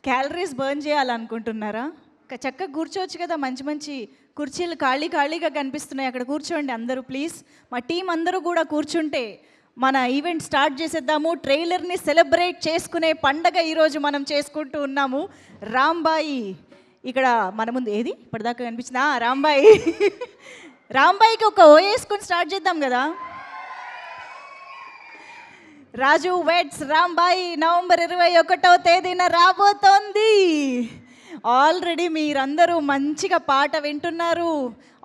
Calories burn చేయాలనుకుంటున్నారా? చక్కగా కూర్చోవచ్చు కదా, మంచి మంచి కుర్చీలు ఖాళీగా కనిపిస్తున్నాయి, అక్కడ కూర్చోండి అందరూ ప్లీజ్. మా టీం అందరూ కూడా కూర్చుంటే మన ఈవెంట్ స్టార్ట్ చేసేద్దాము. ట్రైలర్ని సెలబ్రేట్ చేసుకునే పండగ ఈరోజు మనం చేసుకుంటూ ఉన్నాము. రాంబాయి ఇక్కడ మన ముందు ఏది ఇప్పటిదాకా కనిపించిందా? రాంబాయి. రాంబాయికి ఒక ఓ వేసుకొని స్టార్ట్ చేద్దాం కదా. రాజు వెడ్స్ రాంబాయి నవంబర్ 21వ తేదీన రాబోతోంది. ఆల్రెడీ మీరందరూ మంచిగా పాట వింటున్నారు,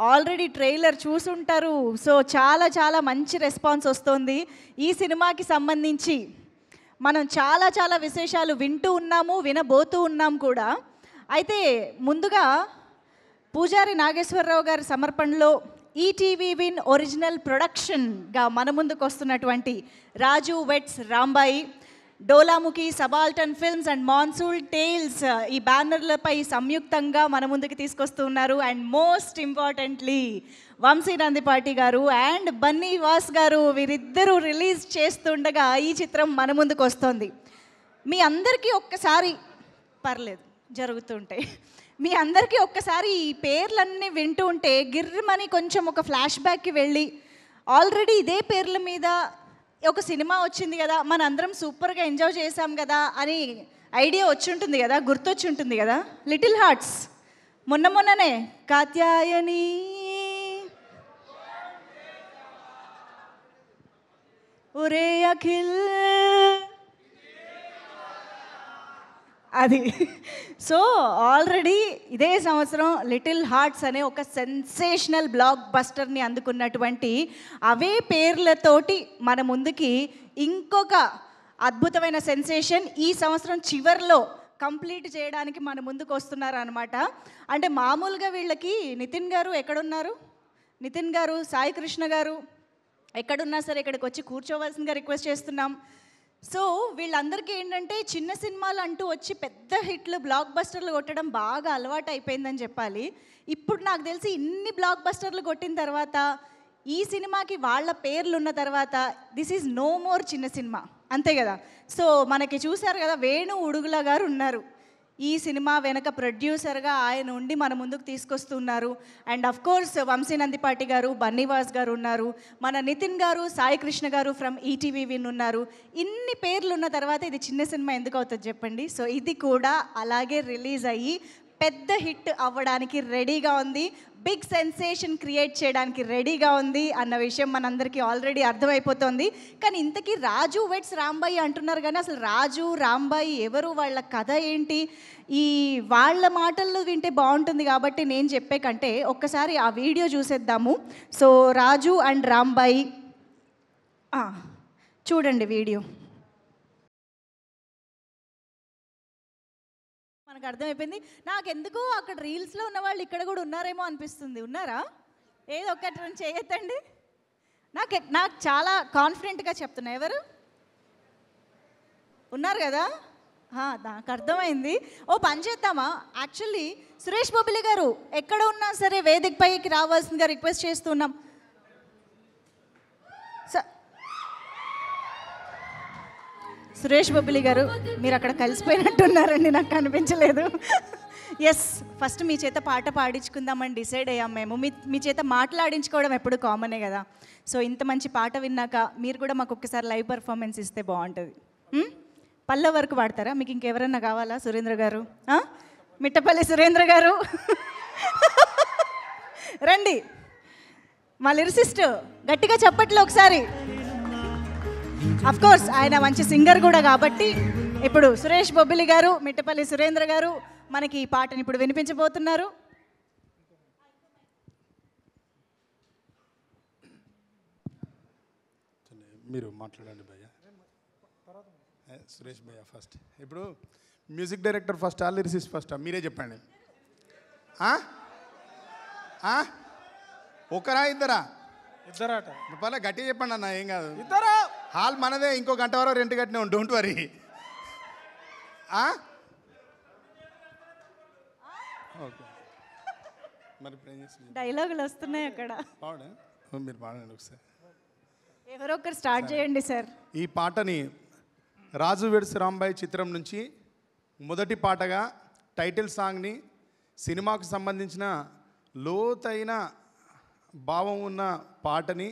ఆల్రెడీ ట్రైలర్ చూసుంటారు. సో చాలా చాలా మంచి రెస్పాన్స్ వస్తుంది. ఈ సినిమాకి సంబంధించి మనం చాలా చాలా విశేషాలు వింటూ ఉన్నాము, వినబోతూ ఉన్నాం కూడా. అయితే ముందుగా పూజారి నాగేశ్వరరావు గారి సమర్పణలో ఈటీవీ విన్ ఒరిజినల్ ప్రొడక్షన్గా మన ముందుకు వస్తున్నటువంటి Raju weds Rambai, Dolamukhi, subaltern films and monsoon tales ఈ బ్యానర్లపై సంయుక్తంగా మన ముందుకు తీసుకొస్తూ ఉన్నారు. And most importantly Vamsi Nandipati garu and Bunny was గారు, వీరిద్దరూ రిలీజ్ చేస్తుండగా ఈ చిత్రం మన ముందుకు వస్తుంది. మీ అందరికీ ఒక్కసారి పర్లేదు జరుగుతుంటాయి, మీ అందరికీ ఒక్కసారి ఈ పేర్లన్నీ వింటూ ఉంటే గిర్రమని కొంచెం ఒక ఫ్లాష్ బ్యాక్కి వెళ్ళి, ఆల్రెడీ ఇదే పేర్ల మీద ఒక సినిమా వచ్చింది కదా, మన అందరం సూపర్గా ఎంజాయ్ చేసాం కదా అని ఐడియా వచ్చి ఉంటుంది కదా, గుర్తొచ్చి ఉంటుంది కదా. లిటిల్ హార్ట్స్ మొన్ననే కాత్యాయని, ఒరే అఖిల్, అది. సో ఆల్రెడీ ఇదే సంవత్సరం లిటిల్ హార్ట్స్ అనే ఒక సెన్సేషనల్ బ్లాక్ బస్టర్ని అందుకున్నటువంటి అవే పేర్లతోటి మన ముందుకి ఇంకొక అద్భుతమైన సెన్సేషన్ ఈ సంవత్సరం చివరిలో కంప్లీట్ చేయడానికి మన ముందుకు వస్తున్నారు అనమాట. అంటే మామూలుగా వీళ్ళకి నితిన్ గారు ఎక్కడున్నారు, నితిన్ గారు, సాయి కృష్ణ గారు ఎక్కడున్నా సరే ఇక్కడికి వచ్చి కూర్చోవలసిందిగా రిక్వెస్ట్ చేస్తున్నాం. సో వీళ్ళందరికీ ఏంటంటే చిన్న సినిమాలు అంటూ వచ్చి పెద్ద హిట్లు బ్లాక్ బస్టర్లు కొట్టడం బాగా అలవాటు అయిపోయిందని చెప్పాలి. ఇప్పుడు నాకు తెలిసి ఇన్ని బ్లాక్ బస్టర్లు కొట్టిన తర్వాత ఈ సినిమాకి వాళ్ళ పేర్లు ఉన్న తర్వాత దిస్ ఈజ్ నో మోర్ చిన్న సినిమా, అంతే కదా. సో మనకి చూశారు కదా, వేణు ఉడుగుల గారు ఉన్నారు ఈ సినిమా వెనక ప్రొడ్యూసర్గా, ఆయన ఉండి మన ముందుకు తీసుకొస్తున్నారు. And of course Vamsi Nandipati గారు, బన్నీవాస్ గారు ఉన్నారు, మన నితిన్ గారు, సాయి కృష్ణ గారు ఫ్రమ్ ఈటీవీ విన్ ఉన్నారు. ఇన్ని పేర్లు ఉన్న తర్వాత ఇది చిన్న సినిమా ఎందుకు అవుతుంది చెప్పండి. సో ఇది కూడా అలాగే రిలీజ్ అయ్యి పెద్ద హిట్ అవ్వడానికి రెడీగా ఉంది, బిగ్ సెన్సేషన్ క్రియేట్ చేయడానికి రెడీగా ఉంది అన్న విషయం మనందరికీ ఆల్రెడీ అర్థమైపోతుంది. కానీ ఇంతకీ రాజు వెడ్స్ రాంబాయి అంటున్నారు కానీ అసలు రాజు రాంబాయి ఎవరు, వాళ్ళ కథ ఏంటి, ఈ వాళ్ళ మాటల్లో వింటే బాగుంటుంది కాబట్టి నేను చెప్పే కంటే ఒక్కసారి ఆ వీడియో చూసేద్దాము. సో రాజు అండ్ రాంబాయి చూడండి వీడియో. మనకు అర్థమైపోయింది. నాకెందుకు అక్కడ రీల్స్లో ఉన్న వాళ్ళు ఇక్కడ కూడా ఉన్నారేమో అనిపిస్తుంది. ఉన్నారా? ఏదో ఒక్కటి రెండు చేయొద్దండి. నాకు చాలా కాన్ఫిడెంట్గా చెప్తున్నా. ఎవరు ఉన్నారు కదా? నాకు అర్థమైంది. ఓ పని చేద్దామా, యాక్చువల్లీ సురేష్ బొబ్బిలి గారు ఎక్కడ ఉన్నా సరే వేదిక పైకి రావాల్సిందిగా రిక్వెస్ట్ చేస్తున్నాం. సురేష్ బొబ్బిలి గారు మీరు అక్కడ కలిసిపోయినట్టున్నారండి, నాకు కనిపించలేదు. ఎస్, ఫస్ట్ మీ చేత పాట పాడించుకుందామని డిసైడ్ అయ్యాం మేము. మీ చేత మాట్లాడించుకోవడం ఎప్పుడు కామనే కదా. సో ఇంత మంచి పాట విన్నాక మీరు కూడా మాకు ఒక్కసారి లైవ్ పర్ఫార్మెన్స్ ఇస్తే బాగుంటుంది. పల్లె వరకు పాడతారా? మీకు ఇంకెవరన్నా కావాలా? సురేంద్ర గారు, మిట్టపల్లి సురేంద్ర గారు రండి. మా లిరిసిస్ట్ గట్టిగా చెప్పట్లు ఒకసారి. అఫ్ కోర్స్ ఆయన మంచి సింగర్ కూడా కాబట్టి ఇప్పుడు సురేష్ బొబ్బిలి గారు, మిట్టపల్లి సురేంద్ర గారు మనకి ఈ పాటని ఇప్పుడు వినిపించబోతున్నారు. మీరు మాట్లాడండి భయ్య, సురేష్ భయ్య ఫస్ట్. ఇప్పుడు మ్యూజిక్ డైరెక్టర్ ఫస్టా, లిరిసిస్ట్ ఫస్టా? మీరే చెప్పండి. ఒకరా ఇద్దరా? ఇద్దరాట. పర్లే గట్టిగా చెప్పండి అన్న, ఏం కాదు. ఇద్దరా? హాల్ మనదే, ఇంకో గంట వరకు రెంట్ కట్టినా, డోంట్ వరీ. ఓకే, మరి ఇప్పుడు ఏం చేస్తుంది? డైలాగులు వస్తున్నాయి అక్కడ. పాడా మీరు పాడండి ఒకసారి. ఎవరో ఒకరు స్టార్ట్ చేయండి సార్. ఈ పాటని రాజు వెడ్స్ రాంబాయి చిత్రం నుంచి మొదటి పాటగా టైటిల్ సాంగ్ని సినిమాకు సంబంధించిన లోతైన భావం ఉన్న పాటని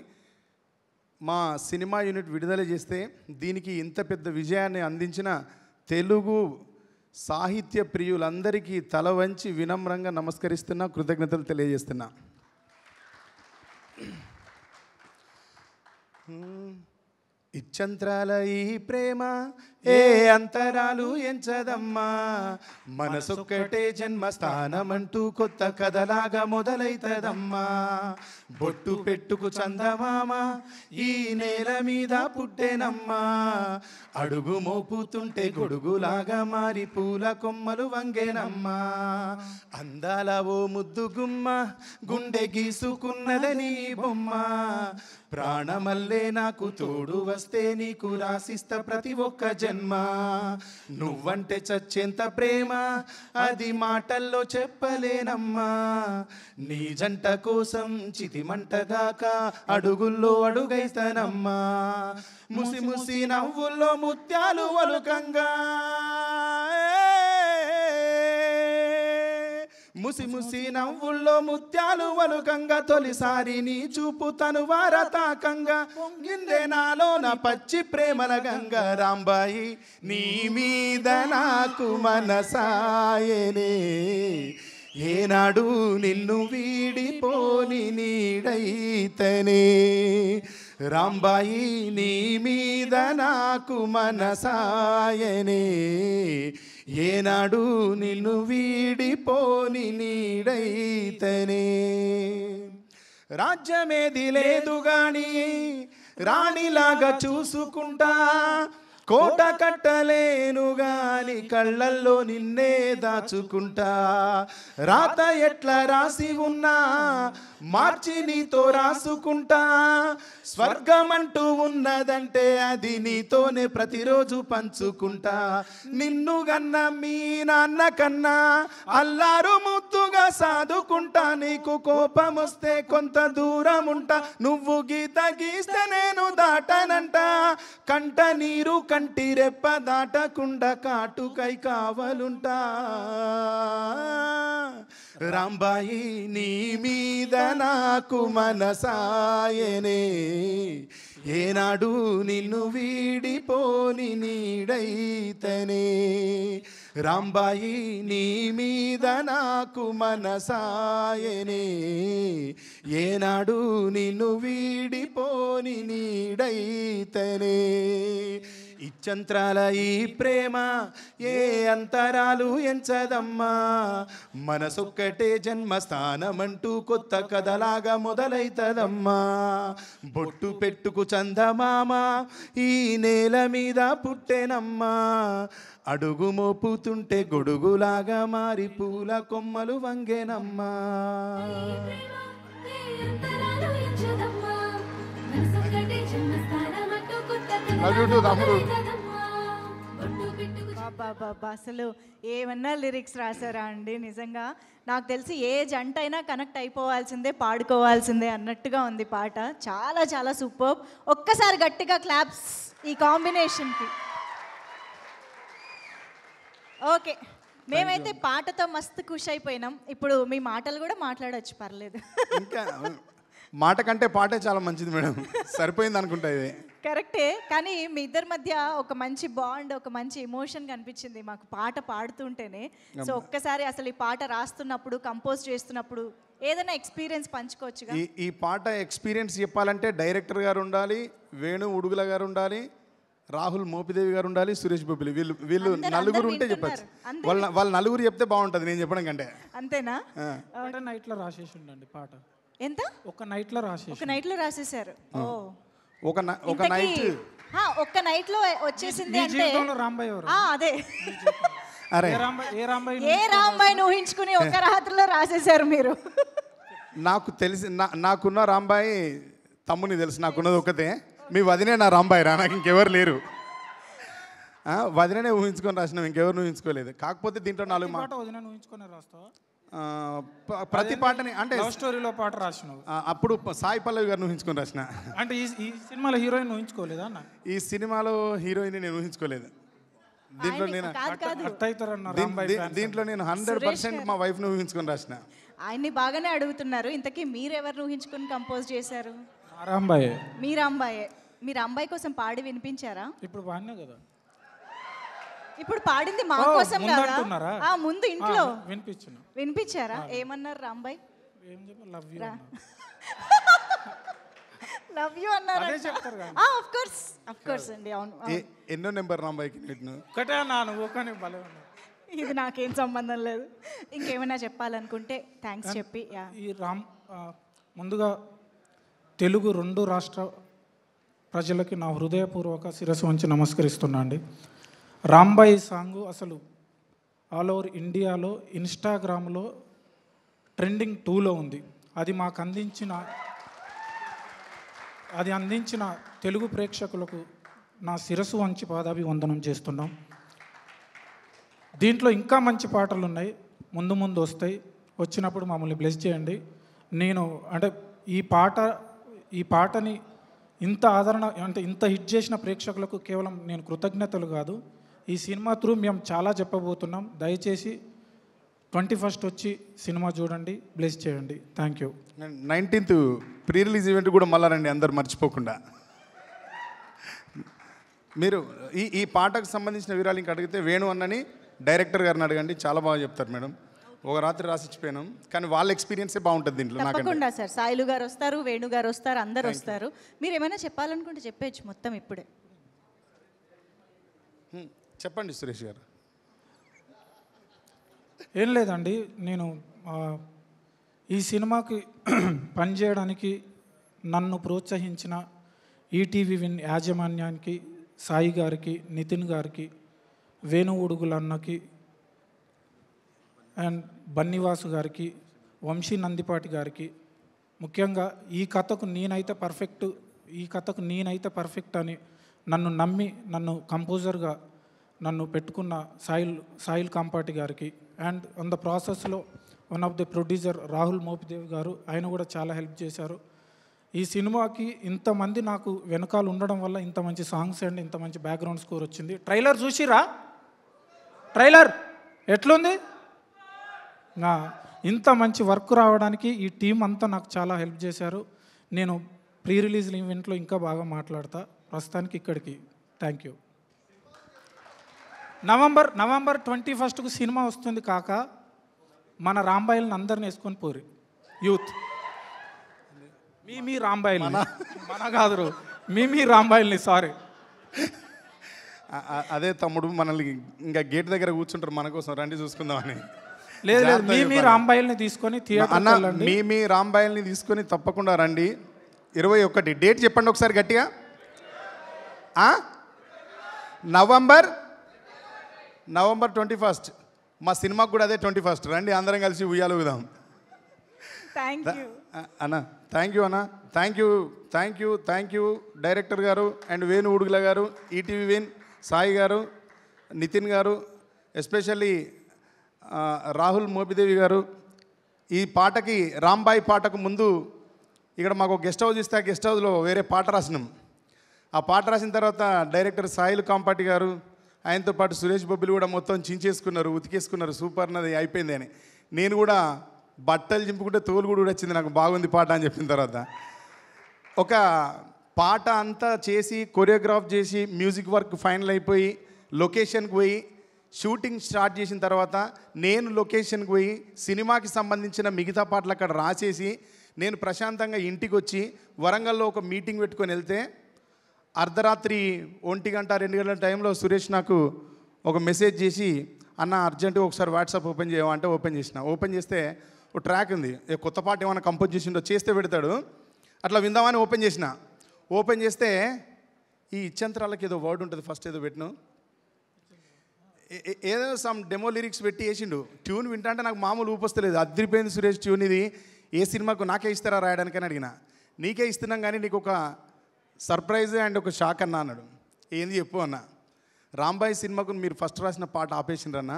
మా సినిమా యూనిట్ విడుదల చేస్తే దీనికి ఇంత పెద్ద విజయాన్ని అందించిన తెలుగు సాహిత్య ప్రియులందరికీ తల వంచి వినమ్రంగా నమస్కరిస్తున్నా, కృతజ్ఞతలు తెలియజేస్తున్నా. ఇచ్చంత్రాల ఈ ప్రేమ ఏ అంతరాలు ఎంచదమ్మా, మనసొక్కటే జన్మస్థానమంటూ కొత్త కథలాగా మొదలైతదమ్మా. బొట్టు పెట్టుకు చందమామ ఈ నేల మీద పుట్టెనమ్మా, అడుగు మోపుతుంటే గొడుగులాగా మారి పూల కొమ్మలు వంగేనమ్మా. అందాల ఓ ముద్దు గుమ్మ గుండె గీసుకున్నదని బొమ్మ, ప్రాణమల్లే నాకు తోడు వస్తే నీకు రాసిస్తా ప్రతి ఒక్క జన్మ. నువ్వంటే చచ్చేంత ప్రేమ అది మాటల్లో చెప్పలేనమ్మా, నీ జంట కోసం చితిమంటగాక అడుగుల్లో అడుగైస్తానమ్మా. ముసి ముసి నవ్వుల్లో ముత్యాలు వలుకంగా, ముసి ముసి నవ్వుల్లో ముత్యాలు వలుకంగా, తొలిసారి నీ చూపు తను వారతాకంగా పొంగిందే నాలో నా పచ్చి ప్రేమల గంగ. రాంబాయి నీ మీద నాకు మనసాయనే, ఏనాడు నిన్ను వీడిపోని నీడైతనే. రాంబాయి నీ మీద నాకు మనసాయనే, ఏనాడు నిన్ను వీడిపోని నీడైతనే. రాజ్యమేది లేదు గాని రాణిలాగా చూసుకుంటా, కోట కట్టలేను గాని కళ్ళల్లో నిన్నే దాచుకుంటా. రాత ఎట్లా రాసి ఉన్నా మార్చి నీతో రాసుకుంటా, స్వర్గమంటూ ఉన్నదంటే అది నీతోనే ప్రతిరోజు పంచుకుంటా. నిన్ను గన్న మీ నాన్న కన్నా అల్లారు ముద్దుగా సాదుకుంటా, నీకు కోపం వస్తే కొంత దూరం ఉంటా, నువ్వు గీత గీస్తే నేను దాటనంట. కంట నీరు కంటి రెప్ప దాటకుండా కాటుకై కావలుంటా. రాంబాయి నీ మీద నాకు మనసాయనే, ఏనాడు నిన్ను వీడిపోని నీడైతనే. రాంబాయి నీ మీద నాకు మనసాయనే, ఏనాడు నిన్ను వీడిపోని నీడైతనే. ఇచ్చంత్రాల ఈ ప్రేమ ఏ అంతరాలు ఎంచదమ్మా, మనసొక్కటే జన్మస్థానమంటూ కొత్త కథలాగా మొదలైతదమ్మా. బొట్టు పెట్టుకు చందమామ ఈ నేల మీద పుట్టెనమ్మా, అడుగు మోపుతుంటే గొడుగులాగా మారి పూల కొమ్మలు వంగేనమ్మా. అసలు ఏమన్నా లిరిక్స్ రాశారా అండి? నిజంగా నాకు తెలిసి ఏ జంట అయినా కనెక్ట్ అయిపోవాల్సిందే, పాడుకోవాల్సిందే అన్నట్టుగా ఉంది పాట. చాలా చాలా సూపర్. ఒక్కసారి గట్టిగా క్లాప్స్ ఈ కాంబినేషన్కి. ఓకే, మేమైతే పాటతో మస్తు ఖుషి అయిపోయినాం. ఇప్పుడు మీ మాటలు కూడా మాట్లాడచ్చు, పర్లేదు. ఇంకా మాట కంటే పాటే చాలా మంచిది మేడం, సరిపోయింది అనుకుంటా. ఇది కరెక్టే, కానీ మీ ఇద్దరి మధ్య ఒక మంచి బాండ్, ఒక మంచి ఎమోషన్ కనిపించింది మాకు పాట పాడుతుంటేనే. సో ఒక్కసారి అసలు ఈ పాట రాస్తున్నప్పుడు, కంపోజ్ చేస్తున్నప్పుడు ఏదైనా ఎక్స్పీరియన్స్ పంచుకోవచ్చుగా? ఈ పాట ఎక్స్పీరియన్స్ చెప్పాలంటే డైరెక్టర్ గారు ఉండాలి, వేణు ఉడుగుల గారు ఉండాలి, రాహుల్ మోపిదేవి గారు ఉండాలి, సురేష్ బొబ్బిలి, వీళ్ళు నలుగురు ఉంటే చెప్పచ్చు. వాళ్ళ నలుగురు చెప్తే బాగుంటుంది నేను చెప్పడం కంటే. అంతేనా? నైట్ లో రాసేసి ఉండండి పాట. ఎంత? ఒక నైట్ లో రాసేసి. ఒక నైట్ లో రాసేసారు. ఓ, ఒక నైట్, ఒక్క నైట్ లో వచ్చేసింది అంటే రాంబాయ్ ఎవరు? అదే, అరే ఏ రాంబాయ్ ఊహించుకుని ఒక రాత్రిలో రాసేసారు మీరు. నాకు తెలిసి నాకున్న రాంబాయి తమ్ముని తెలుసు, నాకున్నది ఒకతే. మీ వదినే నా రాంబాయి రా, నాకు ఇంకెవరు లేరు. వదిననే ఊహించుకొని రాసినాం, ఇంకెవరు ఊహించుకోలేదు. కాకపోతే దీంట్లో 4 ప్రతి పాటని అంటే లవ్ స్టోరీలో పాట రాసినావు. అప్పుడు సాయి పల్లవి గారిని ఊహించుకొని రాసిన. అంటే ఈ సినిమాలో హీరోయిన్ ఊహించుకోలేదా అన్న? ఈ సినిమాలో హీరోయిన్ నేను ఊహించుకోలేదు. దీంట్లో నేను కాదు కాదు అట్ట అవుతారన్న దీం- రాంబాయ్ దీ- fans. దీంట్లో నేను 100% మా వైఫ్ని ఊహించుకొని రాసిన. ఆయన్ని బాగానే అడుగుతున్నారు. ఇంతకీ మీరెవరు ఊహించుకుని కంపోజ్ చేశారు? ఆ రాంబాయ్ మీరు అమ్మాయే. మీరు అమ్మాయి కోసం పాడి వినిపించారా? ఇప్పుడు బాగానే కదా. ఇప్పుడు పాడింది మా ఓ, కోసం ముందు కదా. అంటున్నారా? ముందు ఇంట్లో వినిపించిన వినిపించారా? ఏమన్నారు రాంబాయ్? ఏం చెప్ప లవ్ యూ లవ్ యూ అన్నారు. అదే చెప్తారు కదా. ఆఫ్ కోర్స్ అండి. అవును. ఎన్నో నెంబర్ రాంబాయికి నీకు? ఒకటే నా నువ్వు కానీ భలే ఉన్నావు. ఇది నాకేం సంబంధం లేదు. ఇంకేమైనా చెప్పాలనుకుంటే థ్యాంక్స్ చెప్పి ఈ ముందుగా తెలుగు 2 రాష్ట్ర ప్రజలకి నా హృదయపూర్వక శిరస్సు వంచి నమస్కరిస్తున్నా అండి. రాంబాయి సాంగ్ అసలు ఆల్ ఓవర్ ఇండియాలో ఇన్స్టాగ్రామ్లో ట్రెండింగ్ 2లో ఉంది. అది మాకు అందించిన తెలుగు ప్రేక్షకులకు నా శిరస్సు వంచి పాదాభివందనం చేస్తున్నాం. దీంట్లో ఇంకా మంచి పాటలు ఉన్నాయి, ముందు ముందు వస్తాయి. వచ్చినప్పుడు మమ్మల్ని బ్లెస్ చేయండి. నేను అంటే ఈ పాటని ఇంత ఆదరణ అంటే ఇంత హిట్ చేసిన ప్రేక్షకులకు కేవలం నేను కృతజ్ఞతలు కాదు, ఈ సినిమా త్రూ మేము చాలా చెప్పబోతున్నాం. దయచేసి 21st వచ్చి సినిమా చూడండి, బ్లెస్ చేయండి. Thank you. 19th pre release event కూడా మళ్ళా రండి అందరు మర్చిపోకుండా. మీరు ఈ పాటకు సంబంధించిన వివరాలు ఇంకా అడిగితే వేణు అన్నని డైరెక్టర్ గారిని అడగండి, చాలా బాగా చెప్తారు మేడం. ఒక రాత్రి రాసిచ్చిపోయాను, కానీ వాళ్ళ ఎక్స్పీరియన్సే బాగుంటుంది దీంట్లో. తప్పకుండా సార్. సాయిలు గారు వస్తారు, వేణు గారు వస్తారు, అందరు వస్తారు. మీరు ఏమైనా చెప్పాలనుకుంటే చెప్పేయచ్చు మొత్తం ఇప్పుడే. చెప్పండి సురేష్ గారు. ఏం లేదండి, నేను ఈ సినిమాకి పనిచేయడానికి నన్ను ప్రోత్సహించిన ఈటీవీ విన్ యాజమాన్యానికి, సాయి గారికి, నితిన్ గారికి, వేణు ఉడుగుల అన్నకి అండ్ బన్నివాసు గారికి, వంశీ నందిపాటి గారికి, ముఖ్యంగా ఈ కథకు నేనైతే పర్ఫెక్ట్ అని నన్ను నమ్మి నన్ను కంపోజర్గా నన్ను పెట్టుకున్న సాయిల్ కాంపాటి గారికి, అండ్ ఆన్ ద ప్రాసెస్లో one of the producer Rahul Mopidev garu, ఆయన కూడా చాలా హెల్ప్ చేశారు. ఈ సినిమాకి ఇంతమంది నాకు వెనకాల ఉండడం వల్ల ఇంత మంచి సాంగ్స్ అండ్ ఇంత మంచి బ్యాక్గ్రౌండ్ స్కోర్ వచ్చింది. ట్రైలర్ చూసిరా? ట్రైలర్ ఎట్లుంది? ఇంత మంచి వర్క్ రావడానికి ఈ టీం అంతా నాకు చాలా హెల్ప్ చేశారు. నేను ప్రీ రిలీజ్ ఈవెంట్లో ఇంకా బాగా మాట్లాడతా. ప్రస్తుతానికి ఇక్కడికి థ్యాంక్ యూ. నవంబర్ 21కు సినిమా వస్తుంది కాక, మన రాంబాయిల్ని అందరిని వేసుకొని పోరి యూత్. మీ రాంబాయిల్ని మన కాదు, మీ రాంబాయిల్ని, సారీ. అదే తమ్ముడు, మనల్ని ఇంకా గేట్ దగ్గర కూర్చుంటారు మన కోసం, రండి చూసుకుందామని. లేదు మీ రాంబాయిల్ని తీసుకొని అన్న, మీ రాంబాయిల్ని తీసుకొని తప్పకుండా రండి. 21 డేట్ చెప్పండి ఒకసారి గట్టిగా. నవంబర్ 21 మా సినిమాకు కూడా అదే 21. రండి అందరం కలిసి ఉయ్యాలు ఊదాం. అన్న థ్యాంక్ యూ అన్న. థ్యాంక్ యూ డైరెక్టర్ గారు అండ్ వేణు ఉడుగుల గారు, ఈటీవీ విన్, సాయి గారు, నితిన్ గారు, ఎస్పెషల్లీ రాహుల్ మోపిదేవి గారు. ఈ పాటకి రాంబాయి పాటకు ముందు ఇక్కడ మాకు గెస్ట్ హౌస్ ఇస్తే ఆ గెస్ట్ హౌస్లో వేరే పాట రాసినాం. ఆ పాట రాసిన తర్వాత డైరెక్టర్ సాయిల్ కాంపాటి గారు, ఆయనతో పాటు సురేష్ బొబ్బిలు కూడా మొత్తం చించేసుకున్నారు, ఉతికేసుకున్నారు, సూపర్ అన్నది అయిపోయింది అని. నేను కూడా బట్టలు చింపుకుంటే తోలు కూడా వచ్చింది, నాకు బాగుంది పాట అని చెప్పిన తర్వాత. ఒక పాట అంతా చేసి కొరియోగ్రాఫ్ చేసి మ్యూజిక్ వర్క్ ఫైనల్ అయిపోయి లొకేషన్కి పోయి షూటింగ్ స్టార్ట్ చేసిన తర్వాత నేను లొకేషన్కి పోయి సినిమాకి సంబంధించిన మిగతా పాటలు అక్కడ రాసేసి నేను ప్రశాంతంగా ఇంటికి వచ్చి వరంగల్లో ఒక మీటింగ్ పెట్టుకొని వెళ్తే అర్ధరాత్రి 1 గంట 2 గంటల టైంలో సురేష్ నాకు ఒక మెసేజ్ చేసి, అన్న అర్జెంటుగా ఒకసారి వాట్సాప్ ఓపెన్ చేయమంటే ఓపెన్ చేసిన. ఓపెన్ చేస్తే ఒక ట్రాక్ ఉంది, కొత్త పాట ఏమైనా కంపోజ్ చేసిండో చేస్తే పెడతాడు, అట్లా విందామని ఓపెన్ చేసిన. ఓపెన్ చేస్తే ఈ ఇచ్చంతరాలకి ఏదో వర్డ్ ఉంటుంది, ఫస్ట్ ఏదో పెట్టిను, ఏదో సమ్ డెమో లిరిక్స్ పెట్టి వేసిండు. ట్యూన్ వింటా అంటే నాకు మామూలు ఊపొస్తలేదు. అదిరిపోయింది సురేష్ ట్యూన్, ఇది ఏ సినిమాకు నాకే ఇస్తారా రాయడానికని అడిగిన. నీకే ఇస్తున్నాం కానీ నీకు ఒక సర్ప్రైజ్ అండ్ ఒక షాక్ అన్నా అన్నాడు. ఏంది చెప్పు అన్న. రాంబాయి సినిమాకు మీరు ఫస్ట్ రాసిన పాట ఆపేసిండ్రన్న,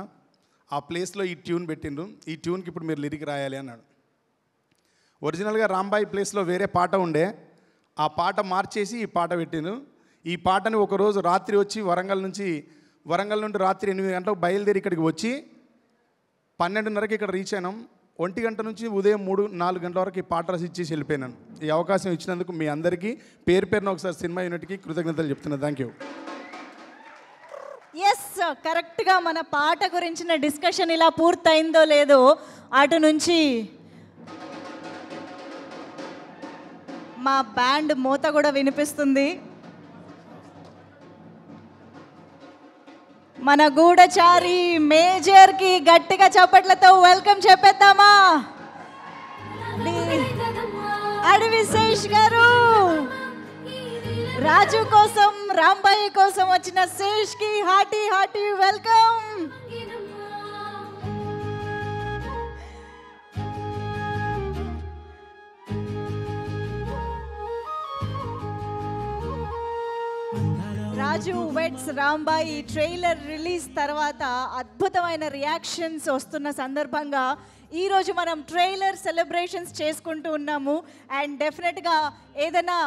ఆ ప్లేస్లో ఈ ట్యూన్ పెట్టిండ్రు, ఈ ట్యూన్కి ఇప్పుడు మీరు లిరిక్ రాయాలి అన్నాడు. ఒరిజినల్గా రాంబాయి ప్లేస్లో వేరే పాట ఉండే, ఆ పాట మార్చేసి ఈ పాట పెట్టిండ్రు. ఈ పాటని ఒకరోజు రాత్రి వచ్చి వరంగల్ నుంచి వరంగల్ నుండి రాత్రి 8 గంటలకు బయలుదేరి ఇక్కడికి వచ్చి 12:30కి ఇక్కడ రీచ్ అయినాం. 1 గంట నుంచి ఉదయం 3-4 గంటల వరకు ఈ పాట రాసి ఇచ్చేసి వెళ్ళిపోయినాను. ఈ అవకాశం ఇచ్చినందుకు మీ అందరికీ పేరు పేరున ఒకసారి సినిమా యూనిట్కి కృతజ్ఞతలు చెప్తున్నాను. Thank you. ఎస్, కరెక్ట్గా మన పాట గురించిన డిస్కషన్ ఇలా పూర్తయిందో లేదో అటు నుంచి మా బ్యాండ్ మోత కూడా వినిపిస్తుంది. మన గూఢచారి మేజర్కి గట్టిగా చప్పట్లతో వెల్కమ్ చెప్పేద్దామా? అడవి శేష్ గారు, రాజు కోసం రాంబాయి కోసం వచ్చిన శేష్కి హార్టీ హార్టీ వెల్కమ్. రాజు వెడ్స్ రాంబాయి ట్రైలర్ రిలీజ్ తర్వాత అద్భుతమైన రియాక్షన్స్ వస్తున్న సందర్భంగా ఈరోజు మనం ట్రైలర్ సెలబ్రేషన్స్ చేసుకుంటూ ఉన్నాము. అండ్ డెఫినెట్గా ఏదైనా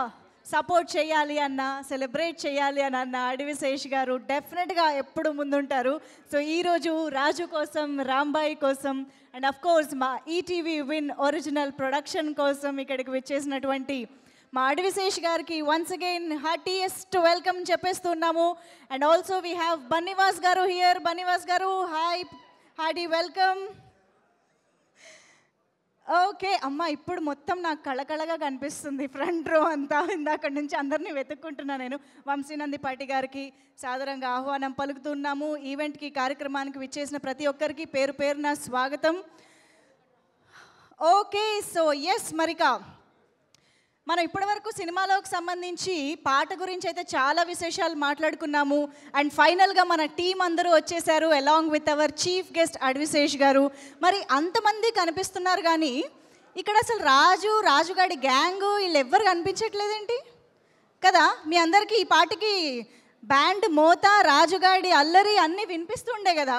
సపోర్ట్ చేయాలి అన్నా, సెలబ్రేట్ చేయాలి అని అన్న అడవి శేష్ గారు డెఫినెట్గా ఎప్పుడు ముందుంటారు. సో ఈరోజు రాజు కోసం, రాంబాయి కోసం అండ్ అఫ్ కోర్స్ మా ఈటీవీ విన్ ఒరిజినల్ ప్రొడక్షన్ కోసం ఇక్కడికి విచ్చేసినటువంటి మా అడవి శేష్ గారికి వన్స్ అగైన్ హార్టీయెస్ట్ వెల్కమ్ చెప్పేస్తున్నాము. And also we have Bunny Vas garu here. Bunny Vas గారు, హాయ్, హార్టీ వెల్కమ్. ఓకే అమ్మ, ఇప్పుడు మొత్తం నాకు కళకళగా కనిపిస్తుంది ఫ్రంట్ రో అంతా. ఇందాక నుంచి అందరినీ వెతుక్కుంటున్నాను నేను. వంశీనంది పాటి గారికి సాదరంగా ఆహ్వానం పలుకుతున్నాము. ఈవెంట్కి, కార్యక్రమానికి విచ్చేసిన ప్రతి ఒక్కరికి పేరు పేరున స్వాగతం. ఓకే, సో ఎస్ మరికా మనం ఇప్పటివరకు సినిమాలోకి సంబంధించి పాట గురించి అయితే చాలా విశేషాలు మాట్లాడుకున్నాము. అండ్ ఫైనల్గా మన టీం అందరూ వచ్చేసారు along with our chief guest అడవి శేష్ గారు. మరి అంతమంది కనిపిస్తున్నారు కానీ ఇక్కడ అసలు రాజుగాడి గ్యాంగ్ వీళ్ళు ఎవ్వరు కనిపించట్లేదేంటి కదా? మీ అందరికీ ఈ పాటకి బ్యాండ్ మోత, రాజుగాడి అల్లరి అన్నీ వినిపిస్తుండే కదా.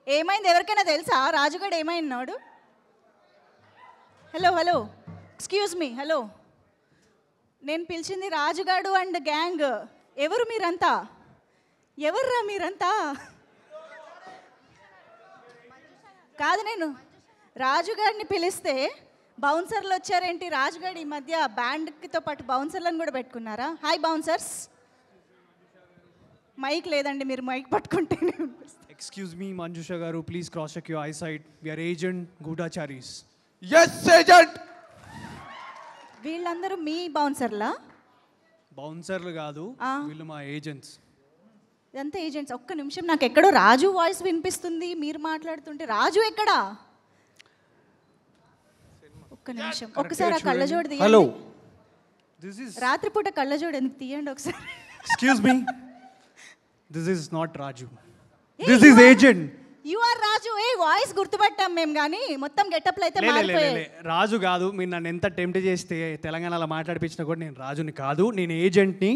ఏమైంది? ఎవరికైనా తెలుసా రాజుగాడు ఏమైనాడు? హలో ఎక్స్క్యూజ్ మీ, హలో, నేను పిలిచింది రాజుగాడు అండ్ గ్యాంగ్. ఎవరు మీరంతా? ఎవర్రా మీరంతా? కాదు, నేను రాజుగాడిని పిలిస్తే బౌన్సర్లు వచ్చారేంటి? రాజుగాడి ఈ మధ్య బ్యాండ్తో పాటు బౌన్సర్లను కూడా పెట్టుకున్నారా? Hi bouncers. మైక్ లేదండి, మీరు మైక్ పట్టుకుంటేనే. Excuse me Manjusha garu, please cross check your eyesight. We are agent గూఢచారీస్. Yes agent. వీళ్ళందరూ మీ బౌన్సర్లా? బౌన్సర్లు కాదు, వీళ్ళు మా ఏజెంట్స్. ఇదంతా ఏజెంట్స్. ఒక్క నిమిషం, నాకు ఎక్కడో రాజు వాయిస్ వినిపిస్తుంది మీరు మాట్లాడుతుంటే. రాజు ఎక్కడా? ఒక్క నిమిషం, ఒక్కసారి ఆ కళ్ళజోడు తీయండి. హలో, రాత్రిపూట కళ్ళజోడు ఎందుకు తీయండి ఒకసారి. Excuse me, this is not Raju, this is agent. You are Raju. ఏ వాయిస్ గుర్తుపట్టాం మేము, కానీ మొత్తం గెటప్లు అయితే మారిపోయాయి. రాజు కాదు. మీరు నన్ను ఎంత టెంప్ట్ చేస్తే తెలంగాణలో మాట్లాడిపించినా కూడా నేను రాజుని కాదు, నేను ఏజెంట్ని.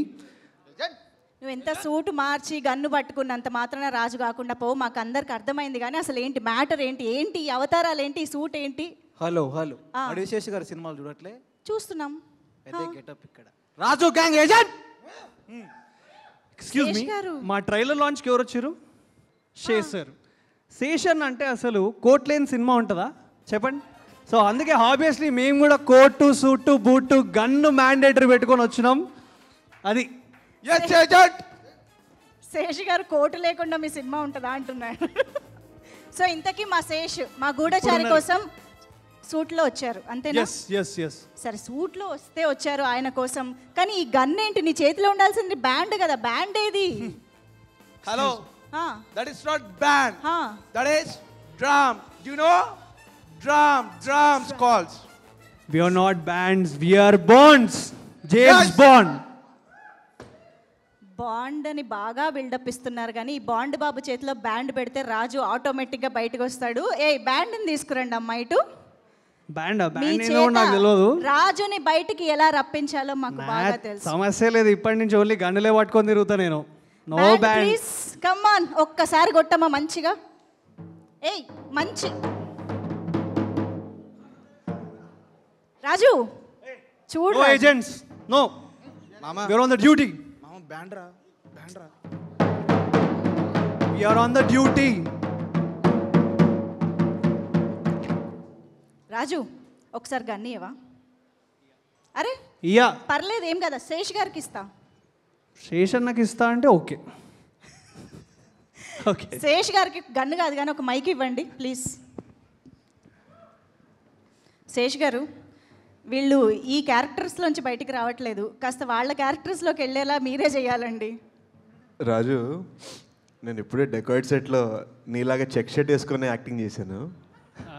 నువ్వు ఎంత సూట్ మార్చి గన్ను పట్టుకున్నంత మాత్రాన రాజు కాకుండా పో. మాకు అందరికి అర్థమైంది, కానీ అసలు ఏంటి మ్యాటర్ ఏంటి? ఈ అవతారాలు ఏంటి? ఈ సూట్ ఏంటి? హలో అడవి శేష్ గారి సినిమాలు చూడట్లే? చూస్తున్నాం. అదే గెటప్ ఇక్కడ. రాజు గ్యాంగ్ ఏజెంట్. ఎక్స్క్యూజ్ మీ, మా ట్రైలర్ లాంచ్కి ఎవరు వచ్చారు? శేషర్. శేషన్ అంటే అసలు కోట్ లేని సినిమా ఉంటుందా చెప్పండి? సో అందుకే ఆబ్వియస్లీ మేము కూడా coat, suit, boot, gun mandatory పెట్టుకొని వచ్చినాం. అది శేష్ గారు కోటు లేకుండా మీ సినిమా ఉంటుందా అంటున్నారు. సో ఇంతకీ మా శేష్ మా గూఢచారి కోసం సూట్లో వచ్చారు అంతేనా? సరే, సూట్లో వస్తే వచ్చారు ఆయన కోసం. కానీ ఈ గన్ ఏంటి నీ చేతిలో? ఉండాల్సింది బ్యాండ్ కదా. బ్యాండ్ ఏది? Hello, that is not band, that is drum. Do you know drums calls? We are not bands, we are bonds. James Bond. Bond అని బాగా బిల్డప్ ఇస్తున్నారు, కానీ ఈ బాండ్ బాబు చేతిలో బ్యాండ్ పెడితే రాజు ఆటోమేటిక్గా బయటకు వస్తాడు. ఏ బ్యాండ్ని తీసుకురండి అమ్మా ఇటు. బ్యాండ్ ఏదో నాకు తెలియదు. రాజుని బయటికి ఎలా రప్పించాలో మాకు బాగా తెలుసు. సమస్య లేదు, ఇప్పటి నుంచి ఓన్లీ గన్నులే పట్టుకొని తిరుగుతా నేను. No band. Please come on, ఒక్కసారి కొట్టమ్మా మంచిగా. ఏయ్ మంచి రాజు చూడు. నో ఏజెంట్స్, నో మామా, we are on the duty. మామ బ్యాండ్ రా. We are on the duty. Raju ఒకసారి గన్నీయవా? అరే ఇయా పర్లేదు, ఏం కదా, శేష్ గారికి ఇస్తా. శేషన్నకి ఇస్తా అంటే ఓకే. ఓకే, శేష్ గారికి గన్ను కాదు కానీ ఒక మైక్ ఇవ్వండి ప్లీజ్. శేష్ గారు, వీళ్ళు ఈ క్యారెక్టర్స్లోంచి బయటికి రావట్లేదు, కాస్త వాళ్ళ క్యారెక్టర్స్లోకి వెళ్ళేలా మీరే చేయాలండి. రాజు, నేను ఇప్పుడే డెకాయిడ్ సెట్లో నీలాగా చెక్ షర్ట్ వేసుకుని యాక్టింగ్ చేశాను.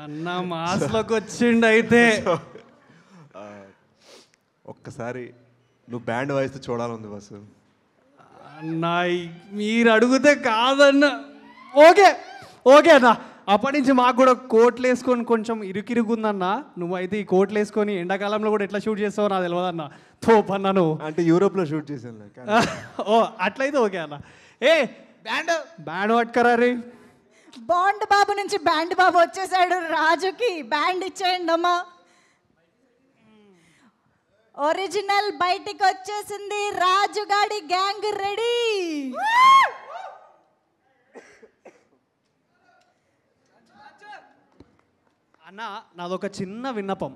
అన్న మాస్లోకి వచ్చిండు అయితే. ఒక్కసారి నువ్వు బ్యాండ్ వాయిస్తే చూడాలంది బస్సు. అన్న మీరు అడిగితే కాదన్న. ఓకే ఓకే అన్న, అప్పటి నుంచి మాకు కూడా కోట్లు వేసుకొని కొంచెం ఇరుకిరుగుందన్న. నువ్వైతే ఈ కోట్లు వేసుకొని ఎండాకాలంలో కూడా ఎట్లా షూట్ చేస్తావో నాకు తెలియదన్న. తోపన్నా నువ్వు. అంటే యూరోప్లో షూట్ చేశాను. ఓ అట్లయితే ఓకే అన్న. ఏ బ్యాండ్ బ్యాండ్ పట్టుకరా రే. బాండ్ బాబు నుంచి బ్యాండ్ బాబు వచ్చేసాడు, రాజుకి బ్యాండ్ ఇచ్చేయండి అమ్మా. ఒరిజినల్ బయటికి వచ్చేసింది, రాజుగాడి గ్యాంగ్ రెడీ. అన్న నాదొక చిన్న విన్నపం.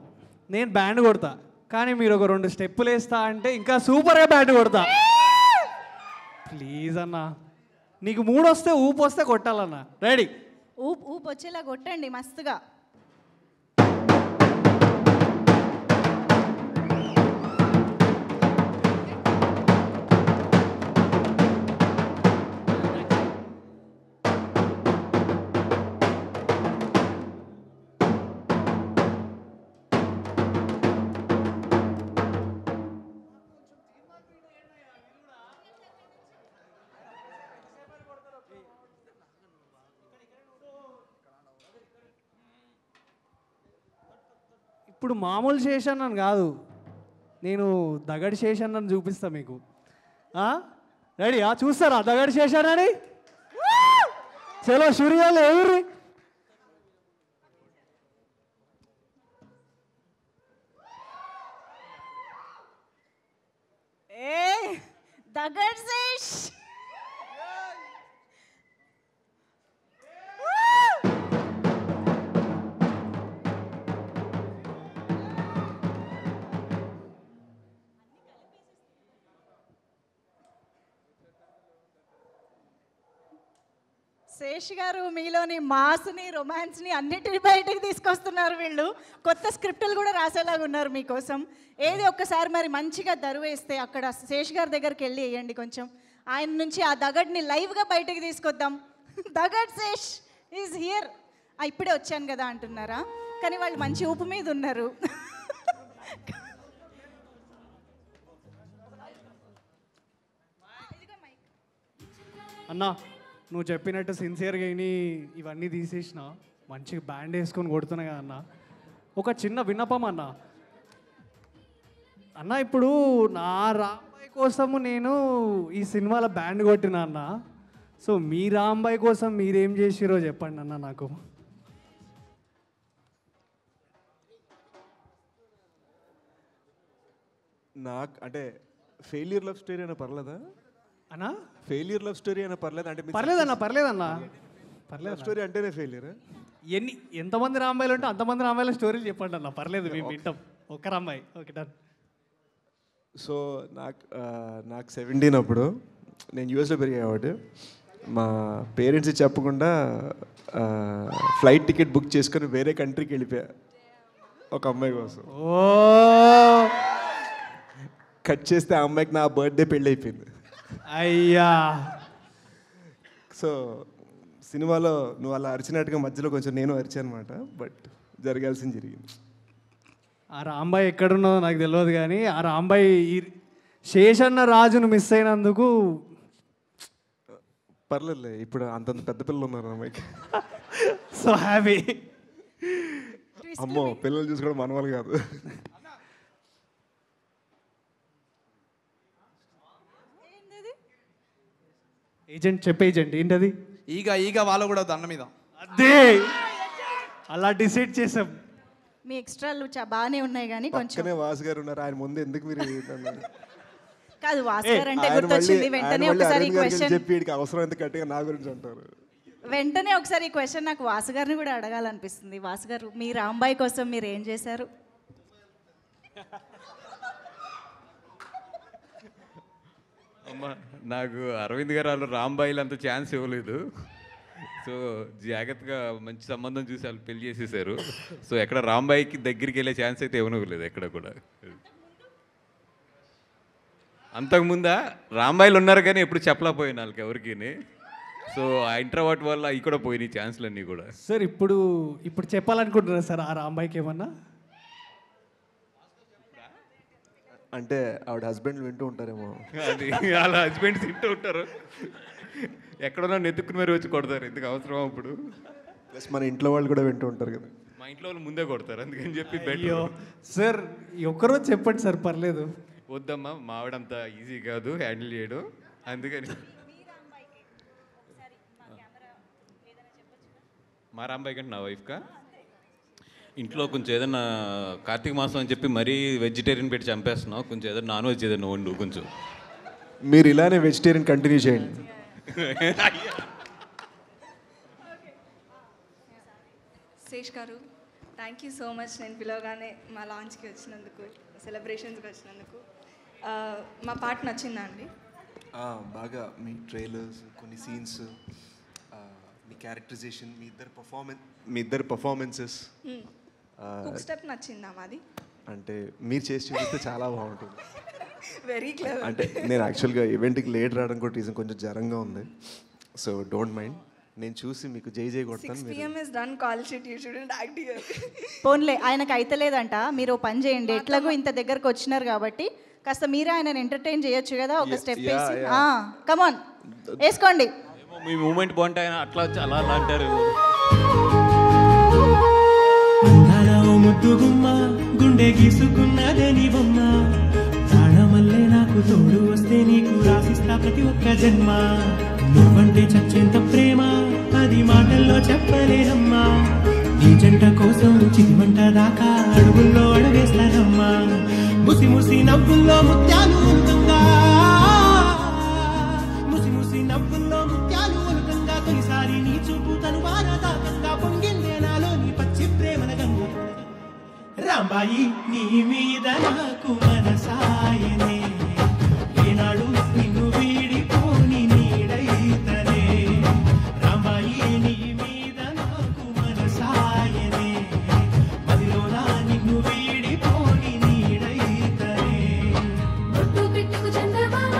నేను బ్యాండ్ కొడతా, కానీ మీరు ఒక 2 స్టెప్పులు వేస్తా అంటే ఇంకా సూపర్గా బ్యాండ్ కొడతా. ప్లీజ్ అన్న, నీకు మూడు వస్తే ఊపు వస్తే కొట్టాలన్న. రెడీ? ఊపు ఊపు వచ్చేలా కొట్టండి మస్తుగా. ఇప్పుడు మామూలు శేషన్నని కాదు, నేను దగడి శేషన్నని చూపిస్తా మీకు. రెడీ? చూస్తారా దగడి శేషన్నని? చలో సూర్యాలు ఎవరి దగడ్ శేష్. శేష్ గారు, మీలోని మాస్ని, రొమాన్స్ని అన్నిటిని బయటకు తీసుకొస్తున్నారు వీళ్ళు. కొత్త స్క్రిప్టులు కూడా రాసేలాగా ఉన్నారు మీకోసం. ఏది ఒక్కసారి మరి మంచిగా దరువేస్తే అక్కడ శేష్ గారి దగ్గరికి వెళ్ళి వేయండి కొంచెం. ఆయన నుంచి ఆ దగడ్ని లైవ్గా బయటకు తీసుకొద్దాం. దగడ్ శేష్ ఈజ్ హియర్. ఇప్పుడే వచ్చాను కదా అంటున్నారా? కానీ వాళ్ళు మంచి ఊపు మీద ఉన్నారు. అన్నా, నువ్వు చెప్పినట్టు సిన్సియర్గా ఇవన్నీ తీసేసిన మంచిగా బ్యాండ్ వేసుకొని కొడుతున్నా కదా అన్న. ఒక చిన్న విన్నపం అన్న. అన్న ఇప్పుడు నా రాంబాయ్ కోసము నేను ఈ సినిమాలో బ్యాండ్ కొట్టినా అన్న. సో మీ రాంబాయ్ కోసం మీరేం చేసిరో చెప్పండి అన్న నాకు. నాకు అంటే ఫెయిల్యూర్ లవ్ స్టోరీ అయినా పర్లేదా అన్నా? ఫెయిల్యూర్ లవ్ స్టోరీ అయినా పర్లేదు అంటే పర్లేదన్నా, పర్లేదన్నా, పర్లేదు. స్టోరీ అంటేనే ఫెయిల్యూర్. ఎంతమంది రాంబాయిలు ఉంటే అంతమంది రాంబాయిల స్టోరీలు చెప్పండి అన్న, పర్లేదు, మేము వింటాం. ఒక్క రాంబాయి. Okay done. సో నాకు 17 అప్పుడు, నేను యూఎస్లో పెరిగా కాబట్టి మా పేరెంట్స్ చెప్పకుండా ఫ్లైట్ టికెట్ బుక్ చేసుకొని వేరే కంట్రీకి వెళ్ళిపోయా ఒక అమ్మాయి కోసం. ఓ కట్ చేస్తే ఆ అమ్మాయికి నా బర్త్డే పెళ్ళి అయిపోయింది. అయ్యా. సో సినిమాలో నువ్వు అలా అరిచినట్టుగా మధ్యలో కొంచెం నేను అరిచాను అనమాట. బట్ జరగాల్సింది జరిగింది. ఆ రాంబాయి ఎక్కడున్నదో నాకు తెలియదు, కానీ ఆ రాంబాయి ఈ శేషన్న రాజును మిస్ అయినందుకు పర్లేదులే, ఇప్పుడు అంతంత పెద్ద పిల్లలు ఉన్నారు అమ్మాయికి. So happy. అమ్మో, పిల్లలు చూసుకోవడం మనవాళ్ళు కాదు. ఏజెంట్ చెప్పే ఏజెంట్ ఏంటది? ఈగ వాళ్ళు కూడా దండ మీద. అదే అలా డిసైడ్ చేసాం. మీ ఎక్స్ట్రాలు బాగానే ఉన్నాయి కానీ కొంచెం పక్కనే వాసు గారు ఉన్నారు, ఆయన ముందు ఎందుకు మీరు కాదు భాస్కర్ అంటే గుర్తొచ్చింది వెంటనే ఒకసారి క్వశ్చన్ చెప్పి వీడికి అవసరం ఎంత గట్టిగా నా గురించి అంటారు. వెంటనే ఒకసారి ఈ క్వశ్చన్ నాకు వాసు గారిని కూడా అడగాలనిపిస్తుంది. వాసు గారు, మీ రాంబాయ్ కోసం మీరు ఏం చేశారు? అమ్మ, నాకు అరవింద్ గారు వాళ్ళు రాంబాయిలు అంత ఛాన్స్ ఇవ్వలేదు. సో జాగ్రత్తగా మంచి సంబంధం చూసి వాళ్ళు పెళ్లి చేసేసారు. సో ఎక్కడ రాంబాయికి దగ్గరికి వెళ్ళే ఛాన్స్ అయితే ఇవ్వనివ్వలేదు ఎక్కడ కూడా. అంతకుముందా రాంబాయిలు ఉన్నారు కానీ ఎప్పుడు చెప్పలేకపోయాను వాళ్ళకి ఎవరికి. సో ఆ ఇంట్రోవర్ట్ వల్ల అవి కూడా పోయినాయి ఛాన్స్లు అన్నీ కూడా. సార్ ఇప్పుడు చెప్పాలనుకుంటున్నారు సార్ ఆ రాంబాయికి ఏమన్నా? అంటే ఆవిడ హస్బెండ్ వింటూ ఉంటారేమో. అది వాళ్ళ హస్బెండ్స్ తింటూ ఉంటారు, ఎక్కడన్నా నెత్తుకుని మరి వచ్చి కొడతారు. ఎందుకు అవసరం అప్పుడు? ప్లస్ మన ఇంట్లో వాళ్ళు కూడా వింటూ ఉంటారు కదా. మా ఇంట్లో వాళ్ళు ముందే కొడతారు, అందుకని చెప్పి అయ్యో సార్ ఒక్కరోజు చెప్పండి సార్, పర్లేదు. వద్దమ్మా, మావిడంత ఈజీ కాదు హ్యాండిల్ చేయడం, అందుకని. మా రాంబాయి కంటే నా వైఫ్కా ఇంట్లో కొంచెం ఏదైనా కార్తీక మాసం అని చెప్పి మరీ వెజిటేరియన్ పెట్టి చంపేస్తున్నావు, కొంచెం ఏదైనా నాన్ వెజ్ ఏదైనా వండు కొంచెం. మీరు ఇలానే వెజిటేరియన్ కంటిన్యూ చేయండి. శేష్ గారు, థ్యాంక్ యూ సో మచ్ నేను పిలవగానే మా లాంచ్కి వచ్చినందుకు, సెలబ్రేషన్స్కి వచ్చినందుకు. మా పాట నచ్చిందా అండి? బాగా మీ ట్రైలర్స్, కొన్ని సీన్స్, మీ క్యారెక్టరైజేషన్, మీ ఇద్దరు పర్ఫార్మెన్సెస్. హుక్ స్టెప్ నచ్చిందా మాది? అంటే మీరు చేసి చూపిస్తే చాలా బాగుంటుంది. Very clever. అంటే నేను యాక్చువల్గా ఈవెంట్కి లేట్ రావడం కూడా రీజన్ కొంచెం జ్వరంగా ఉంది. సో డోంట్ మైండ్, నేను చూసి మీకు జై కొడతాను. 6 PM is done, call sheet, you shouldn't act here. పోన్లే, ఆయనకు అయితలేదంట. మీరు పని చేయండి, ఎట్లాగో ఇంత దగ్గరకు వచ్చినారు కాబట్టి కాస్త మీరే ఆయనను ఎంటర్టైన్ చేయొచ్చు కదా, ఒక స్టెప్ వేసి. కమాన్ వేసుకోండి. మీ మూమెంట్ బాగుంటే ఆయన అట్లా అలా అలా అంటారు. ముద్దుగుమ్మ గుండె గీసుకున్నదే నీ బొమ్మ, ప్రాణమల్లే నాకు తోడు వస్తే నీకు రాసిస్తా ప్రతి ఒక్క జన్మ. నువ్వంటే చచ్చేంత ప్రేమ అది మాటల్లో చెప్పలేనమ్మా, నీ జంట కోసం చితిమంట దాకా అడుగుల్లో అడుగేస్తానమ్మా. ముసి ముసి నవ్వుల్లో ముత్యాలు ఉల్కంగా, ముసి ముసి నవ్వుల్లో ముత్యాలు ఉల్కంగా, తొలిసారి నీ చూపు తను వారదాకంగా పొంగిందే నాలో నీ పచ్చి ప్రేమల గంగా. రాంబాయి నీ మీద నాకు మనసాయనే, ఏనాడు నిన్ను వీడిపోని నీడైతనే. రాంబాయి నీ మీద నాకు మనసాయనే, మదిలోనా నిన్ను వీడిపోని నీడైతనే. బొట్టు పెట్టుకు చందమామ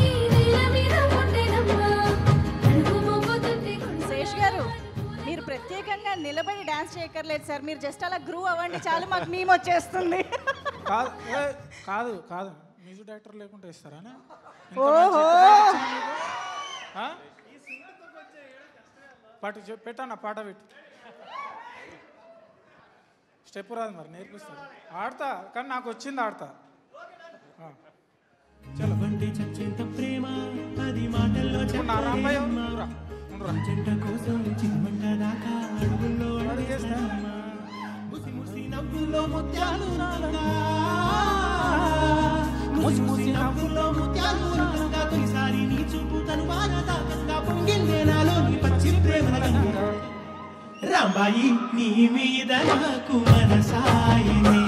ఈ నేల మీద ఉండేనమ్మా, అడుగు మోపుతుంటే శేష్ గారు, మీరు ప్రత్యేకంగా నిలబడి డాన్స్ చేయక్కర్లేదు సార్, మీరు జస్ట్ అలా గ్రూ అవ్వండి చాలు, మాకు మేము వచ్చేస్తుంది. కాదు కాదు కాదు, మ్యూజిక్ డైరెక్టర్ లేకుండా ఇస్తారా? ఓహో, పాట పెట్టాను, పాట పెట్టు. స్టెప్ రాదు మరి, నేర్పిస్తాను. ఆడతా, కానీ నాకు వచ్చింది ఆడతా. చలవంటి చచ్చేంత ప్రేమ అది మాటల్లో చెప్పలేనమ్మా, జంట కోసం చితిమంట దాకా అడుగుల్లో అడుగేస్తానమ్మా. ముసి ముసి నవ్వుల్లో ముత్యాలు రాగా, ముసి ముసి నవ్వుల్లో ముత్యాలు రాగా, తొలిసారి నీ చూపు తను వారదాకంగా పొంగిందే నాలో నీ పచ్చి ప్రేమల గంగా. రాంబాయి నీ మీద నాకు మనసాయనే,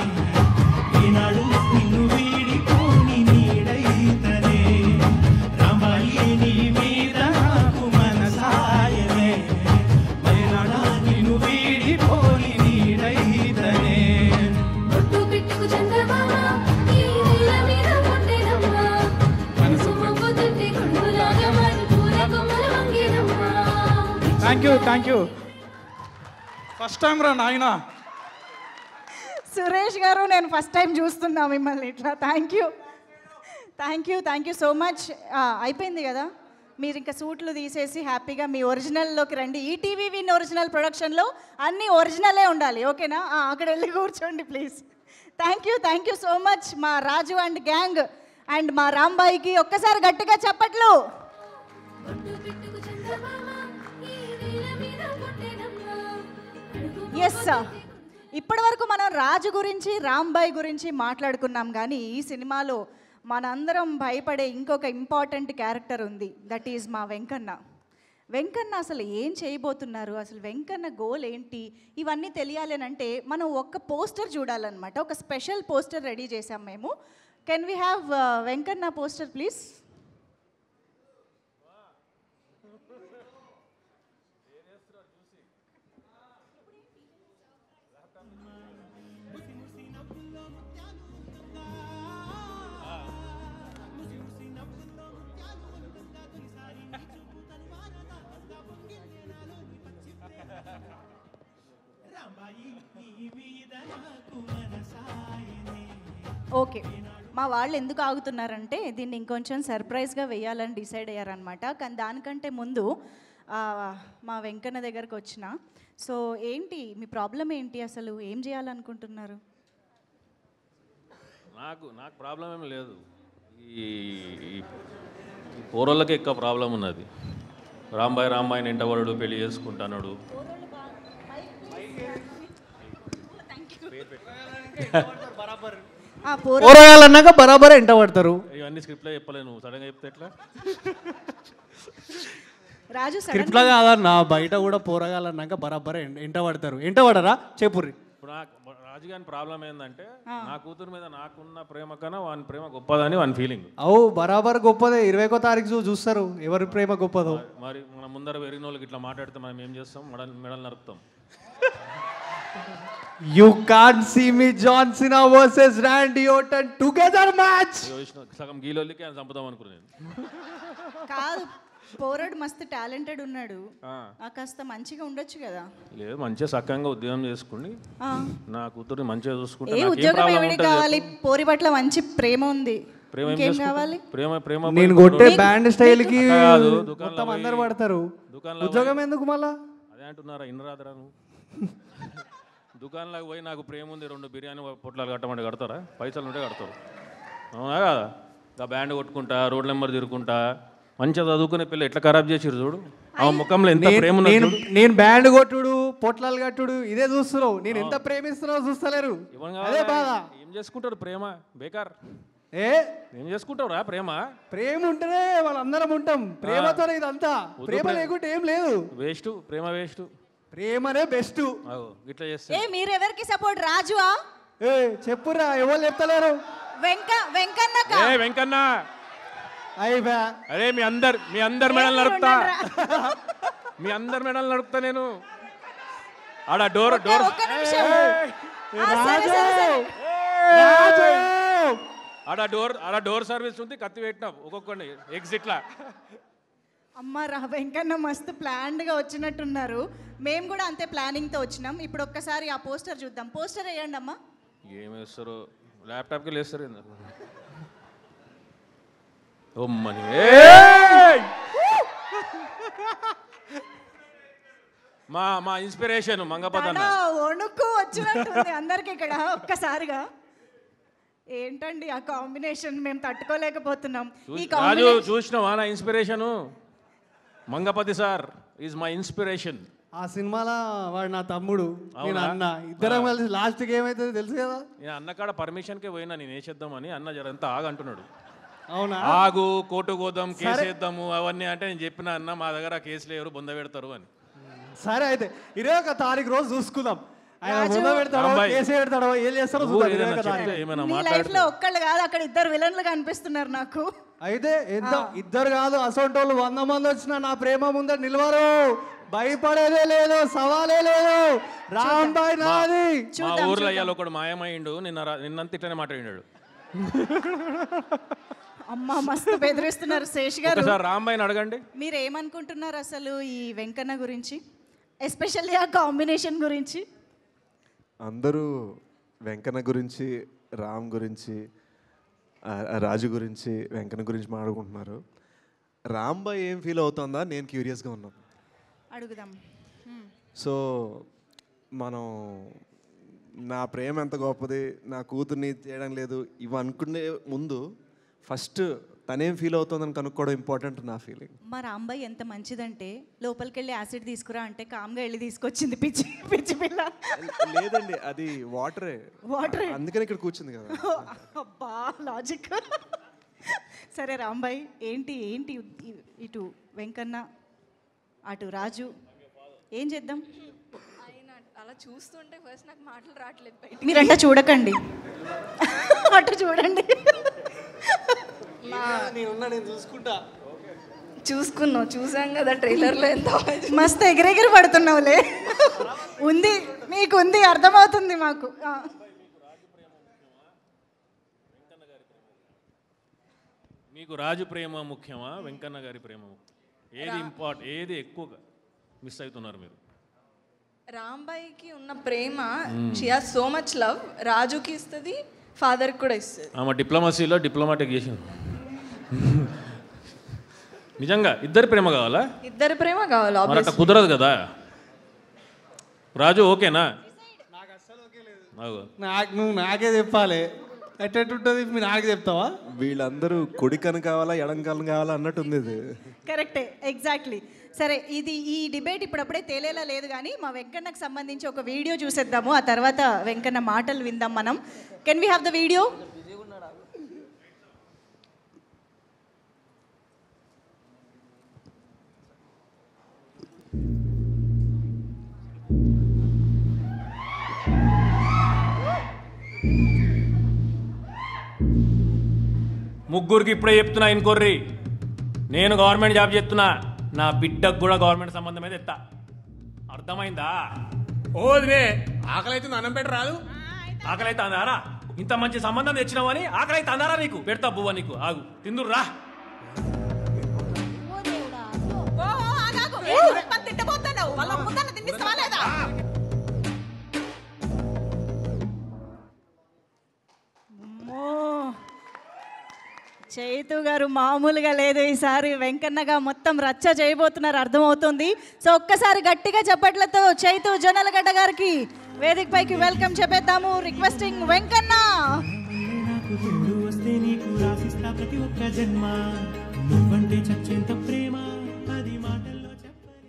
ఈనాడు నిన్ను వీడిపోని నీడైతనే. రాంబాయి నీ మీద నాకు మనసాయనే, ఈనాడు నిన్ను వీడిపోని నీడైతనే. బొట్టు పెట్టుకు చందమామ ఈ నేల మీద ఉండేనమ్మా, అడుగు మోపుతుంటే కొండలాగా మారి పూల కొమ్మల వంగేనమ్మా. Thank you. ఫస్ట్ టైం రా నాయనా. సురేష్ గారు, నేను ఫస్ట్ టైం చూస్తున్నా మిమ్మల్ని ఇట్లా. Thank you so much. అయిపోయింది కదా, మీరు ఇంకా సూట్లు తీసేసి హ్యాపీగా మీ ఒరిజినల్లోకి రండి. ఈటీవీ విన్ ఒరిజినల్ ప్రొడక్షన్లో అన్నీ ఒరిజినలే ఉండాలి, ఓకేనా? అక్కడ వెళ్ళి కూర్చోండి please. Thank you so much మా రాజు అండ్ గ్యాంగ్ అండ్ మా రాంబాయికి ఒక్కసారి గట్టిగా చప్పట్లు. బొట్టు పెట్టుకు చందమామ ఈ నేల మీద ఉండేనమ్మా, అడుగు ఎస్, ఇప్పటి వరకు మనం రాజు గురించి రాంబాయి గురించి మాట్లాడుకున్నాం, కానీ ఈ సినిమాలో మనందరం భయపడే ఇంకొక ఇంపార్టెంట్ క్యారెక్టర్ ఉంది, దట్ ఈజ్ మా వెంకన్న. వెంకన్న అసలు ఏం చేయబోతున్నారు, అసలు వెంకన్న గోల్ ఏంటి, ఇవన్నీ తెలియాలి అని అంటే మనం ఒక్క పోస్టర్ చూడాలన్నమాట. ఒక స్పెషల్ పోస్టర్ రెడీ చేసాం మేము. Can we have Venkanna poster please? Okay, మా వాళ్ళు ఎందుకు ఆగుతున్నారంటే దీన్ని ఇంకొంచెం సర్ప్రైజ్గా వేయాలని డిసైడ్ అయ్యారనమాట. కానీ దానికంటే ముందు మా వెంకన్న దగ్గరకు వచ్చిన. సో ఏంటి మీ ప్రాబ్లం ఏంటి, అసలు ఏం చేయాలనుకుంటున్నారు? నాకు ప్రాబ్లం ఏం లేదు. ఈ పోరోళ్ళకి ఎక్కువ ప్రాబ్లం ఉన్నది. రాంబాయిని ఎంటవాడు పెళ్లి చేసుకుంటాడు. పోరగాలన్నాక బరాబర్ ఎంట పడతారు. ఇవన్నీ స్క్రిప్ట్లో చెప్పలేను, సడన్గా చెప్తే ఎట్లా? రాజు స్క్రిప్ట్లో కాదన్నా, బయట కూడా పోరగాలన్నాక బరాబర్ ఎంట పడతారు. ఎంట పడరా చెప్పుర్రి. ఇప్పుడు రాజు గారి ప్రాబ్లం ఏంటంటే నా కూతురు మీద నాకున్న ప్రేమ కన్నా వాని ప్రేమ గొప్పదని వాని ఫీలింగ్. బరాబర్ గొప్పదే. 21వ తారీఖు చూస్తారు ఎవరి ప్రేమ గొప్పదో. మరి మన ముందర పెరిగిన వాళ్ళకి ఇట్లా మాట్లాడితే మనం ఏం చేస్తాం? మెడలు నరుపుతాం. You can't see me John Cena versus Randy Orton together match. సగం గీలోళ్ళకి ఆయన చంపుదాం అనుకున్నాను. కాదు, పోరాడు మస్తు టాలెంటెడ్ ఉన్నాడు, కాస్త మంచిగా ఉండొచ్చు కదా. లేదు, మంచిగా సక్కంగా ఉద్యోగం చేసుకుని నా కూతురు మంచిగా చూసుకుంటే ఏ ఉద్యోగం ఏమిటి కావాలి? పోరి పట్ల మంచి ప్రేమ ఉంది, ఏం కావాలి? ప్రేమ నేను కొట్టే బ్యాండ్ స్టైల్ కి మొత్తం అందరు పడతారు. ఉద్యోగం ఎందుకు మళ్ళా? అదే అంటున్నారా, ఇన్నరాదరా నువ్వు? దుకాణంలోకి పోయి నాకు ప్రేమ ఉంది 2 బిర్యానీ పొట్లాలు కట్టమంటే కడతారా? పైసలు ఉంటే కడతారు, అవునా కదా? ఆ బ్యాండ్ కొట్టుకుంటా, రోడ్ నెంబర్ తిరుగుకుంటా, మంచిగా చదువుకునే పిల్ల ఎట్లా ఖరాబ్ చేసిరు చూడు. ఆ ముఖంలో ఎంత ప్రేమ ఉన్నది. నేను బ్యాండ్ కొట్టుడు, పొట్లాలు కట్టుడు ఇదే చూస్తున్నావు. నేను ఎంత ప్రేమిస్తున్నావు చూస్తలేరు. అదే బాధ. ఏం చేసుకుంటారు ప్రేమ? బేకార్. ఏం చేసుకుంటావురా ప్రేమ? ప్రేమ ఉంటేనే వాళ్ళందరం ఉంటాం. ప్రేమతోనే ఇదంతా. ప్రేమ లేకుంటే ఏం లేదు. వేస్ట్, ప్రేమ వేస్ట్. ప్రేమనే బెస్ట్. ఇట్లా చేస్తే మీరెవరికి సపోర్ట్? రాజువా? చెప్పురా, ఎవరు చెప్తలేరు. వెంకన్న అరే మీ అందరు మెడల్ నడుపుతా, మీ అందరు మెడల్ నడుపుతా నేను. ఆడ డోర్ ఆడ డోర్ సర్వీస్ ఉంది, కత్తి పెట్టినాం ఒక్కొక్కడిని ఎగ్జిట్లా. అమ్మ వెంకన్న మస్తు ప్లాన్డ్గా వచ్చినట్టున్నారు. మేము కూడా అంతే ప్లానింగ్తో వచ్చినాం. ఇప్పుడు ఒక్కసారి ఆ పోస్టర్ చూద్దాం. పోస్టర్ వేయండి అమ్మా. ఏం వేస్తారు? ల్యాప్టాప్కి వేస్తారు. ఓమ్మని మా ఇన్స్పిరేషన్ మంగపదన్న. వణుకు వచ్చినట్టుంది అందరికి ఇక్కడ ఒక్కసారిగా. ఏంటండి ఆ కాంబినేషన్, మేము తట్టుకోలేకపోతున్నాం. ఈ రాజు చూసినావా నా inspiration? Mangapathi sir is my inspiration. ఆ సినిమాలో వాడు నా తమ్ముడు, నేను అన్న, ఇద్దరం కలిసి లాస్ట్కి ఏమైతుంది తెలుసు కదా. నేను అన్న కాడ పర్మిషన్కే పోయినా నేను వేసేద్దామని. అన్న జరంతా ఆగంటున్నాడు. అవునా? ఆగు, కోర్టు కోద్దాం, కేసు వేద్దాము అవన్నీ అంటే నేను చెప్పిన అన్న మా దగ్గర కేసులు ఎవరు బొంద పెడతారు అని. సరే అయితే 21వ తారీఖు రోజు చూసుకుందాం. ఆయన బొంద పెడతాడో కేసు పెడతాడో ఏం చేస్తారో లైఫ్ లో ఒక్కళ్ళు కాదు, అక్కడ ఇద్దరు విలన్లు కనిపిస్తున్నారు నాకు. అయితే ఇద్దరు కాదు, అసొంటోళ్ళు 100 మంది వచ్చినా నా ప్రేమ ముందర నిలవరు. భయపడేదే లేదు, సవాలే లేదు. రాంబాయ్ నాది. మా ఊర్లో అయ్యాలి ఒకడు మాయమైండు, నిన్నంత ఇట్లనే మాట్లాడినాడు. అమ్మ మస్తు బెదిరిస్తున్నారు. శేష్ గారు రాంబాయ్ని అడగండి, మీరు ఏమనుకుంటున్నారు అసలు ఈ వెంకన్న గురించి, ఎస్పెషల్లీ ఆ కాంబినేషన్ గురించి? అందరూ వెంకన్న గురించి, రామ్ గురించి, రాజు గురించి, వెంకన్న గురించి మాట్లాడుకుంటున్నారు. రాంబాయ్ ఏం ఫీల్ అవుతుందా నేను క్యూరియస్గా ఉన్నాను. అడుగుదాం. సో మనం నా ప్రేమ ఎంత గొప్పది, నా కూతుర్ని చేయడం లేదు, ఇవి అనుకునే ముందు ఫస్ట్ తనేం ఫీల్ అవుతుందని కనుక్కోవడం ఇంపార్టెంట్ నా ఫీలింగ్. మా రాంబాయ్ ఎంత మంచిదంటే లోపలికి వెళ్ళి యాసిడ్ తీసుకురా అంటే కామ్గా వెళ్ళి తీసుకొచ్చింది. పిచ్చి పిచ్చి పిల్ల. లేదండి, అది వాటరే, అందుకని ఇక్కడ కూర్చుంది కదా. అబ్బా లాజిక్. సరే రాంబాయ్, ఏంటి ఏంటి ఇటు వెంకన్న అటు రాజు, ఏం చేద్దాం? ఆయన అలా చూస్తుంటే ఫస్ట్ నాకు మాటలు రావట్లేదు. మీరంట చూడకండి, అటు చూడండి. నేను చూసుకుంటా. చూసాం కదా ట్రైలర్లో ఎంత మస్తు ఎగిరెగిరి పడుతున్నావులే. ఉంది, మీకు ఉంది, అర్థమవుతుంది మాకు. మీకు రాజు ప్రేమ ముఖ్యమా, వెంకన్న గారి ప్రేమ ముఖ్యం? ఏది ఎక్కువగా మిస్ అవుతున్నారు మీరు? రాంబాయికి ఉన్న ప్రేమ, she has so much love, రాజుకి ఇస్తుంది, ఫాదర్కి కూడా ఇస్తుంది. ఆమె డిప్లొమసీలో డిప్లొమాటిక్ చేసింది. నిజంగా ఇద్దరి ప్రేమ కావాలా? ఇద్దరి ప్రేమ కావాలి. మరి అట్లా కుదరదు కదా. రాజు ఓకేనా? నువ్వు నాకే చెప్పాలి. ఎట్టెట్టుంటుంది, మీరు నాకే చెప్తావా? వీళ్ళందరూ కొడికను కావాలా ఎడంకలను కావాలా అన్నట్టు ఉంది ఇది. కరెక్టే, ఎగ్జాక్ట్లీ. సరే, ఈ డిబేట్ ఇప్పుడప్పుడే తేలేలా లేదు, కానీ మా వెంకన్నకు సంబంధించి ఒక వీడియో చూసేద్దాము. ఆ తర్వాత వెంకన్న మాటలు విందాం మనం. Can we have the video? ముగ్గురికి ఇప్పుడే చెప్తున్నా, ఇంకొర్రి. నేను గవర్నమెంట్ జాబ్ చేస్తున్నా, నా బిడ్డకు కూడా గవర్నమెంట్ సంబంధం అయితే ఎత్తా. అర్థమైందా? ఓదినే ఆకలి అయితే అన్నం పెట్ట రాదు. ఆకలి అయితే అందారా? ఇంత మంచి సంబంధం తెచ్చినావని ఆకలి అయితే అందారా నీకు? పెడతా బువ్వ నీకు, ఆగు తిందుర్రా. చైతు గారు మామూలుగా లేదు, ఈసారి వెంకన్నగా మొత్తం రచ్చ చేయబోతున్నారు, అర్థమవుతుంది. సో ఒక్కసారి గట్టిగా చప్పట్లతో చైతు జొన్నలగడ్డ గారికి వేదిక పైకి వెల్కమ్ చెప్పేద్దాము. రిక్వెస్టింగ్ వెంకన్న.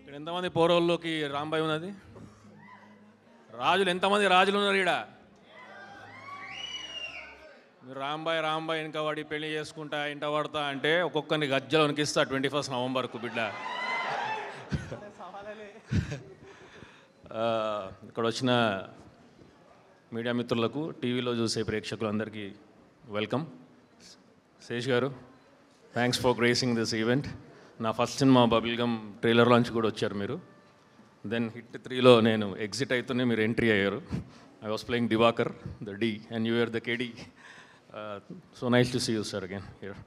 ఇక్కడ ఎంతమంది పోరోల్లోకి రాంబాయి ఉన్నది? రాజులు ఎంతమంది రాజులు ఉన్నారు ఇక్కడ? మీరు రాంబాయి వెనక వాడి పెళ్లి చేసుకుంటా ఇంట పడతా అంటే ఒక్కొక్కరిని గజ్జలు వణికిస్తా 21 నవంబర్కు బిడ్డ. ఇక్కడ వచ్చిన మీడియా మిత్రులకు, టీవీలో చూసే ప్రేక్షకులందరికీ welcome. Sesh garu, thanks for gracing this event. నా first cinema bubble gum trailer launch కూడా వచ్చారు మీరు. దెన్ హిట్ 3లో నేను ఎగ్జిట్ అవుతూనే మీరు ఎంట్రీ అయ్యారు. I was playing Diwakar the D and you are the KD. So nice to see you sir again here.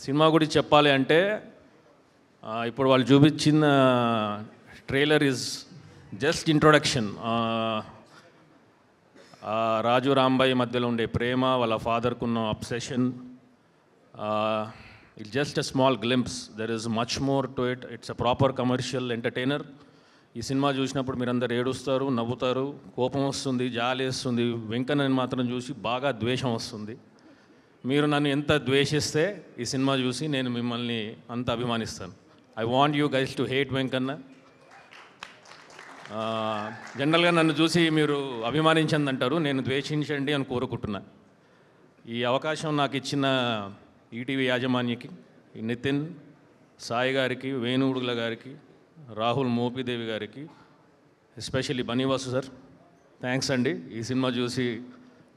Cinema గురించి చెప్పాలి అంటే ఇప్పుడు వాళ్ళు చూపించిన trailer is just introduction. Raju Rambai మధ్యలో ఉండే ప్రేమ, వాళ్ళ ఫాదర్కు ఉన్న obsession, it's just a small glimpse. There is much more to it. It's a proper commercial entertainer. ఈ సినిమా చూసినప్పుడు మీరందరూ ఏడుస్తారు, నవ్వుతారు, కోపం వస్తుంది, జాలి వేస్తుంది. వెంకన్నని మాత్రం చూసి బాగా ద్వేషం వస్తుంది. మీరు నన్ను ఎంత ద్వేషిస్తే ఈ సినిమా చూసి నేను మిమ్మల్ని అంత అభిమానిస్తాను. I want you guys to hate Venkanna. జనరల్గా నన్ను చూసి మీరు అభిమానించండి అంటారు, నేను ద్వేషించండి అని కోరుకుంటున్నా. ఈ అవకాశం నాకు ఇచ్చిన ఈటీవీ యాజమాన్యకి, నితిన్, సాయి గారికి, వేణుగుడుగుల గారికి, రాహుల్ మోపిదేవి గారికి, ఎస్పెషల్లీ బనీవాసు సార్, థ్యాంక్స్ అండి. ఈ సినిమా చూసి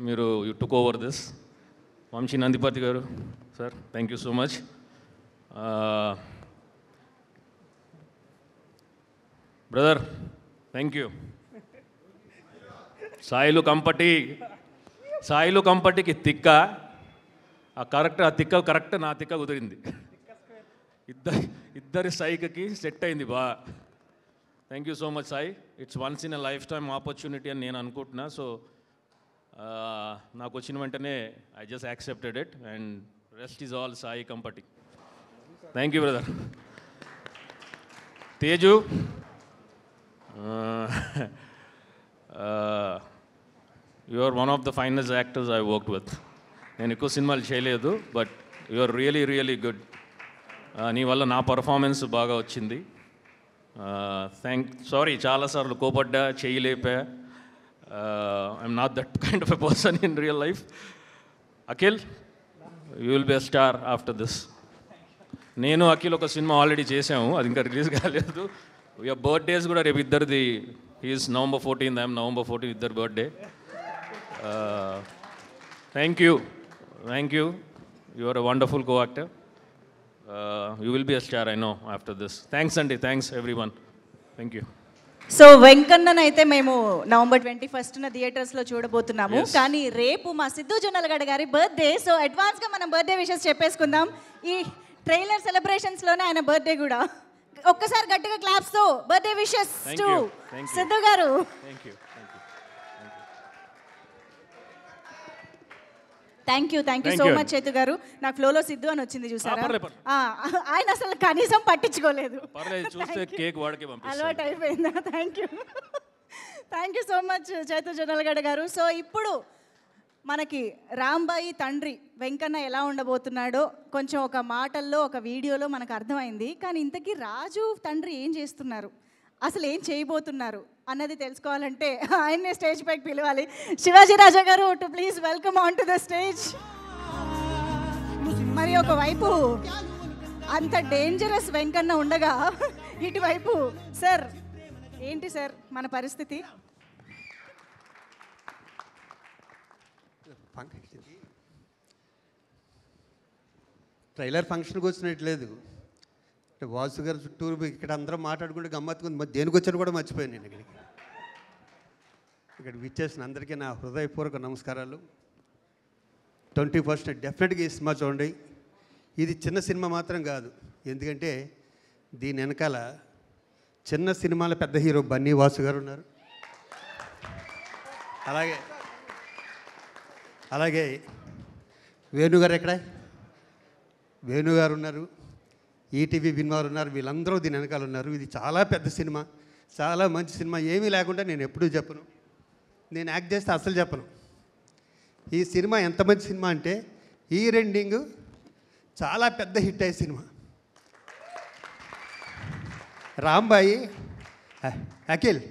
మీరు you took over this. Vamsi Nandipati garu sir, thank you so much. Brother, thank you. Sailu కంపటికి తిక్క, ఆ తిక్క కరెక్ట్ నా తిక్క కుదిరింది. ఇద్దరి సైకి సెట్ అయింది బా. Thank you so much Sai. It's once in a lifetime opportunity అని నేను అనుకుంటున్నా. సో నాకు వచ్చిన వెంటనే I just accepted it and rest is all Sai Kampati. Thank you brother. Teju, you are one of the finest actors I worked with. నేను ఎక్కువ సినిమాలు చేయలేదు, but you are really really good. నీ వల్ల నా పర్ఫార్మెన్స్ బాగా వచ్చింది. సారీ చాలాసార్లు కోపడ్డా, చేయలేపా. I'm not that kind of a person in real life. Akhil, you will be a star after this. నేను అఖిల్ ఒక సినిమా ఆల్రెడీ చేసాము, అది ఇంకా రిలీజ్ కాలేదు. యువర్ బర్త్డేస్ కూడా రేపు ఇద్దరిది. He's November 14th, I'm November 14th, ఇద్దరు birthday. Thank you, you are a wonderful co actor. You will be a star, I know after this. Thanks అండి, thanks everyone, thank you. So వెంకన్నన్ అయితే మేము November 21st థియేటర్స్లో చూడబోతున్నాము. కానీ రేపు మా సిద్ధు జొన్నలగడ్డ గారి బర్త్డే. సో అడ్వాన్స్గా మనం బర్త్డే విషెస్ చెప్పేసుకుందాం. ఈ ట్రైలర్ సెలబ్రేషన్స్లోనే ఆయన బర్త్డే కూడా. ఒక్కసారి గట్టిగా క్లాప్స్తో బర్త్డే విషెస్ టు సిద్ధు గారు. Thank you so much Chaitu గారు. నాకు ఫ్లోలో సిద్ధు అని వచ్చింది చూసారా, ఆయన అసలు కనీసం పట్టించుకోలేదు, అలవాటు అయిపోయిందా. Thank you so much Chaitu Jonnalagadda గారు. సో ఇప్పుడు మనకి రాంబాయి తండ్రి వెంకన్న ఎలా ఉండబోతున్నాడో కొంచెం ఒక మాటల్లో ఒక వీడియోలో మనకు అర్థమైంది. కానీ ఇంతకీ రాజు తండ్రి ఏం చేస్తున్నారు, అసలు ఏం చేయబోతున్నారు అన్నది తెలుసుకోవాలంటే ఆయన్నే స్టేజ్ పైకి పిలవాలి. శివాజీ రాజా గారు to please welcome on to the stage. మరి ఒకవైపు అంత డేంజరస్ వెంకన్న ఉండగా ఇటువైపు సార్ ఏంటి సార్ మన పరిస్థితి? ట్రైలర్ ఫంక్షన్కి వచ్చినట్లేదు, వాసు గారు చుట్టూరు ఇక్కడ అందరం మాట్లాడుకుంటే గమ్మత్తుకుంది. మరి దేనికి వచ్చాను కూడా మర్చిపోయాను నేను. ఇక్కడికి విచ్చేసిన అందరికీ నా హృదయపూర్వక నమస్కారాలు. 21st డెఫినెట్గా ఈ సినిమా చూడండి. ఇది చిన్న సినిమా మాత్రం కాదు, ఎందుకంటే దీని వెనకాల చిన్న సినిమాల పెద్ద హీరో బన్నీ వాసు గారు ఉన్నారు. అలాగే వేణుగారు ఎక్కడ, వేణుగారు ఉన్నారు, ఈటీవీ విన్వారు ఉన్నారు, వీళ్ళందరూ దీని వెనకాల ఉన్నారు. ఇది చాలా పెద్ద సినిమా, చాలా మంచి సినిమా. ఏమీ లేకుండా నేను ఎప్పుడూ చెప్పను, నేను యాక్ట్ చేస్తే అసలు చెప్పను. ఈ సినిమా ఎంత మంచి సినిమా అంటే ఈ రెండింగ్ చాలా పెద్ద హిట్ అయ్యే సినిమా. రాంబాయి, అఖిల్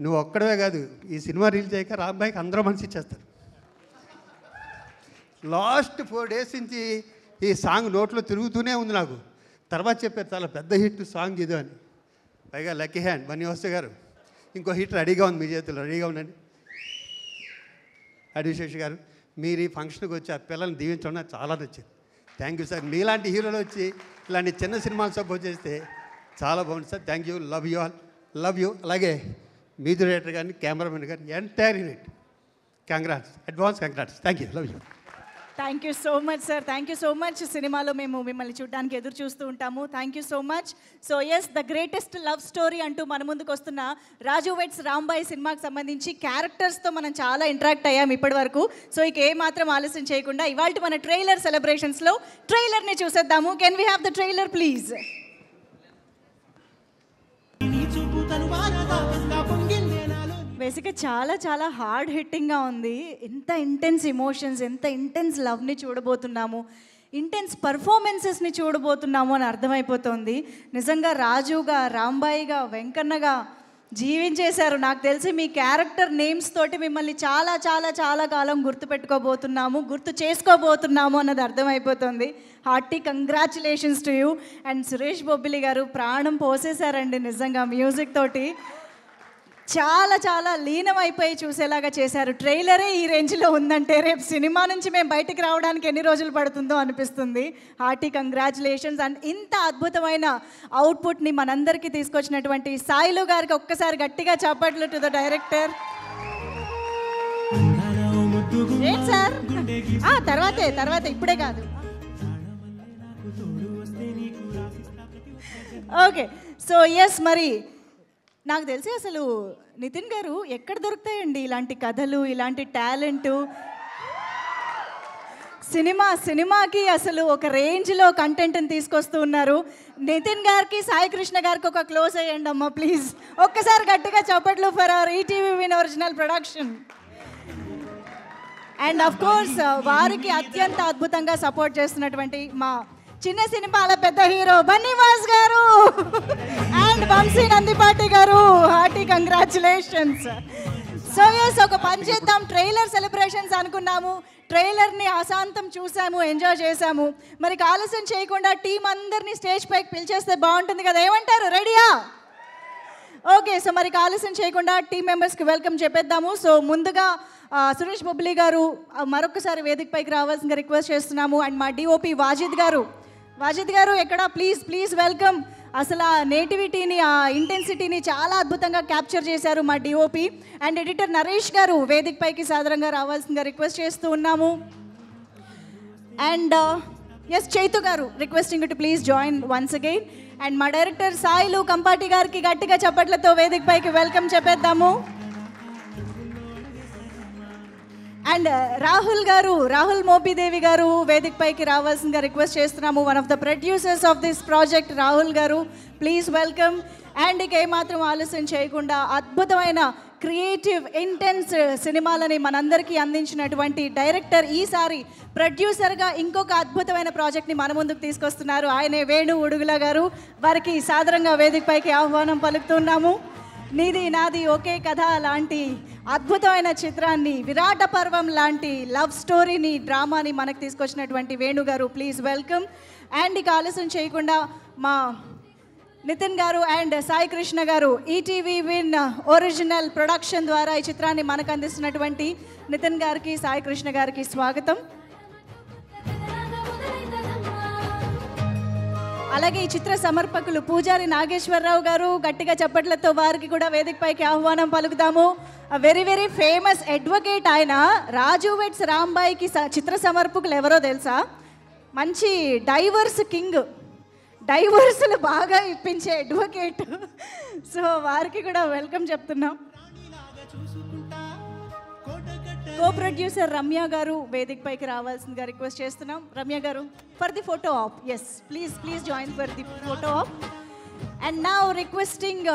నువ్వు ఒక్కడవే కాదు, ఈ సినిమా రిలీజ్ అయ్యాక రాంబాయికి అందరూ మనసు ఇచ్చేస్తారు. లాస్ట్ 4 days నుంచి ఈ సాంగ్ నోట్లో తిరుగుతూనే ఉంది నాకు. తర్వాత చెప్పారు చాలా పెద్ద హిట్ సాంగ్ ఇది అని. పైగా లక్కీ హ్యాండ్ బన్నీ వాసు గారు, ఇంకో హిట్ రెడీగా ఉంది మీ చేతుల్లో, రెడీగా ఉండండి. అడిశేష్ గారు, మీరు ఈ ఫంక్షన్కి వచ్చి ఆ పిల్లల్ని దీవించడం నాకు చాలా నచ్చింది. Thank you sir. మీలాంటి హీరోలు వచ్చి ఇలాంటి చిన్న సినిమాలు సపోర్ట్ చేస్తే చాలా బాగుంది sir. Thank you, love you all, love you. అలాగే మీది డైరెక్టర్ గారిని, కెమెరామెన్ గారిని, entire unit congrats, advance congrats. Thank you, love you. Thank you so much sir, thank you so much. సినిమాలో మేము మిమ్మల్ని చూడడానికి ఎదురు చూస్తూ ఉంటాము. Thank you so much. So yes, the greatest love story అంటూ మన ముందుకు వస్తున్న రాజు వెడ్స్ రాంబాయి సినిమాకి సంబంధించి క్యారెక్టర్స్తో మనం చాలా ఇంటరాక్ట్ అయ్యాం ఇప్పటి వరకు. సో ఇక ఏమాత్రం ఆలస్యం చేయకుండా ఇవాళ మన ట్రైలర్ సెలబ్రేషన్స్లో ట్రైలర్ని చూసేద్దాము. Can we have the trailer please? బేసిక్గా చాలా చాలా హార్డ్ హిట్టింగ్గా ఉంది. ఎంత ఇంటెన్స్ ఎమోషన్స్, ఎంత ఇంటెన్స్ లవ్ని చూడబోతున్నాము, ఇంటెన్స్ పర్ఫార్మెన్సెస్ని చూడబోతున్నాము అని అర్థమైపోతుంది. నిజంగా రాజుగా, రాంబాయిగా, వెంకన్నగా జీవించేశారు. నాకు తెలిసి మీ క్యారెక్టర్ నేమ్స్ తోటి మిమ్మల్ని చాలా చాలా చాలా కాలం గుర్తుపెట్టుకోబోతున్నాము, గుర్తు చేసుకోబోతున్నాము అన్నది అర్థమైపోతుంది. Hearty congratulations to you. And Suresh Bobbili గారు ప్రాణం పోసేశారండి నిజంగా మ్యూజిక్ తోటి. చాలా చాలా లీనమైపోయి చూసేలాగా చేశారు. ట్రైలరే ఈ రేంజ్లో ఉందంటే రేపు సినిమా నుంచి మేము బయటికి రావడానికి ఎన్ని రోజులు పడుతుందో అనిపిస్తుంది. Hearty congratulations. అండ్ ఇంత అద్భుతమైన అవుట్పుట్ని మనందరికీ తీసుకొచ్చినటువంటి సాయిలు గారికి ఒక్కసారి గట్టిగా చప్పట్లు టు ద డైరెక్టర్. ఏం సార్ తర్వాతే ఇప్పుడే కాదు. ఓకే, సో ఎస్, మరి నాకు తెలిసి అసలు నితిన్ గారు ఎక్కడ దొరుకుతాయండి ఇలాంటి కథలు, ఇలాంటి టాలెంటు? సినిమాకి అసలు ఒక రేంజ్లో కంటెంట్ని తీసుకొస్తూ ఉన్నారు. నితిన్ గారికి, సాయి కృష్ణ గారికి ఒక క్లోజ్ అయ్యండి అమ్మా ప్లీజ్. ఒక్కసారి గట్టిగా చప్పట్లు for hour ETV Win original production. And of course వారికి అత్యంత అద్భుతంగా సపోర్ట్ చేస్తున్నటువంటి మా చిన్న సినిమాల పెద్ద హీరో బన్నీవాస్ గారు అండ్ వంశీ నందిపాటి గారు, హార్టీ కంగ్రాచులేషన్స్. సో ఎస్ ఒక పని చేద్దాం, ట్రైలర్ సెలబ్రేషన్స్ అనుకున్నాము, ట్రైలర్ని అశాంతం చూసాము, ఎంజాయ్ చేసాము. మరి ఆలస్యం చేయకుండా టీం అందరినీ స్టేజ్ పైకి పిలిచేస్తే బాగుంటుంది కదా, ఏమంటారు? రెడీయా? ఓకే, సో మరి ఆలస్యం చేయకుండా టీం మెంబర్స్కి వెల్కమ్ చెప్పేద్దాము. సో ముందుగా సురేష్ బొబ్లీ గారు మరొకసారి వేదిక పైకి రావాల్సిందిగా రిక్వెస్ట్ చేస్తున్నాము. అండ్ మా డిఓపి వాజిద్ గారు ఎక్కడ? Please welcome. అసలు ఆ నేటివిటీని, ఆ ఇంటెన్సిటీని చాలా అద్భుతంగా క్యాప్చర్ చేశారు మా డిఓపి. అండ్ ఎడిటర్ నరేష్ గారు వేదిక పైకి సాధారణంగా రావాల్సిందిగా రిక్వెస్ట్ చేస్తూ ఉన్నాము. అండ్ ఎస్ చైతు గారు requesting to please join once again. And మా డైరెక్టర్ సాయిలు కంపాటి గారికి గట్టిగా చప్పట్లతో వేదిక పైకి వెల్కమ్ చెప్పేద్దాము. అండ్ రాహుల్ మోపిదేవి గారు వేదిక పైకి రావాల్సిందిగా రిక్వెస్ట్ చేస్తున్నాము. One of the producers of this project Rahul గారు, ప్లీజ్ వెల్కమ్. అండ్ ఇక ఏమాత్రం ఆలస్యం చేయకుండా అద్భుతమైన క్రియేటివ్ ఇంటెన్స్ సినిమాలని మనందరికీ అందించినటువంటి డైరెక్టర్, ఈసారి ప్రొడ్యూసర్గా ఇంకొక అద్భుతమైన ప్రాజెక్ట్ని మన ముందుకు తీసుకొస్తున్నారు. ఆయనే వేణు ఉడుగుల గారు. వారికి సాదరంగా వేదిక పైకి ఆహ్వానం పలుకుతున్నాము. నీది నాది ఒకే కథ లాంటి అద్భుతమైన చిత్రాన్ని, విరాట పర్వం లాంటి లవ్ స్టోరీని, డ్రామాని మనకు తీసుకొచ్చినటువంటి వేణు గారు, ప్లీజ్ వెల్కమ్. అండ్ ఇక ఆలస్యం చేయకుండా మా నితిన్ గారు అండ్ సాయి కృష్ణ గారు, ఈటీవీ విన్ ఒరిజినల్ ప్రొడక్షన్ ద్వారా ఈ చిత్రాన్ని మనకు అందిస్తున్నటువంటి నితిన్ గారికి, సాయి కృష్ణ గారికి స్వాగతం. అలాగే ఈ చిత్ర సమర్పకులు పూజారి నాగేశ్వరరావు గారు, గట్టిగా చప్పట్లతో వారికి కూడా వేదిక పైకి ఆహ్వానం పలుకుతాము. వెరీ ఫేమస్ అడ్వకేట్ ఆయన. రాజు వెట్స్ రాంబాయికి చిత్ర సమర్పకులు ఎవరో తెలుసా? మంచి డైవర్స్ కింగ్, డైవర్సులు బాగా ఇప్పించే అడ్వకేట్. సో వారికి కూడా వెల్కమ్ చెప్తున్నాం. కో ప్రొడ్యూసర్ రమ్య గారు వేదిక పైకి రావాల్సిందిగా రిక్వెస్ట్ చేస్తున్నాం. Ramya garu for the photo op. Yes please join for the photo op. And now requesting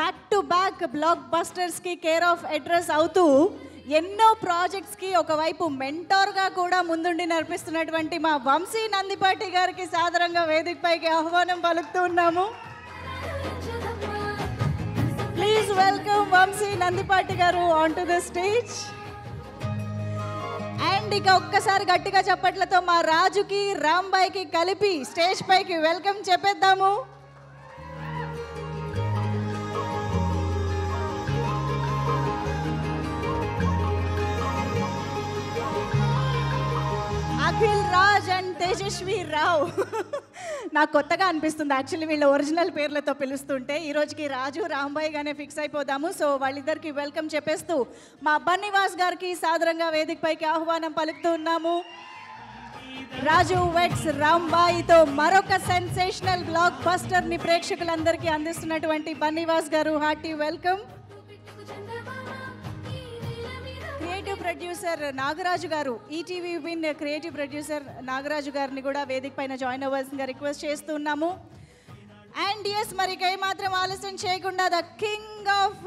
back to back block బస్టర్స్కి కేర్ ఆఫ్ అడ్రస్ అవుతూ ఎన్నో ప్రాజెక్ట్స్కి ఒకవైపు మెంటోర్గా కూడా ముందుండి నడిపిస్తున్నటువంటి మా వంశీ నందిపాటి గారికి సాదరంగా వేదిక పైకి ఆహ్వానం పలుకుతూ ఉన్నాము. ప్లీజ్ వెల్కమ్ వంశీ నందిపాటి గారు on to the stage. And ఇక ఒక్కసారి గట్టిగా చప్పట్లతో మా రాజుకి రాంబాయికి కలిపి స్టేజ్ పైకి వెల్కమ్ చెప్పేద్దాము. అఖిల్ రాజ్ అండ్ తేజస్వి రావు. నాకు కొత్తగా అనిపిస్తుంది యాక్చువల్లీ వీళ్ళ ఒరిజినల్ పేర్లతో పిలుస్తుంటే. ఈ రోజుకి రాజు రాంబాయిగానే ఫిక్స్ అయిపోదాము. సో వాళ్ళిద్దరికి వెల్కమ్ చెప్పేస్తూ మా బన్నివాస్ గారికి సాదరంగా వేదిక పైకి ఆహ్వానం పలుకుతూ ఉన్నాము. రాజు వెట్స్ రాంబాయితో మరొక సెన్సేషనల్ బ్లాక్ బస్టర్ని ప్రేక్షకులందరికీ అందిస్తున్నటువంటి Bunny Vas garu, hearty welcome. Creative producer Nagaraju garu, ETV Win creative producer Nagaraju గారిని కూడా వేదిక పైన జాయిన్ అవ్వాల్సిందిగా రిక్వెస్ట్ చేస్తున్నాము. అండ్ ఎస్ మరి ఏమాత్రం ఆలస్యం చేయకుండా the king of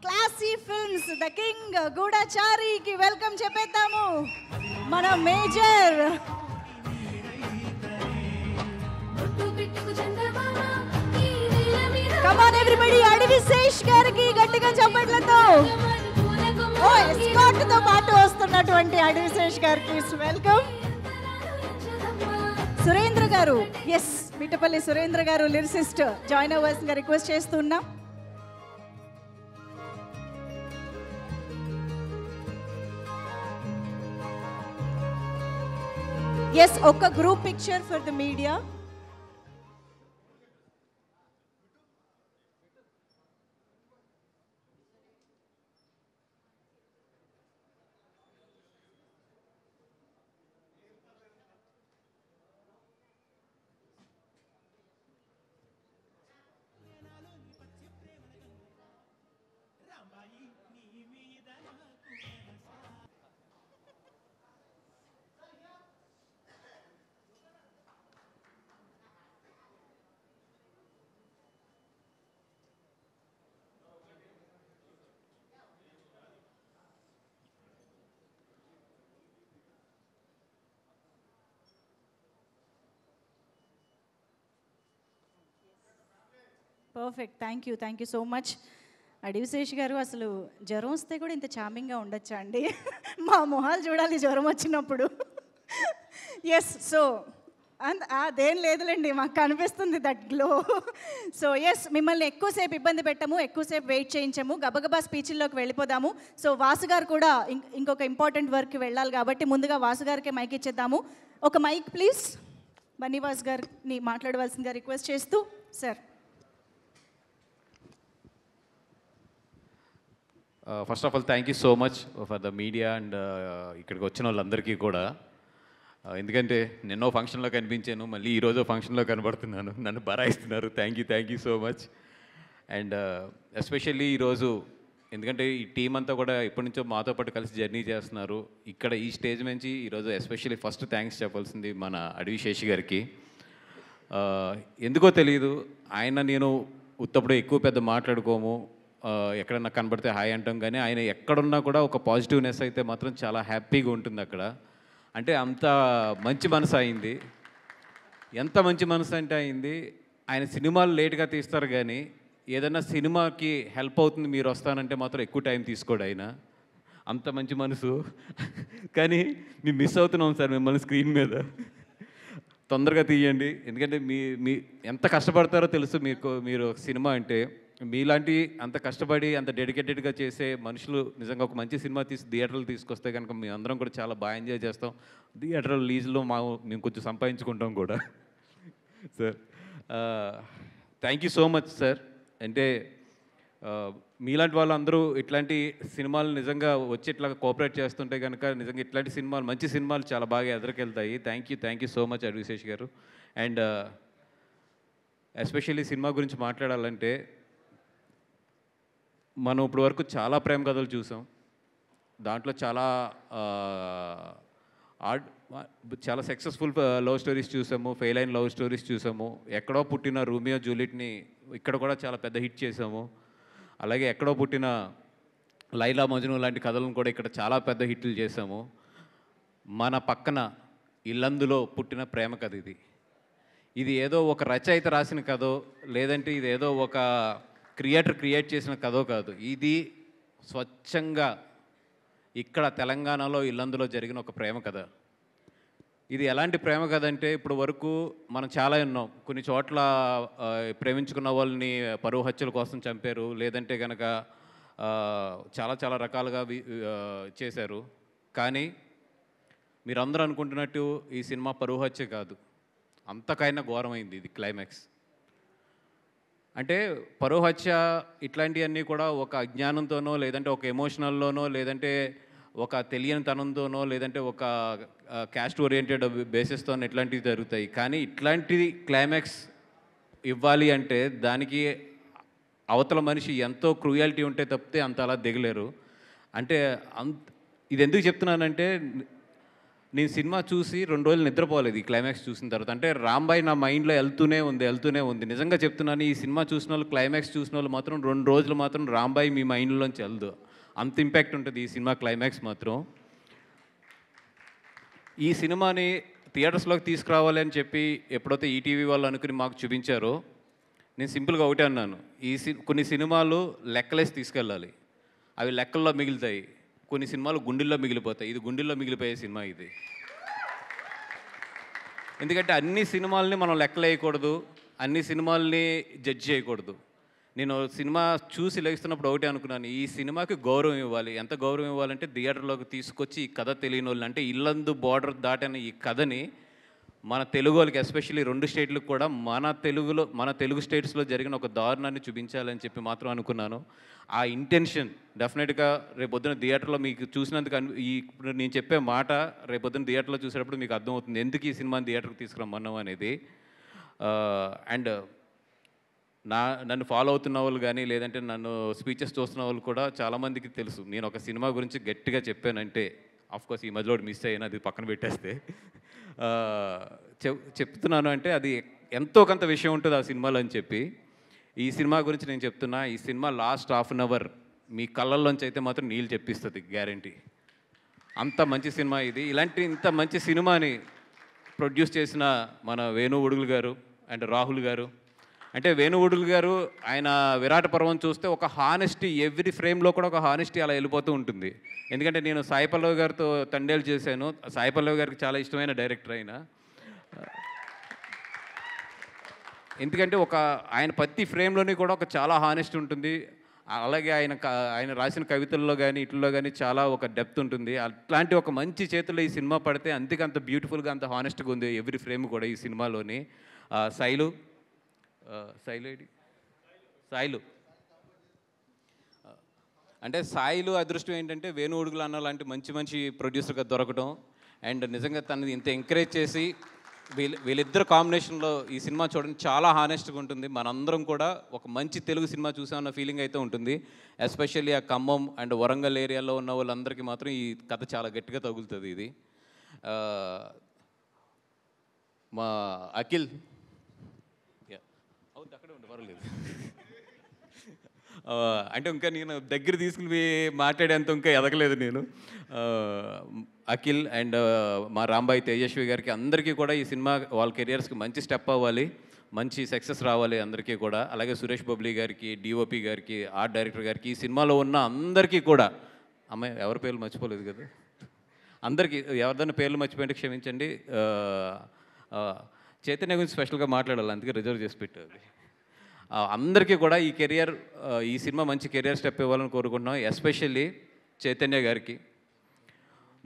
classy films, the king గూఢచారికి వెల్కమ్ చెప్పేద్దాము. మన మేజర్ కమాన్ ఎవ్రీబడి, అడవి శేష్ గారికి గట్టిగా చప్పట్లతో ఎస్కార్ట్తో పాటు వస్తున్నటువంటి అడవి శేష్ గారికి వెల్కమ్. సురేంద్ర గారు, ఎస్ మిట్టపల్లి సురేంద్ర గారు లిరిసిస్ట్, జాయిన్ అవ్వాల్సిందిగా రిక్వెస్ట్ చేస్తున్నాం. ఎస్ ఒక group picture for the media. Perfect. Thank you so much. Adivi Sesh గారు అసలు జ్వరం వస్తే కూడా ఇంత చామింగ్గా ఉండొచ్చా అండి? మా మొహాలు చూడాలి జ్వరం వచ్చినప్పుడు. ఎస్, సో అదేం లేదులేండి, మాకు కనిపిస్తుంది దట్ గ్లో. సో ఎస్, మిమ్మల్ని ఎక్కువసేపు ఇబ్బంది పెట్టము, ఎక్కువసేపు వెయిట్ చేయించము, గబగబా స్పీచ్ల్లోకి వెళ్ళిపోదాము. సో వాసు గారు కూడా ఇంకొక ఇంపార్టెంట్ వర్క్కి వెళ్ళాలి కాబట్టి ముందుగా వాసు గారికే మైక్ ఇచ్చేద్దాము. ఒక మైక్ ప్లీజ్. బన్నీవాస్ గారిని మాట్లాడవలసిందిగా రిక్వెస్ట్ చేస్తూ. Sir, first of all thank you so much for the media and ఇక్కడికి వచ్చిన వాళ్ళందరికీ కూడా. ఎందుకంటే నిన్నో ఫంక్షన్లో కనిపించాను, మళ్ళీ ఈరోజు ఫంక్షన్లో కనబడుతున్నాను, నన్ను బరాయిస్తున్నారు. Thank you so much. And especially ఈరోజు ఎందుకంటే ఈ టీం అంతా కూడా ఎప్పటి నుంచో మాతో పాటు కలిసి జర్నీ చేస్తున్నారు. ఇక్కడ ఈ స్టేజ్ నుంచి ఈరోజు ఎస్పెషల్లీ ఫస్ట్ థ్యాంక్స్ చెప్పాల్సింది మన అడివిశేషి గారికి. ఎందుకో తెలియదు, ఆయన నేను ఉత్తప్పుడు ఎక్కువ పెద్ద మాట్లాడుకోము, ఎక్కడన్నా కనబడితే హాయ్ అంటాం, కానీ ఆయన ఎక్కడున్నా కూడా ఒక పాజిటివ్నెస్ అయితే మాత్రం చాలా హ్యాపీగా ఉంటుంది అక్కడ. అంటే అంత మంచి మనసు అయింది. ఎంత మంచి మనసు అంటే అయింది, ఆయన సినిమాలు లేట్గా తీస్తారు కానీ ఏదైనా సినిమాకి హెల్ప్ అవుతుంది మీరు వస్తానంటే మాత్రం ఎక్కువ టైం తీసుకోడు ఆయన. అంత మంచి మనసు. కానీ మేము మిస్ అవుతున్నాం సార్ మిమ్మల్ని స్క్రీన్ మీద. తొందరగా తీయండి, ఎందుకంటే మీ ఎంత కష్టపడతారో తెలుసు మీకు. మీరు ఒక సినిమా అంటే మీలాంటి అంత కష్టపడి అంత డెడికేటెడ్గా చేసే మనుషులు నిజంగా ఒక మంచి సినిమా తీసి థియేటర్లు తీసుకొస్తే కనుక మేము అందరం కూడా చాలా బాగా ఎంజాయ్ చేస్తాం. థియేటర్ లీజ్లో మేము కొంచెం సంపాదించుకుంటాం కూడా. Sir thank you so much sir. అంటే మీలాంటి వాళ్ళందరూ ఇట్లాంటి సినిమాలు నిజంగా వచ్చి ఇట్లా కోఆపరేట్ చేస్తుంటే కనుక నిజంగా ఇట్లాంటి సినిమాలు మంచి సినిమాలు చాలా బాగా ఎదురుకెళ్తాయి. Thank you so much Adivi Sesh garu. And especially cinema గురించి మాట్లాడాలంటే మనం ఇప్పుడు వరకు చాలా ప్రేమ కథలు చూసాం. దాంట్లో చాలా సక్సెస్ఫుల్ లవ్ స్టోరీస్ చూసాము, ఫెయిల్ అయిన లవ్ స్టోరీస్ చూసాము. ఎక్కడో పుట్టిన రోమియో జూలియట్ని ఇక్కడ కూడా చాలా పెద్ద హిట్ చేసాము. అలాగే ఎక్కడో పుట్టిన లైలా మజ్ను లాంటి కథలను కూడా ఇక్కడ చాలా పెద్ద హిట్లు చేసాము. మన పక్కన ఇల్లందులో పుట్టిన ప్రేమ కథ ఇది. ఇది ఏదో ఒక రచయిత రాసిన కథో లేదంటే ఇది ఏదో ఒక క్రియేట్ చేసిన కథో కాదు. ఇది స్వచ్ఛంగా ఇక్కడ తెలంగాణలో ఇల్లందులో జరిగిన ఒక ప్రేమ కథ. ఇది ఎలాంటి ప్రేమ కథ అంటే ఇప్పుడు వరకు మనం చాలా విన్నాం. కొన్ని చోట్ల ప్రేమించుకున్న వాళ్ళని పరువు హత్యల కోసం చంపారు, లేదంటే కనుక చాలా రకాలుగా చేశారు. కానీ మీరందరూ అనుకుంటున్నట్టు ఈ సినిమా పరువు హత్య కాదు, అంతకైనా ఘోరమైంది ఇది క్లైమాక్స్. అంటే పరువు హత్య ఇట్లాంటివన్నీ కూడా ఒక అజ్ఞానంతోనో లేదంటే ఒక ఎమోషనల్లోనో లేదంటే ఒక తెలియని తనంతోనో లేదంటే ఒక క్యాస్ట్ ఓరియంటెడ్ బేసిస్తోనో ఇట్లాంటివి జరుగుతాయి. కానీ ఇట్లాంటిది క్లైమాక్స్ ఇవ్వాలి అంటే దానికి అవతల మనిషి ఎంతో క్రూయాలిటీ ఉంటే తప్పితే అంత అలా దిగలేరు. అంటే ఇది ఎందుకు చెప్తున్నానంటే నేను సినిమా చూసి 2 రోజులు నిద్రపోలేదు ఈ క్లైమాక్స్ చూసిన తర్వాత. అంటే రాంబాయ్ నా మైండ్లో వెళ్తూనే ఉంది. నిజంగా చెప్తున్నాను, ఈ సినిమా చూసిన వాళ్ళు క్లైమాక్స్ చూసిన వాళ్ళు మాత్రం 2 రోజులు మాత్రం రాంబాయ్ మీ మైండ్లోంచి వెళ్దు. అంత ఇంపాక్ట్ ఉంటుంది ఈ సినిమా క్లైమాక్స్ మాత్రం. ఈ సినిమాని థియేటర్స్లోకి తీసుకురావాలి అని చెప్పి ఎప్పుడైతే ఈటీవీ వాళ్ళు అనుకుని మాకు చూపించారో నేను సింపుల్గా ఒకటే అన్నాను, కొన్ని సినిమాలు లెక్కలేసి తీసుకెళ్ళాలి, అవి లెక్కల్లో మిగులుతాయి. కొన్ని సినిమాలు గుండెల్లో మిగిలిపోతాయి. ఇది గుండెల్లో మిగిలిపోయే సినిమా ఇది. ఎందుకంటే అన్ని సినిమాలని మనం లెక్కలేయకూడదు, అన్ని సినిమాల్ని జడ్జ్ చేయకూడదు. నేను సినిమా చూసి లెగిస్తున్నప్పుడు ఒకటే అనుకున్నాను, ఈ సినిమాకి గౌరవం ఇవ్వాలి. ఎంత గౌరవం ఇవ్వాలంటే థియేటర్లోకి తీసుకొచ్చి ఈ కథ తెలియని వాళ్ళు, అంటే ఇల్లందు బార్డర్ దాటని ఈ కథని మన తెలుగు వాళ్ళకి ఎస్పెషల్లీ 2 స్టేట్లకు కూడా మన తెలుగు స్టేట్స్లో జరిగిన ఒక దారుణాన్ని చూపించాలని చెప్పి మాత్రం అనుకున్నాను. ఆ ఇంటెన్షన్ డెఫినెట్గా రేపొద్దున థియేటర్లో మీకు చూసినందుకు ఇప్పుడు నేను చెప్పే మాట రేపొద్దున థియేటర్లో చూసేటప్పుడు మీకు అర్థమవుతుంది ఎందుకు ఈ సినిమాని థియేటర్కి తీసుకురమ్మన్నాం అనేది. అండ్ నన్ను ఫాలో అవుతున్న వాళ్ళు కానీ లేదంటే నన్ను స్పీచెస్ చూస్తున్న వాళ్ళు కూడా చాలామందికి తెలుసు నేను ఒక సినిమా గురించి గట్టిగా చెప్పానంటే. ఆఫ్కోర్స్ ఈ మధ్యలో మిస్ అయినా అది పక్కన పెట్టేస్తే చెప్తున్నాను అంటే అది ఎంతో కొంత విషయం ఉంటుంది ఆ సినిమాలో అని చెప్పి. ఈ సినిమా గురించి నేను చెప్తున్నా, ఈ సినిమా లాస్ట్ ½ అన్ అవర్ మీ కళ్ళల్లోంచి అయితే మాత్రం నీళ్ళు చెప్పిస్తుంది గ్యారంటీ. అంత మంచి సినిమా ఇది. ఇంత మంచి సినిమాని ప్రొడ్యూస్ చేసిన మన వేణు ఉడుగులు గారు అండ్ రాహుల్ గారు అంటే వేణువుడులు గారు ఆయన విరాట పర్వం చూస్తే ఒక హానెస్టీ ఎవ్రీ ఫ్రేమ్లో కూడా ఒక హానెస్టీ అలా వెళ్ళిపోతూ ఉంటుంది. ఎందుకంటే నేను సాయి పల్లవి గారితో తండేలు చేశాను. సాయి పల్లవి గారికి చాలా ఇష్టమైన డైరెక్టర్ ఆయన. ఎందుకంటే ఆయన ప్రతి ఫ్రేమ్లోని కూడా ఒక చాలా హానెస్ట్ ఉంటుంది. అలాగే ఆయన రాసిన కవితల్లో కానీ ఇట్లలో కానీ చాలా ఒక డెప్త్ ఉంటుంది. అట్లాంటి ఒక మంచి చేతుల్లో ఈ సినిమా పడితే అంత బ్యూటిఫుల్గా అంత హానెస్ట్గా ఉంది ఎవ్రీ ఫ్రేమ్ కూడా ఈ సినిమాలోని. సాయిలు అంటే సాయిలు అదృష్టం ఏంటంటే వేణువుడుగులు అన్న లాంటి మంచి ప్రొడ్యూసర్గా దొరకడం, అండ్ నిజంగా తనని ఇంత ఎంకరేజ్ చేసి వీళ్ళిద్దరు కాంబినేషన్లో ఈ సినిమా చూడండి చాలా హానెస్ట్గా ఉంటుంది. మనందరం కూడా ఒక మంచి తెలుగు సినిమా చూసామన్న ఫీలింగ్ అయితే ఉంటుంది. ఎస్పెషల్లీ ఆ ఖమ్మం అండ్ వరంగల్ ఏరియాలో ఉన్న వాళ్ళందరికీ మాత్రం ఈ కథ చాలా గట్టిగా తగులుతుంది. ఇది మా అఖిల్ అక్కడే ఉండి పర్వాలేదు. అంటే ఇంకా నేను దగ్గర తీసుకుని మాట్లాడేంత ఇంకా ఎదగలేదు నేను. అఖిల్ అండ్ మా రాంబాయి తేజస్వి గారికి అందరికీ కూడా ఈ సినిమా వాళ్ళ కెరియర్స్కి మంచి స్టెప్ అవ్వాలి, మంచి సక్సెస్ రావాలి అందరికీ కూడా. అలాగే సురేష్ బబ్లీ గారికి, డిఓపి గారికి, ఆర్ట్ డైరెక్టర్ గారికి, ఈ సినిమాలో ఉన్న అందరికీ కూడా, అమ్మాయి ఎవరి పేర్లు మర్చిపోలేదు కదా, అందరికీ ఎవరిదైనా పేర్లు మర్చిపోయింటే క్షమించండి. చైతన్య గురించి స్పెషల్గా మాట్లాడాలి, అందుకే రిజర్వ్ చేసి పెట్టాలి. అందరికీ కూడా ఈ సినిమా మంచి కెరియర్ స్టెప్ ఇవ్వాలని కోరుకుంటున్నాం. ఎస్పెషల్లీ చైతన్య గారికి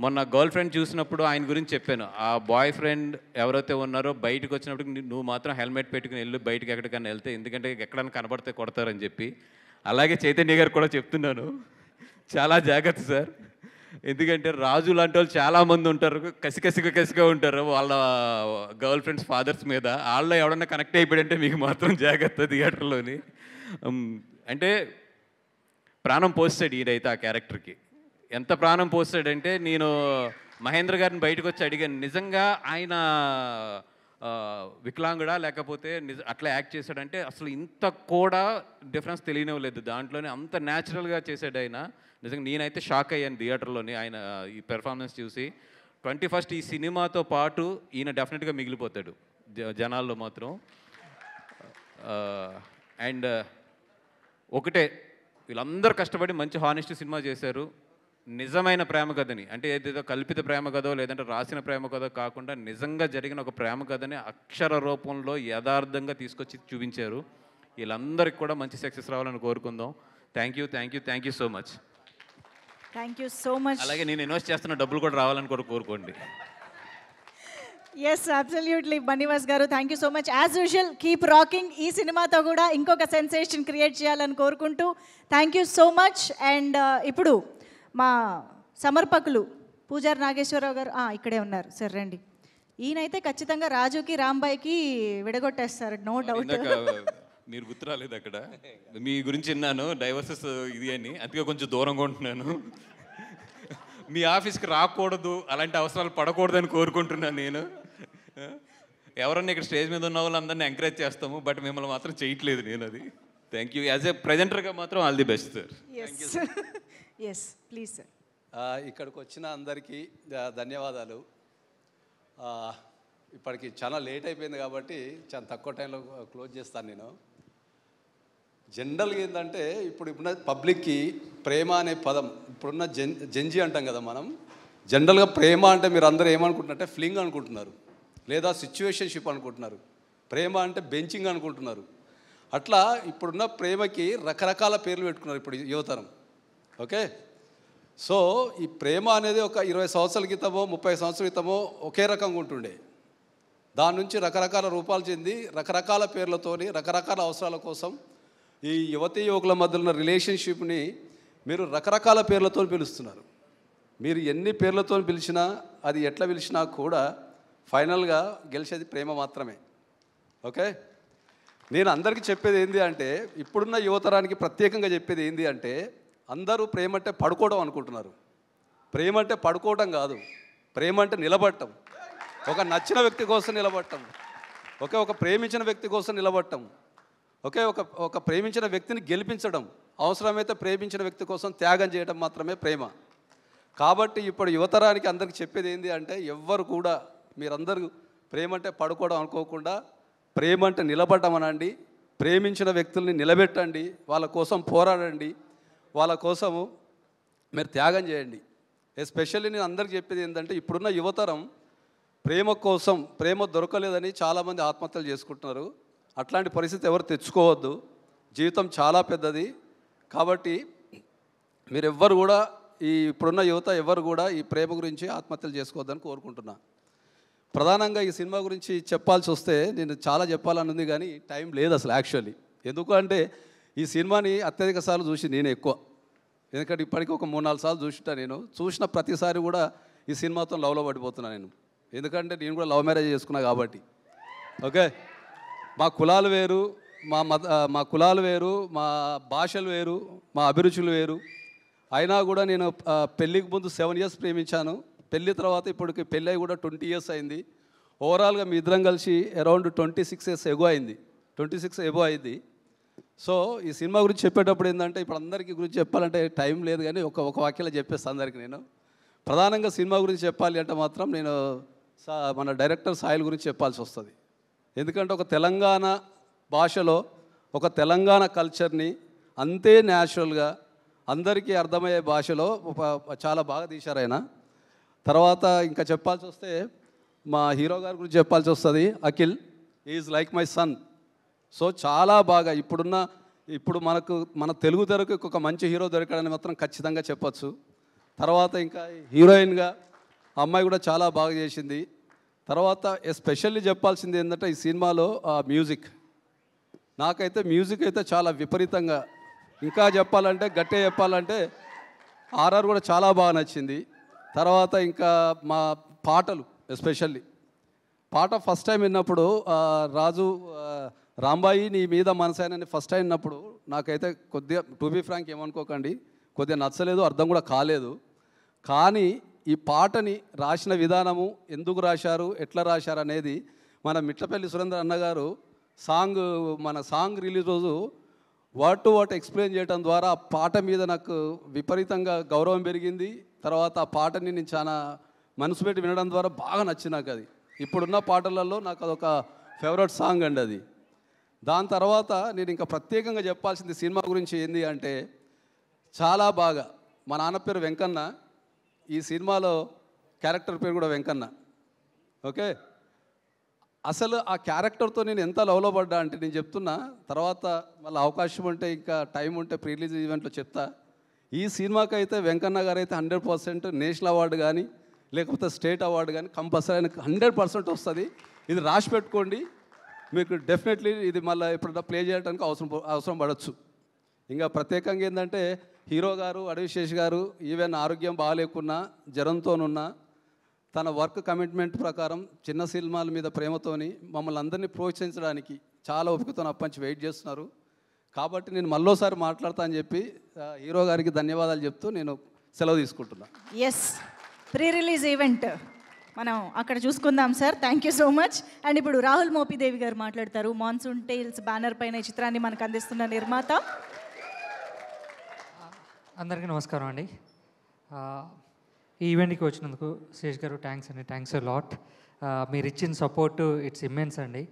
మొన్న గర్ల్ ఫ్రెండ్ చూసినప్పుడు ఆయన గురించి చెప్పాను. ఆ బాయ్ ఫ్రెండ్ ఎవరైతే ఉన్నారో బయటకు వచ్చినప్పుడు నువ్వు మాత్రం హెల్మెట్ పెట్టుకుని వెళ్ళు బయటకు ఎక్కడికైనా వెళ్తే, ఎందుకంటే ఎక్కడైనా కనబడితే కొడతారని చెప్పి. అలాగే చైతన్య గారు కూడా చెప్తున్నాను, చాలా జాగ్రత్త సార్. ఎందుకంటే రాజు లాంటి వాళ్ళు చాలామంది ఉంటారు, కసిగా ఉంటారు వాళ్ళ గర్ల్ ఫ్రెండ్స్ ఫాదర్స్ మీద. వాళ్ళలో ఎవడన్నా కనెక్ట్ అయిపోయాడంటే మీకు మాత్రం జాగ్రత్త థియేటర్లోని. అంటే ప్రాణం పోస్తాడు ఈయనైతే ఆ క్యారెక్టర్కి. ఎంత ప్రాణం పోస్తాడంటే, నేను మహేంద్ర గారిని బయటకు వచ్చి అడిగాను, నిజంగా ఆయన వికలాంగుడా లేకపోతే అట్లా యాక్ట్ చేశాడంటే అసలు ఇంత కూడా డిఫరెన్స్ తెలియనివ్వలేదు దాంట్లోనే, అంత న్యాచురల్గా చేశాడు ఆయన. నిజంగా నేనైతే షాక్ అయ్యాను థియేటర్లోని ఆయన ఈ పెర్ఫార్మెన్స్ చూసి. 21st ఈ సినిమాతో పాటు ఈయన డెఫినెట్గా మిగిలిపోతాడు జనాల్లో మాత్రం. అండ్ ఒకటే, వీళ్ళందరూ కష్టపడి మంచి హానెస్ట్ సినిమా చేశారు. నిజమైన ప్రేమ కథని, అంటే ఏదేదో కల్పిత ప్రేమ కథో లేదంటే రాసిన ప్రేమ కథో కాకుండా నిజంగా జరిగిన ఒక ప్రేమ కథని అక్షర రూపంలో యథార్థంగా తీసుకొచ్చి చూపించారు. వీళ్ళందరికీ కూడా మంచి సక్సెస్ రావాలని కోరుకుందాం. Thank you so much. Thank you so much. అలాగే నేను ఇన్వెస్ట్ చేస్తున్న డబ్బులు కూడా రావాలని కూడా కోరుకోండి. ఎస్, అబ్సల్యూట్లీ బన్నీవాస్ గారు, thank you so much. As usual keep rocking. ఈ సినిమాతో కూడా ఇంకొక సెన్సేషన్ క్రియేట్ చేయాలని కోరుకుంటూ thank you so much. And ఇప్పుడు మా సమర్పకులు పూజారి నాగేశ్వరరావు గారు ఇక్కడే ఉన్నారు. సార్ రండి. ఈయనైతే ఖచ్చితంగా రాజుకి రాంబాయికి విడగొట్టేస్తారు, నో డౌట్. మీరు గుర్తు రాలేదు అక్కడ, మీ గురించి విన్నాను డైవర్సెస్ ఇది అని, అందుకే కొంచెం దూరంగా ఉంటున్నాను. మీ ఆఫీస్కి రాకూడదు, అలాంటి అవసరాలు పడకూడదని కోరుకుంటున్నాను నేను. ఎవరన్నా ఇక్కడ స్టేజ్ మీద ఉన్న వాళ్ళందరినీ ఎంకరేజ్ చేస్తాము, బట్ మిమ్మల్ని మాత్రం చేయట్లేదు నేను. అది థ్యాంక్ యూ. యాజ్ ఏ ప్రజెంటర్గా మాత్రం all the best sir. Yes please sir. ఇక్కడికి వచ్చిన అందరికీ ధన్యవాదాలు. ఇప్పటికి చాలా లేట్ అయిపోయింది కాబట్టి చాలా తక్కువ టైంలో క్లోజ్ చేస్తాను నేను. జనరల్గా ఏంటంటే ఇప్పుడున్న పబ్లిక్కి ప్రేమ అనే పదం, ఇప్పుడున్న జంజీ అంటాం కదా మనం. జనరల్గా ప్రేమ అంటే మీరు అందరూ ఏమనుకుంటున్నారంటే ఫ్లింగ్ అనుకుంటున్నారు, లేదా సిచ్యువేషన్షిప్ అనుకుంటున్నారు. ప్రేమ అంటే బెంచింగ్ అనుకుంటున్నారు. అట్లా ఇప్పుడున్న ప్రేమకి రకరకాల పేర్లు పెట్టుకున్నారు ఇప్పుడు యువతరం. ఓకే, సో ఈ ప్రేమ అనేది ఒక 20 సంవత్సరాల క్రితమో 30 సంవత్సరాల క్రితమో ఒకే రకంగా ఉంటుండే. దాని నుంచి రకరకాల రూపాలు చెంది రకరకాల పేర్లతోని రకరకాల అవసరాల కోసం ఈ యువతీ యువకుల మధ్య ఉన్న రిలేషన్షిప్ని మీరు రకరకాల పేర్లతో పిలుస్తున్నారు. మీరు ఎన్ని పేర్లతో పిలిచినా, అది ఎట్లా పిలిచినా కూడా ఫైనల్గా గెలిచేది ప్రేమ మాత్రమే. ఓకే, నేను అందరికీ చెప్పేది ఏంటి అంటే, ఇప్పుడున్న యువతరానికి ప్రత్యేకంగా చెప్పేది ఏంటి అంటే, అందరూ ప్రేమ అంటే పడుకోవడం అనుకుంటున్నారు. ప్రేమ అంటే పడుకోవడం కాదు, ప్రేమ అంటే నిలబడటం. ఒక నచ్చిన వ్యక్తి కోసం నిలబడటం, ఒక ప్రేమించిన వ్యక్తి కోసం నిలబడటం, ఒక ప్రేమించిన వ్యక్తిని గెలిపించడం, అవసరమైతే ప్రేమించిన వ్యక్తి కోసం త్యాగం చేయడం మాత్రమే ప్రేమ. కాబట్టి ఇప్పుడు యువతరానికి అందరికీ చెప్పేది ఏంటి అంటే, ఎవ్వరు కూడా మీరందరూ ప్రేమ అంటే పడుకోవడం అనుకోకుండా ప్రేమ అంటే నిలబడడం అనండి, ప్రేమించిన వ్యక్తుల్ని నిలబెట్టండి, వాళ్ళ కోసం పోరాడండి, వాళ్ళ కోసము మీరు త్యాగం చేయండి. ఎస్పెషల్లీ నేను అందరికీ చెప్పేది ఏంటంటే, ఇప్పుడున్న యువతరం ప్రేమ కోసం, ప్రేమ దొరకలేదని చాలామంది ఆత్మహత్యలు చేసుకుంటున్నారు. అట్లాంటి పరిస్థితి ఎవరు తెచ్చుకోవద్దు. జీవితం చాలా పెద్దది. కాబట్టి మీరు ఎవ్వరు కూడా ఇప్పుడున్న యువత ఎవరు కూడా ఈ ప్రేమ గురించి ఆత్మహత్యలు చేసుకోవద్దని కోరుకుంటున్నా. ప్రధానంగా ఈ సినిమా గురించి చెప్పాల్సి వస్తే నేను చాలా చెప్పాలనుంది కానీ టైం లేదు అసలు యాక్చువల్లీ. ఎందుకు అంటే ఈ సినిమాని అత్యధిక సార్లు చూసి నేను ఎక్కువ, ఎందుకంటే ఇప్పటికీ ఒక 3-4 సార్లు చూసిటా. నేను చూసిన ప్రతిసారి కూడా ఈ సినిమాతో లవ్లో పడిపోతున్నా నేను, ఎందుకంటే నేను కూడా లవ్ మ్యారేజ్ చేసుకున్నా కాబట్టి. ఓకే, మా కులాలు వేరు, మా కులాలు వేరు, మా భాషలు వేరు, మా అభిరుచులు వేరు. అయినా కూడా నేను పెళ్ళికి ముందు 7 years ప్రేమించాను. పెళ్ళి తర్వాత ఇప్పటికి పెళ్ళి అయి కూడా 20 years అయింది. ఓవరాల్గా మీ ఇద్దరం కలిసి అరౌండ్ 26 years ఎగో అయింది, 26 ఎబో అయింది. సో ఈ సినిమా గురించి చెప్పేటప్పుడు ఏంటంటే, ఇప్పుడు అందరికీ గురించి చెప్పాలంటే టైం లేదు కానీ ఒక వాక్యంలో చెప్పేస్తాను అందరికీ. నేను ప్రధానంగా సినిమా గురించి చెప్పాలి అంటే మాత్రం నేను మన డైరెక్టర్ సాయిల్ గురించి చెప్పాల్సి వస్తుంది. ఎందుకంటే ఒక తెలంగాణ భాషలో ఒక తెలంగాణ కల్చర్ని అంతే న్యాచురల్గా అందరికీ అర్థమయ్యే భాషలో చాలా బాగా తీశారు ఆయన. తర్వాత ఇంకా చెప్పాల్సి వస్తే మా హీరో గారి గురించి చెప్పాల్సి వస్తుంది. Akhil is like my son. So చాలా బాగా ఇప్పుడు మన తెలుగు తెరకు ఒక మంచి హీరో దొరికాడని మాత్రం ఖచ్చితంగా చెప్పచ్చు. తర్వాత ఇంకా హీరోయిన్గా అమ్మాయి కూడా చాలా బాగా చేసింది. తర్వాత ఎస్పెషల్లీ చెప్పాల్సింది ఏంటంటే ఈ సినిమాలో మ్యూజిక్, నాకైతే మ్యూజిక్ అయితే చాలా విపరీతంగా, ఇంకా చెప్పాలంటే గట్టిగా చెప్పాలంటే ఆర్ఆర్ కూడా చాలా బాగా నచ్చింది. తర్వాత ఇంకా మా పాటలు, ఎస్పెషల్లీ పాట ఫస్ట్ టైం విన్నప్పుడు రాజు రాంబాయి నీ మీద మనసైనని ఫస్ట్ టైం విన్నప్పుడు నాకైతే కొద్దిగా, టు బీ ఫ్రాంక్ ఏమనుకోకండి, కొద్దిగా నచ్చలేదు, అర్థం కూడా కాలేదు. కానీ ఈ పాటని రాసిన విధానము, ఎందుకు రాశారు, ఎట్లా రాశారు అనేది మన మిట్లపల్లి సురేంద్ర అన్నగారు మన సాంగ్ రిలీజ్ రోజు వర్డ్ టు వర్డ్ ఎక్స్ప్లెయిన్ చేయడం ద్వారా ఆ పాట మీద నాకు విపరీతంగా గౌరవం పెరిగింది. తర్వాత ఆ పాటని నేను చాలా మనసు పెట్టి వినడం ద్వారా బాగా నచ్చింది నాకు. అది ఇప్పుడున్న పాటలలో నాకు అదొక ఫేవరెట్ సాంగ్ అండి అది. దాని తర్వాత నేను ఇంకా ప్రత్యేకంగా చెప్పాల్సింది సినిమా గురించి ఏంది అంటే, చాలా బాగా మా నాన్న పేరు వెంకన్న, ఈ సినిమాలో క్యారెక్టర్ పేరు కూడా వెంకన్న. ఓకే, అసలు ఆ క్యారెక్టర్తో నేను ఎంత లవ్లో పడ్డా అంటే నేను చెప్తున్నా, తర్వాత మళ్ళీ అవకాశం ఉంటే ఇంకా టైం ఉంటే ప్రీ రిలీజ్ ఈవెంట్లో చెప్తా. ఈ సినిమాకి అయితే వెంకన్న గారు అయితే 100% నేషనల్ అవార్డు కానీ లేకపోతే స్టేట్ అవార్డు కానీ కంపల్సరీ ఆయనకు 100% వస్తుంది. ఇది రాసి పెట్టుకోండి, మీకు డెఫినెట్లీ ఇది మళ్ళీ ఎప్పుడైనా ప్లే చేయడానికి అవసరం పడవచ్చు. ఇంకా ప్రత్యేకంగా ఏంటంటే హీరో గారు అడవిశేష్ గారు ఈవెన్ ఆరోగ్యం బాగాలేకున్నా, జ్వరంతోనున్నా తన వర్క్ కమిట్మెంట్ ప్రకారం చిన్న సినిమాల మీద ప్రేమతోని మమ్మల్ని అందరినీ ప్రోత్సహించడానికి చాలా ఓపికతో అప్పంచి వెయిట్ చేస్తున్నారు. కాబట్టి నేను మళ్ళోసారి మాట్లాడతా అని చెప్పి హీరో గారికి ధన్యవాదాలు చెప్తూ నేను సెలవు తీసుకుంటున్నా. ఎస్, ప్రీ రిలీజ్ ఈవెంట్ మనం అక్కడ చూసుకుందాం sir. Thank you so much. And ఇప్పుడు రాహుల్ మోపిదేవి గారు మాట్లాడతారు. మాన్సూన్ టేల్స్ బ్యానర్ పైన ఈ చిత్రాన్ని మనకు అందిస్తున్న నిర్మాత. అందరికీ నమస్కారం అండి. ఈ ఈవెంట్కి వచ్చినందుకు శేష్ గారు థ్యాంక్స్ అండి, థ్యాంక్స్ లాట్. మీరు ఇచ్చిన సపోర్టు ఇట్స్ ఇమ్మెన్స్ అండి.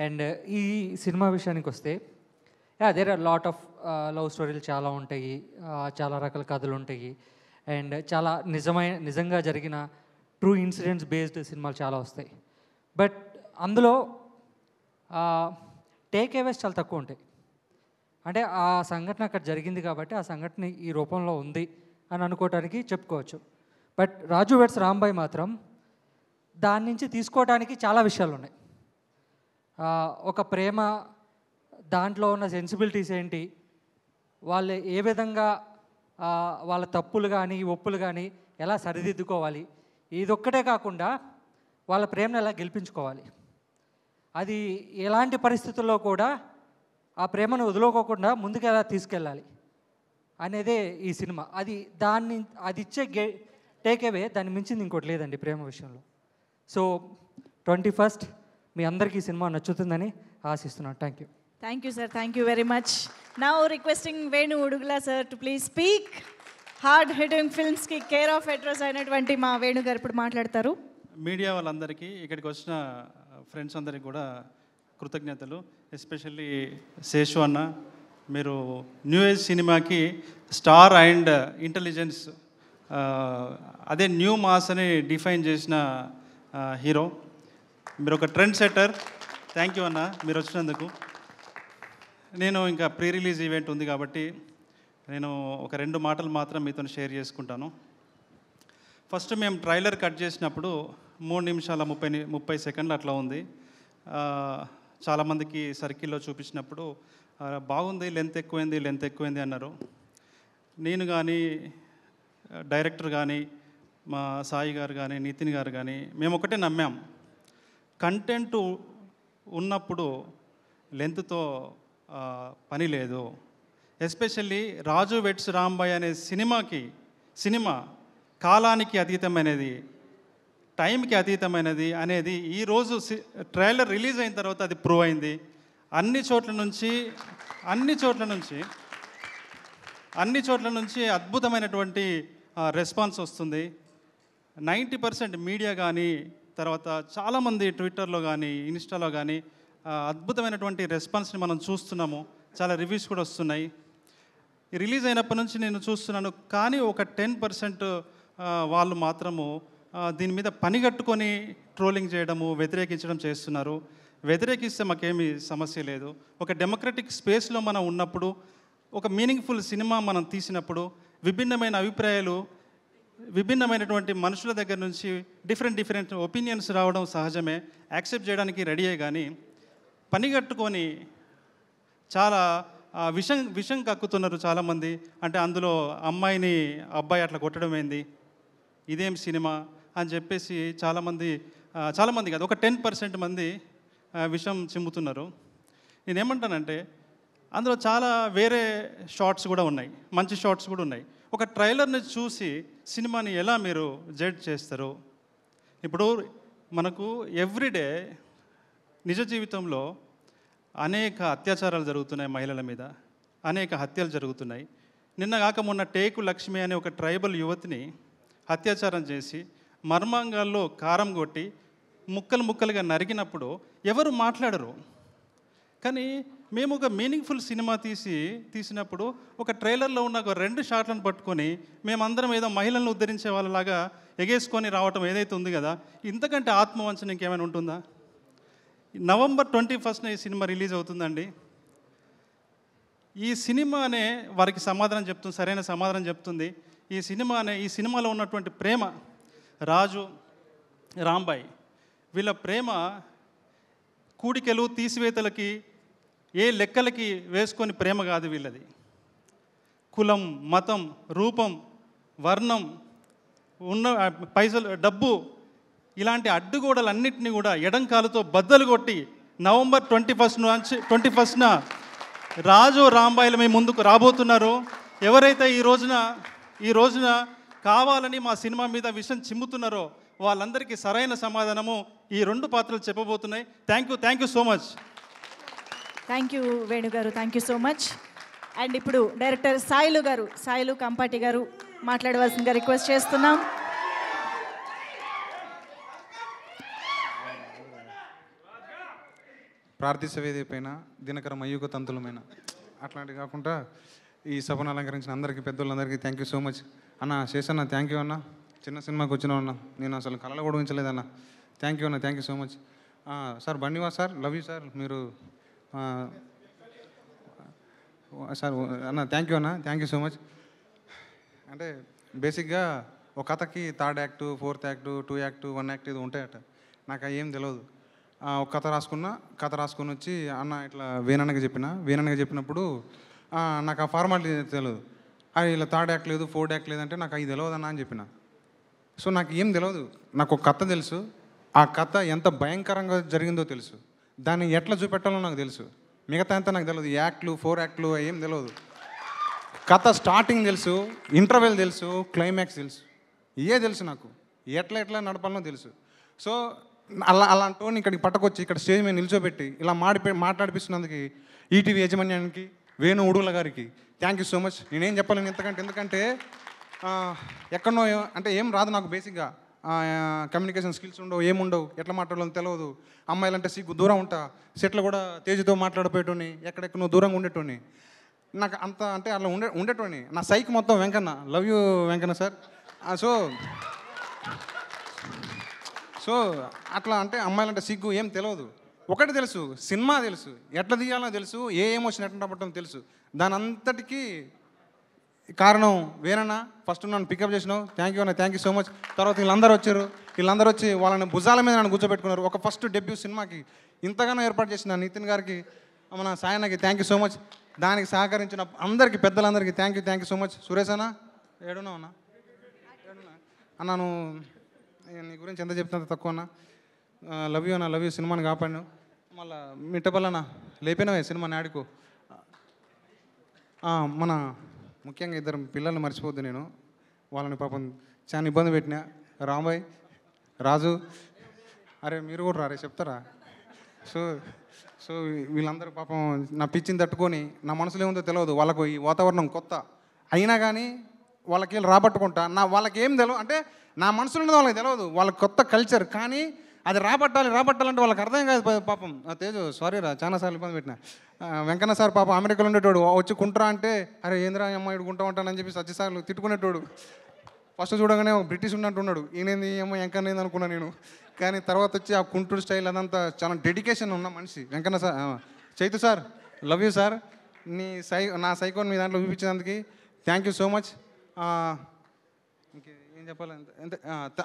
అండ్ ఈ సినిమా విషయానికి వస్తే there are lot of love స్టోరీలు చాలా ఉంటాయి, చాలా రకాల కథలు ఉంటాయి, అండ్ చాలా నిజంగా జరిగిన ట్రూ ఇన్సిడెంట్స్ బేస్డ్ సినిమాలు చాలా వస్తాయి. బట్ అందులో టేక్ అవేస్ చాలా తక్కువ ఉంటాయి. అంటే ఆ సంఘటన అక్కడ జరిగింది కాబట్టి ఆ సంఘటన ఈ రూపంలో ఉంది అని అనుకోవటానికి చెప్పుకోవచ్చు. బట్ రాజు వెడ్స్ రాంబాయ్ మాత్రం దాని నుంచి తీసుకోవడానికి చాలా విషయాలు ఉన్నాయి. ఒక ప్రేమ, దాంట్లో ఉన్న సెన్సిబిలిటీస్ ఏంటి, వాళ్ళు ఏ విధంగా వాళ్ళ తప్పులు కానీ ఒప్పులు కానీ ఎలా సరిదిద్దుకోవాలి, ఇదొక్కటే కాకుండా వాళ్ళ ప్రేమను ఎలా గెలిపించుకోవాలి, అది ఎలాంటి పరిస్థితుల్లో కూడా ఆ ప్రేమను వదులుకోకుండా ముందుకు ఎలా తీసుకెళ్ళాలి అనేదే ఈ సినిమా. అది ఇచ్చే టేక్ అవే దాన్ని మించింది ఇంకోటి లేదండి ప్రేమ విషయంలో. సో 21st మీ అందరికీ ఈ సినిమా నచ్చుతుందని ఆశిస్తున్నాను. Thank you. Thank you sir, thank you very much. Now requesting Venu Udugula sir to please speak. Hard hitting ఫిల్మ్స్కి కేర్ ఆఫ్ అడ్రస్ అయినటువంటి మా వేణు గారు ఇప్పుడు మాట్లాడతారు. మీడియా వాళ్ళందరికీ, ఇక్కడికి వచ్చిన ఫ్రెండ్స్ అందరికీ కూడా కృతజ్ఞతలు. ఎస్పెషల్లీ శేషు అన్న, మీరు న్యూ ఏజ్ సినిమాకి స్టార్ అండ్ ఇంటెలిజెన్స్, అదే న్యూ మాస్ అని డిఫైన్ చేసిన హీరో. మీరు ఒక ట్రెండ్ సెట్టర్. థ్యాంక్ యూ అన్న మీరు వచ్చినందుకు. నేను ఇంకా ప్రీ రిలీజ్ ఈవెంట్ ఉంది కాబట్టి నేను ఒక 2 మాటలు మాత్రం మీతో షేర్ చేసుకుంటాను. ఫస్ట్ మేము ట్రైలర్ కట్ చేసినప్పుడు 3 నిమిషాల 30 సెకండ్లు అట్లా ఉంది. చాలామందికి సర్కిల్లో చూపించినప్పుడు బాగుంది, లెంత్ ఎక్కువైంది అన్నారు. నేను కానీ డైరెక్టర్ కానీ మా సాయి గారు కానీ నితిన్ గారు కానీ మేము ఒకటే నమ్మాం, కంటెంట్ ఉన్నప్పుడు లెంత్తో పని లేదు. ఎస్పెషల్లీ రాజు వెడ్స్ రాంబాయ్ అనే సినిమా కాలానికి అతీతమైనది, టైంకి అతీతమైనది అనేది ఈరోజు ట్రైలర్ రిలీజ్ అయిన తర్వాత అది ప్రూవ్ అయింది. అన్ని చోట్ల నుంచి అద్భుతమైనటువంటి రెస్పాన్స్ వస్తుంది. 90% మీడియా కానీ, తర్వాత చాలామంది ట్విట్టర్లో కానీ ఇన్స్టాలో కానీ అద్భుతమైనటువంటి రెస్పాన్స్ని మనం చూస్తున్నాము. చాలా రివ్యూస్ కూడా వస్తున్నాయి. రిలీజ్ అయినప్పటి నుంచి నేను చూస్తున్నాను. కానీ ఒక 10% వాళ్ళు మాత్రము దీని మీద పని కట్టుకొని ట్రోలింగ్ చేయడము, వ్యతిరేకించడం చేస్తున్నారు. వ్యతిరేకిస్తే మాకేమీ సమస్య లేదు. ఒక డెమోక్రటిక్ స్పేస్లో మనం ఉన్నప్పుడు, ఒక మీనింగ్ఫుల్ సినిమా మనం తీసినప్పుడు విభిన్నమైన అభిప్రాయాలు, విభిన్నమైనటువంటి మనుషుల దగ్గర నుంచి డిఫరెంట్ ఒపీనియన్స్ రావడం సహజమే, యాక్సెప్ట్ చేయడానికి రెడీయే. కానీ పని కట్టుకొని చాలా విషం కక్కుతున్నారు చాలామంది. అంటే అందులో అమ్మాయిని అబ్బాయి అట్లా కొట్టడం ఏంది, ఇదేం సినిమా అని చెప్పేసి చాలామంది కాదు, ఒక 10% మంది విషం చిమ్ముతున్నారు. నేనేమంటానంటే అందులో చాలా వేరే షార్ట్స్ కూడా ఉన్నాయి, మంచి షార్ట్స్ కూడా ఉన్నాయి. ఒక ట్రైలర్ని చూసి సినిమాని ఎలా మీరు జడ్జ్ చేస్తారు? ఇప్పుడు మనకు ఎవ్రీడే నిజ జీవితంలో అనేక అత్యాచారాలు జరుగుతున్నాయి, మహిళల మీద అనేక హత్యలు జరుగుతున్నాయి. నిన్న కాక మొన్న టేకు లక్ష్మి అనే ఒక ట్రైబల్ యువతిని అత్యాచారం చేసి మర్మాంగాల్లో కారం కొట్టి ముక్కలుగా నరికినప్పుడు ఎవరు మాట్లాడరు. కానీ మేము ఒక మీనింగ్ఫుల్ సినిమా తీసినప్పుడు ఒక ట్రైలర్లో ఉన్న ఒక 2 షాట్లను పట్టుకొని మేమందరం ఏదో మహిళలను ఉద్ధరించే వాళ్ళలాగా ఎగేసుకొని రావటం ఏదైతే ఉంది కదా, ఇంతకంటే ఆత్మవంచన ఇంకేమైనా ఉంటుందా? నవంబర్ 21న ఈ సినిమా రిలీజ్ అవుతుందండి. ఈ సినిమానే వారికి సరైన సమాధానం చెప్తుంది. ఈ సినిమాలో ఉన్నటువంటి ప్రేమ, రాజు రాంబాయ్ వీళ్ళ ప్రేమ కూడికలు తీసివేతలకి ఏ లెక్కలకి వేసుకొని ప్రేమ కాదు వీళ్ళది. కులం, మతం, రూపం, వర్ణం, పైసలు, డబ్బు ఇలాంటి అడ్డుగోడలన్నింటినీ కూడా ఎడంకాలుతో బద్దలు కొట్టి నవంబర్ 21న రాజు రాంబాయిలు మీ ముందుకు రాబోతున్నారు. ఎవరైతే ఈ రోజున కావాలని మా సినిమా మీద విషం చిమ్ముతున్నారో వాళ్ళందరికీ సరైన సమాధానము ఈ 2 పాత్రలు చెప్పబోతున్నాయి. Thank you so much. Thank you వేణుగారు, thank you so much. And ఇప్పుడు డైరెక్టర్ సాయిలు కంపాటి గారు మాట్లాడవలసిందిగా రిక్వెస్ట్ చేస్తున్నాం. ప్రార్థిసవేది పైన దినకర మయూక తంతులమైన అట్లాంటివి కాకుండా ఈ సభను అలంకరించిన అందరికీ, పెద్దోళ్ళందరికీ థ్యాంక్ యూ సో మచ్. అన్న శేషన్న థ్యాంక్ యూ అన్న, చిన్న సినిమాకి వచ్చినావు అన్న, నేను అసలు కళలో కూడా ఊహించలేదన్న. థ్యాంక్ యూ అన్న, thank you so much. Sir Bunny Vas sir, love you sir. మీరు సార్ అన్న థ్యాంక్ యూ అన్న, థ్యాంక్ యూ సో మచ్. అంటే బేసిక్గా ఒక కథకి 3rd act, 4th act, 2 act, 1 act ఇది ఉంటాయట. నాకు ఏం తెలియదు. ఒక కథ రాసుకొని వచ్చి అన్న ఇట్లా వేణన్నకి చెప్పినప్పుడు నాకు ఆ ఫార్మాలిటీ తెలియదు. ఇలా 3rd యాక్ట్ లేదు, 4th యాక్ట్ లేదంటే నాకు అది తెలియదన్నా అని చెప్పిన. సో నాకు ఏం తెలియదు, నాకు ఒక కథ తెలుసు. ఆ కథ ఎంత భయంకరంగా జరిగిందో తెలుసు, దాన్ని ఎట్లా చూపెట్టాలో నాకు తెలుసు. మిగతా అంతా నాకు తెలియదు, యాక్ట్లు 4 యాక్ట్లు ఏం తెలియదు. కథ స్టార్టింగ్ తెలుసు, ఇంటర్వెల్ తెలుసు, క్లైమాక్స్ తెలుసు, ఇవే తెలుసు నాకు. ఎట్లా నడపాలనో తెలుసు. సో అలాంటి వాడిని ఇక్కడికి పట్టుకొచ్చి ఇక్కడ స్టేజ్ మీద నిల్చోబెట్టి ఇలా మాట్లాడిపిస్తున్నందుకు ఈటీవీ యాజమాన్యానికి, వేణు ఉడుగుల గారికి థ్యాంక్ యూ సో మచ్. నేనేం చెప్పాలని ఎందుకంటే ఎక్కడనో అంటే ఏం రాదు నాకు బేసిక్గా. కమ్యూనికేషన్ స్కిల్స్ ఉండవు, ఏముండవు, ఎట్లా మాట్లాడాలో తెలియదు. అమ్మాయిలంటే సిగ్గు, దూరం ఉంటా. సెట్లో కూడా తేజుతో మాట్లాడిపోయేటోని, ఎక్కడెక్కడ నువ్వు దూరంగా ఉండేటోని. నాకు అంత అంటే అట్లా ఉండేటోని. నా సైక్ మొత్తం Venkanna. Love you Venkanna sir. So అట్లా అంటే అమ్మాయిలంటే సిగ్గు ఏం తెలియదు. ఒకటి తెలుసు, సినిమా తెలుసు, ఎట్లా తీయాలో తెలుసు, ఏ ఎమోషన్ ఎట్లా పట్టడం తెలుసు. దాని అంతటికీ కారణం వేరన్నా. ఫస్ట్ నన్ను పికప్ చేసినావు, థ్యాంక్ యూ అన్న, థ్యాంక్ యూ సో మచ్. తర్వాత వీళ్ళందరూ వచ్చారు, వీళ్ళందరూ వచ్చి వాళ్ళని భుజాల మీద నన్ను కూర్చోబెట్టుకున్నారు. ఒక ఫస్ట్ డెబ్యూ సినిమాకి ఇంతగానో ఏర్పాటు చేసిన నితిన్ గారికి, మన సాయన్నకి థ్యాంక్ యూ సో మచ్. దానికి సహకరించిన అందరికీ, పెద్దలందరికీ thank you so much. Suresh అన్న ఏడున్నావు అన్న? అన్న నువ్వు నీ గురించి ఎంత చెప్తున్నా తక్కువ అన్న. లవ్ యూ అన్న, లవ్ యూ. సినిమాని కాపాడు. మళ్ళీ మిట్టపల్లన్న లేపినవే సినిమాని ఆడుకో. మన ముఖ్యంగా ఇద్దరు పిల్లల్ని మర్చిపోద్దు నేను. వాళ్ళని పాపం చాలా ఇబ్బంది పెట్టినా. రాంబాయ్, రాజు, అరే మీరు కూడా రారే చెప్తారా? సో వీళ్ళందరూ పాపం నా పిచ్చిని తట్టుకొని, నా మనసులో ఏముందో తెలియదు. వాళ్ళకు ఈ వాతావరణం కొత్త అయినా కానీ వాళ్ళకి వెళ్ళి రాబట్టుకుంటా. వాళ్ళకి ఏం తెలియదు అంటే నా మనసులో ఉన్నది వాళ్ళకి తెలియదు. వాళ్ళకి కొత్త కల్చర్, కానీ అది రాబట్టాలంటే వాళ్ళకి అర్థం కాదు పాపం. తేజు సారీ రా, చాలాసార్లు ఇబ్బంది పెట్టినా. వెంకన్న సార్ పాపం అమెరికాలో ఉండేటోడు, వచ్చి కుంటరా అంటే అరే ఏంద్రా అమ్మాయి గుంటా ఉంటానని చెప్పి సత్యసార్లు తిట్టుకునేటోడు. ఫస్ట్ చూడగానే బ్రిటిష్ ఉన్నట్టున్నాడు, ఈయనేంది అమ్మాయి వెంకన్న ఏంది అనుకున్నా నేను. కానీ తర్వాత వచ్చి ఆ కుంటుడు స్టైల్ అదంతా చాలా డెడికేషన్ ఉన్న మనిషి Venkanna sir. Chaitu sir, love you sir. నా సైకోన్ మీ దాంట్లో చూపించినందుకు థ్యాంక్ యూ సో మచ్. ఇంకేం చెప్పాలి అంతే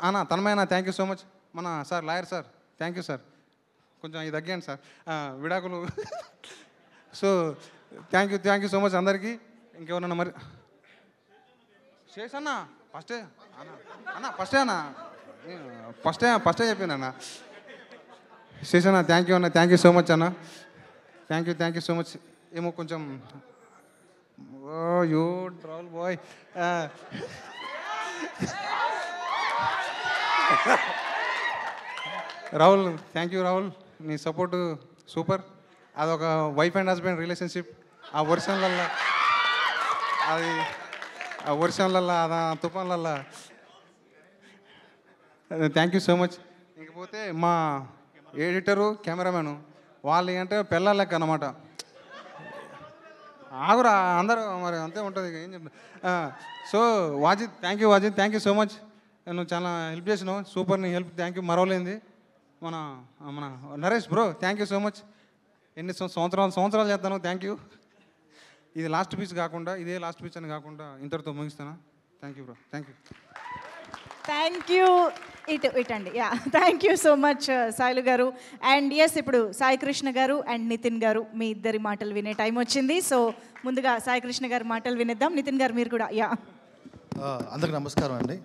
అన్న. తన్మయన థ్యాంక్ యూ సో మచ్. మన sir lawyer sir thank you sir. కొంచెం ఇది తగ్గాను సార్, విడాకులు. So thank you so much అందరికీ. ఇంకెవరన్నా మరి శేష్ అన్న ఫస్టే అన్న ఫస్టే చెప్పాను శేష్ అన్న. థ్యాంక్ యూ అన్న, థ్యాంక్ యూ సో మచ్ అన్న. Thank you so much. ఏమో కొంచెం you travel boy. Rahul thank you Rahul, నీ సపోర్టు సూపర్. అదొక వైఫ్ అండ్ హస్బెండ్ రిలేషన్షిప్. ఆ వర్షంలల్లో అదా తుఫాన్లల్లో థ్యాంక్ యూ సో మచ్. ఇంకపోతే మా ఎడిటరు, కెమెరామెను వాళ్ళు అంటే పిల్లల లెక్క అన్నమాట. ఆగురా అందరూ మరి అంతే ఉంటుంది, ఏం చెప్తా. So Wajid thank you so much. నువ్వు చాలా హెల్ప్ చేసినావు, సూపర్. నీ హెల్ప్ థ్యాంక్ యూ మరవలేంది. మన Naresh bro thank you so much. ఎన్ని సంవత్సరాలు చేస్తాను, థ్యాంక్ యూ. ఇది లాస్ట్ పీచ్ కాకుండా, ఇదే లాస్ట్ పీచ్ అని కాకుండా ఇంతటితో ముగిస్తాను. Thank you bro, thank you. Thank you. ఇటండి యా, thank you so much Sailu garu. And yes, ఇప్పుడు సాయి కృష్ణ గారు అండ్ నితిన్ గారు మీ ఇద్దరి మాటలు వినే టైం వచ్చింది. సో ముందుగా సాయి కృష్ణ గారి మాటలు వినేద్దాం. నితిన్ గారు మీరు కూడా యా. అందరికి నమస్కారం అండి.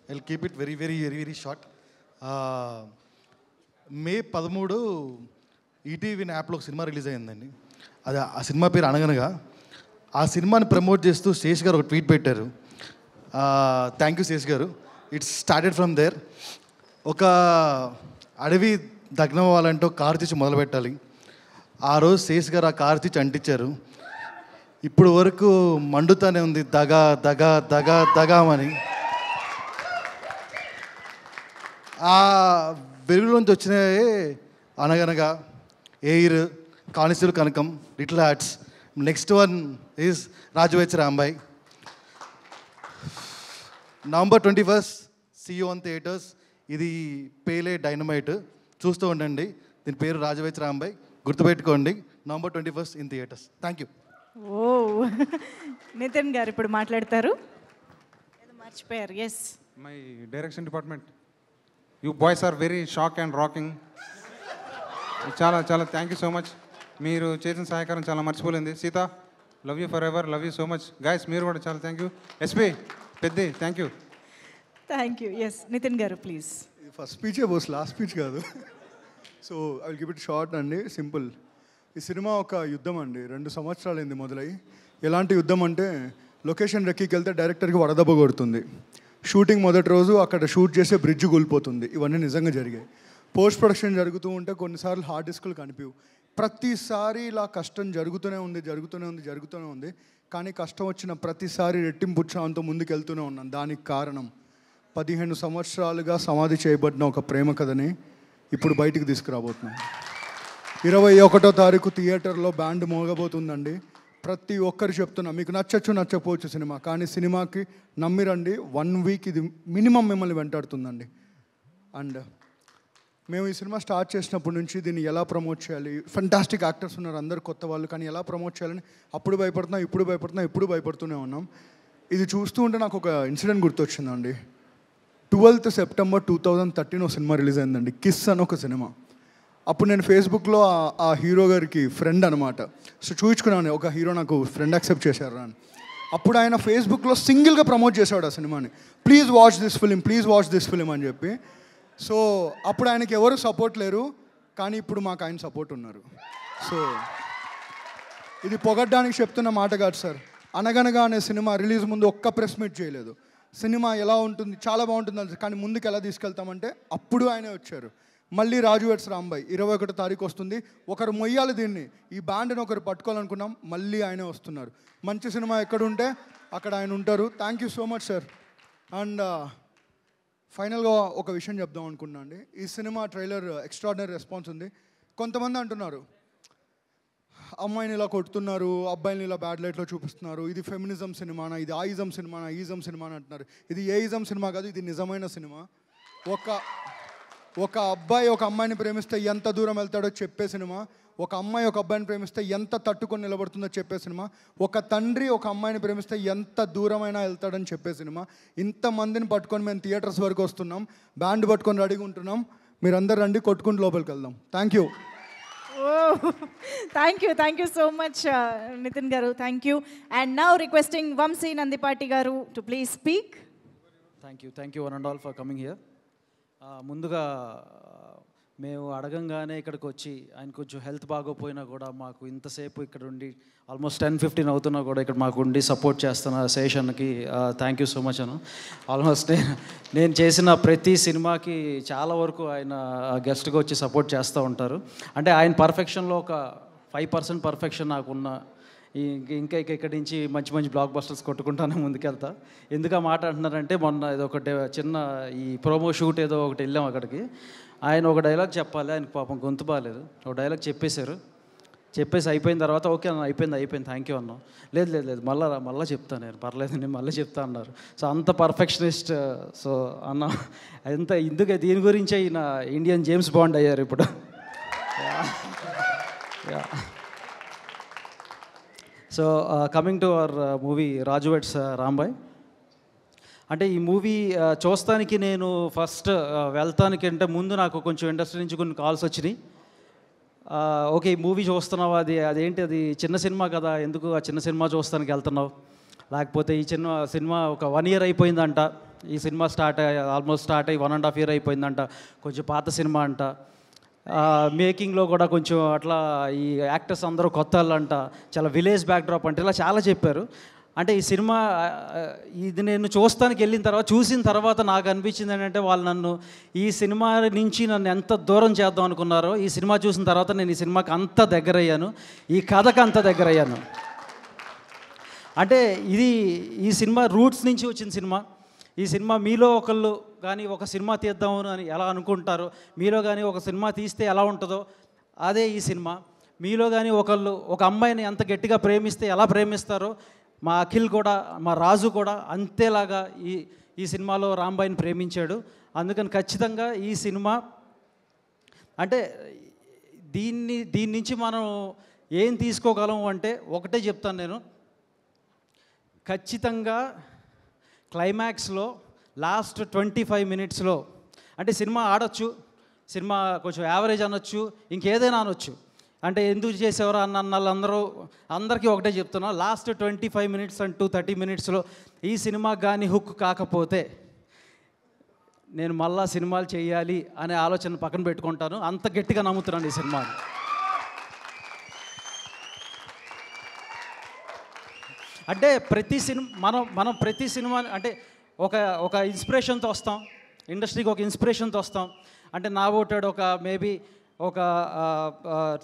I will keep it very very very very short. May 13 ETV యాప్లో ఒక సినిమా రిలీజ్ అయ్యిందండి. అది ఆ సినిమా పేరు అనగనగా. ఆ సినిమాని ప్రమోట్ చేస్తూ శేష్ గారు ఒక ట్వీట్ పెట్టారు. థ్యాంక్ యూ శేష్ గారు. It's started from there. ఒక అడవి దగ్నం అవ్వాలంటే ఒక కారు తీసి మొదలు పెట్టాలి. ఆ రోజు శేష్ గారు ఆ కారు తీసి అంటించారు. ఇప్పుడు వరకు మండుతానే ఉంది, దగా దగా దగా దగామని. ఆ వెలుగులోంచి వచ్చినాయే అనగనగా, air, constable Kanakam, little hearts. Next one is Raju weds Rambai. November 21st see you on theaters. ఇది పేలే డైనమైట్. చూస్తూ ఉండండి. దీని పేరు రాజువైచ్ రాంబాయ్, గుర్తుపెట్టుకోండి. November 21st in theatres. Thank you. ఓ నితిన్ గారు ఇప్పుడు మాట్లాడతారు. మర్చిపోయారు. Yes, my direction department, you boys are very shock and rocking. చాలా థ్యాంక్ యూ సో మచ్. మీరు చేసిన సహాయకారం చాలా మర్చిపోలేదు. Sita, love you for ever, love you so much. Guys మీరు కూడా చాలా థ్యాంక్ యూ. ఎస్పీ పెద్ద thank you. Thank you. Yes, Nitin garu please. First స్పీచే బోస్, లాస్ట్ స్పీచ్ కాదు. So I will keep it short అండి, సింపుల్. ఈ సినిమా ఒక యుద్ధం అండి. 2 సంవత్సరాలైంది మొదలై. ఎలాంటి యుద్ధం అంటే లొకేషన్ రెక్కికి వెళ్తే డైరెక్టర్కి వడదెబ్బ కొడుతుంది. షూటింగ్ మొదటి రోజు అక్కడ షూట్ చేసే బ్రిడ్జ్ కూలిపోతుంది. ఇవన్నీ నిజంగా జరిగాయి. పోస్ట్ ప్రొడక్షన్ జరుగుతూ ఉంటే కొన్నిసార్లు హార్డ్ డిస్కులు కనిపించవు. ప్రతిసారి ఇలా కష్టం జరుగుతూనే ఉంది. కానీ కష్టం వచ్చిన ప్రతిసారి రెట్టింపు ఉత్సాహంతో ముందుకు వెళ్తూనే ఉన్నాను. దానికి కారణం 15 సంవత్సరాలుగా సమాధి చేయబడిన ఒక ప్రేమ కథని ఇప్పుడు బయటికి తీసుకురాబోతున్నాం. 21వ తారీఖు థియేటర్లో బ్యాండ్ మోగబోతుందండి. ప్రతి ఒక్కరు చెప్తున్నా, మీకు నచ్చచ్చు నచ్చకపోవచ్చు సినిమా, కానీ సినిమాకి నమ్మిరండి. 1 వీక్ ఇది మినిమం మిమ్మల్ని వెంటాడుతుందండి. అండ్ మేము ఈ సినిమా స్టార్ట్ చేసినప్పటి నుంచి దీన్ని ఎలా ప్రమోట్ చేయాలి, ఫెంటాస్టిక్ యాక్టర్స్ ఉన్నారు, అందరు కొత్త వాళ్ళు, కానీ ఎలా ప్రమోట్ చేయాలని అప్పుడు భయపడుతున్నాం, ఇప్పుడు భయపడుతూనే ఉన్నాం. ఇది చూస్తూ ఉంటే నాకు ఒక ఇన్సిడెంట్ గుర్తొచ్చిందండి. 12th సెప్టెంబర్ 2013 ఒక సినిమా రిలీజ్ అయిందండి, కిస్ అని ఒక సినిమా. అప్పుడు నేను ఫేస్బుక్లో ఆ హీరో గారికి ఫ్రెండ్ అనమాట. సో చూపించుకున్నాను, ఒక హీరో నాకు ఫ్రెండ్ యాక్సెప్ట్ చేశారు అని. అప్పుడు ఆయన ఫేస్బుక్లో సింగిల్గా ప్రమోట్ చేశాడు ఆ సినిమాని, ప్లీజ్ వాచ్ దిస్ ఫిలిం అని చెప్పి. సో అప్పుడు ఆయనకి ఎవరు సపోర్ట్ లేరు, కానీ ఇప్పుడు మాకు ఆయన సపోర్ట్ ఉన్నారు. సో ఇది పొగడ్డానికి చెప్తున్న మాట కాదు సార్. అనగనగా అనే సినిమా రిలీజ్ ముందు ఒక్క ప్రెస్ మీట్ చేయలేదు. సినిమా ఎలా ఉంటుంది, చాలా బాగుంటుంది, కానీ ముందుకు ఎలా తీసుకెళ్తామంటే అప్పుడు ఆయనే వచ్చారు. మళ్ళీ రాజు వెడ్స్ రాంబాయ్ 21వ తారీఖు వస్తుంది. ఒకరు మొయ్యాలి దీన్ని, ఈ బ్యాండ్ని ఒకరు పట్టుకోవాలనుకున్నాం, మళ్ళీ ఆయనే వస్తున్నారు. మంచి సినిమా ఎక్కడుంటే అక్కడ ఆయన ఉంటారు. Thank you so much sir. And ఫైనల్గా ఒక విషయం చెప్దాం అనుకున్నా అండి. ఈ సినిమా ట్రైలర్ ఎక్స్ట్రాడినరీ రెస్పాన్స్ ఉంది. కొంతమంది అంటున్నారు అమ్మాయిని ఇలా కొడుతున్నారు, అబ్బాయిని ఇలా బ్యాడ్ లైట్లో చూపిస్తున్నారు, ఇది ఫెమినిజం సినిమానా, ఇది ఆయిజం సినిమానా, ఈజం సినిమానా అంటున్నారు. ఇది ఏయిజం సినిమా కాదు, ఇది నిజమైన సినిమా. ఒక అబ్బాయి ఒక అమ్మాయిని ప్రేమిస్తే ఎంత దూరం వెళ్తాడో చెప్పే సినిమా. ఒక అమ్మాయి ఒక అబ్బాయిని ప్రేమిస్తే ఎంత తట్టుకొని నిలబడుతుందో చెప్పే సినిమా. ఒక తండ్రి ఒక అమ్మాయిని ప్రేమిస్తే ఎంత దూరమైనా వెళ్తాడని చెప్పే సినిమా. ఇంతమందిని పట్టుకొని మేము థియేటర్స్ వరకు వస్తున్నాం, బ్యాండ్ పట్టుకొని రెడీగా ఉంటున్నాం. మీరందరూ రండి, కొట్టుకుంటూ లోపలికి వెళ్దాం. Thank you. Thank you so much Nitin garu, thank you. And now requesting Vamsi Nandipati garu to please speak. Thank you one and all for coming here. ముందుగా మేము అడగంగానే ఇక్కడికి వచ్చి ఆయన కొంచెం హెల్త్ బాగోపోయినా కూడా మాకు ఇంతసేపు ఇక్కడ ఉండి ఆల్మోస్ట్ 10-15 అవుతున్నా కూడా ఇక్కడ మాకు ఉండి సపోర్ట్ చేస్తున్న శేషన్కి thank you so much Anu. Almost నేను చేసిన ప్రతి సినిమాకి చాలా వరకు ఆయన గెస్ట్గా వచ్చి సపోర్ట్ చేస్తూ ఉంటారు. అంటే ఆయన పర్ఫెక్షన్లో ఒక 5% పర్ఫెక్షన్ నాకున్న. ఇంకా ఇక్కడి నుంచి మంచి మంచి బ్లాక్ బస్టర్స్ కొట్టుకుంటానే ముందుకెళ్తా. ఎందుకు ఆ మాట అంటున్నారంటే, మొన్న ఏదో ఒకటి చిన్న ఈ ప్రోమో షూట్ ఏదో ఒకటి వెళ్ళాం, అక్కడికి ఆయన ఒక డైలాగ్ చెప్పాలి, ఆయనకు పాపం గొంతు బాగాలేదు, ఒక డైలాగ్ చెప్పేసి అయిపోయిన తర్వాత ఓకే అన్న అయిపోయింది థ్యాంక్ యూ అన్నాం. లేదు మళ్ళీ చెప్తాను నేను, పర్లేదు నేను మళ్ళీ చెప్తా అన్నారు. సో అంత పర్ఫెక్షనిస్ట్. సో అన్న ఇందుకే దీని గురించే ఈయన ఇండియన్ జేమ్స్ బాండ్ అయ్యారు ఇప్పుడు. So coming to our movie Raju weds Rambai. అంటే ఈ మూవీ చూస్తానికి నేను ఫస్ట్ వెళ్తానికి అంటే ముందు నాకు కొంచెం ఇండస్ట్రీ నుంచి కొన్ని కాల్స్ వచ్చినాయి. ఓకే ఈ మూవీ చూస్తున్నావు, అదేంటి అది చిన్న సినిమా కదా, ఎందుకు ఆ చిన్న సినిమా చూస్తానికి వెళ్తున్నావు, లేకపోతే ఈ సినిమా ఒక 1 year అయిపోయిందంట, ఈ సినిమా ఆల్మోస్ట్ స్టార్ట్ అయ్యి 1.5 year అయిపోయిందంట, కొంచెం పాత సినిమా అంట, మేకింగ్లో కూడా కొంచెం అట్లా ఈ యాక్టర్స్ అందరూ కొత్త వాళ్ళంట, చాలా విలేజ్ బ్యాక్డ్రాప్ అంటే ఇలా చాలా చెప్పారు. అంటే ఈ సినిమా ఇది నేను చూసిన తర్వాత నాకు అనిపించింది ఏంటంటే, వాళ్ళు నన్ను ఈ సినిమా నుంచి నన్ను ఎంత దూరం చేద్దాం అనుకున్నారో, ఈ సినిమా చూసిన తర్వాత నేను ఈ సినిమాకి అంత దగ్గరయ్యాను, ఈ కథకు అంత దగ్గరయ్యాను. అంటే ఈ సినిమా రూట్స్ నుంచి వచ్చిన సినిమా. ఈ సినిమా మీలో ఒకళ్ళు కానీ ఒక సినిమా తీద్దామని అని ఎలా అనుకుంటారో, మీలో కానీ ఒక సినిమా తీస్తే ఎలా ఉంటుందో అదే ఈ సినిమా. మీలో కానీ ఒక అమ్మాయిని ఎంత గట్టిగా ప్రేమిస్తే ఎలా ప్రేమిస్తారో, మా అఖిల్ కూడా మా రాజు కూడా అంతేలాగా ఈ సినిమాలో రాంబాయిని ప్రేమించాడు. అందుకని ఖచ్చితంగా ఈ సినిమా అంటే దీని నుంచి మనం ఏం తీసుకోగలం అంటే ఒకటే చెప్తాను నేను. ఖచ్చితంగా క్లైమాక్స్లో లాస్ట్ 25 minutesలో అంటే సినిమా ఆడొచ్చు, సినిమా కొంచెం యావరేజ్ అనొచ్చు, ఇంకేదైనా అనొచ్చు. అంటే ఎందుకు చేసేవారు అన్న అందరికీ ఒకటే చెప్తున్నా, లాస్ట్ 25 minutes అంటూ 30 minutesలో ఈ సినిమా కానీ హుక్ కాకపోతే నేను మళ్ళా సినిమాలు చేయాలి అనే ఆలోచన పక్కన పెట్టుకుంటాను. అంత గట్టిగా నమ్ముతున్నాను ఈ సినిమాని. అంటే మనం ప్రతి సినిమా అంటే ఒక ఇన్స్పిరేషన్తో వస్తాం, ఇండస్ట్రీకి ఒక ఇన్స్పిరేషన్తో వస్తాం. అంటే నా ఓటాడు ఒక మేబీ ఒక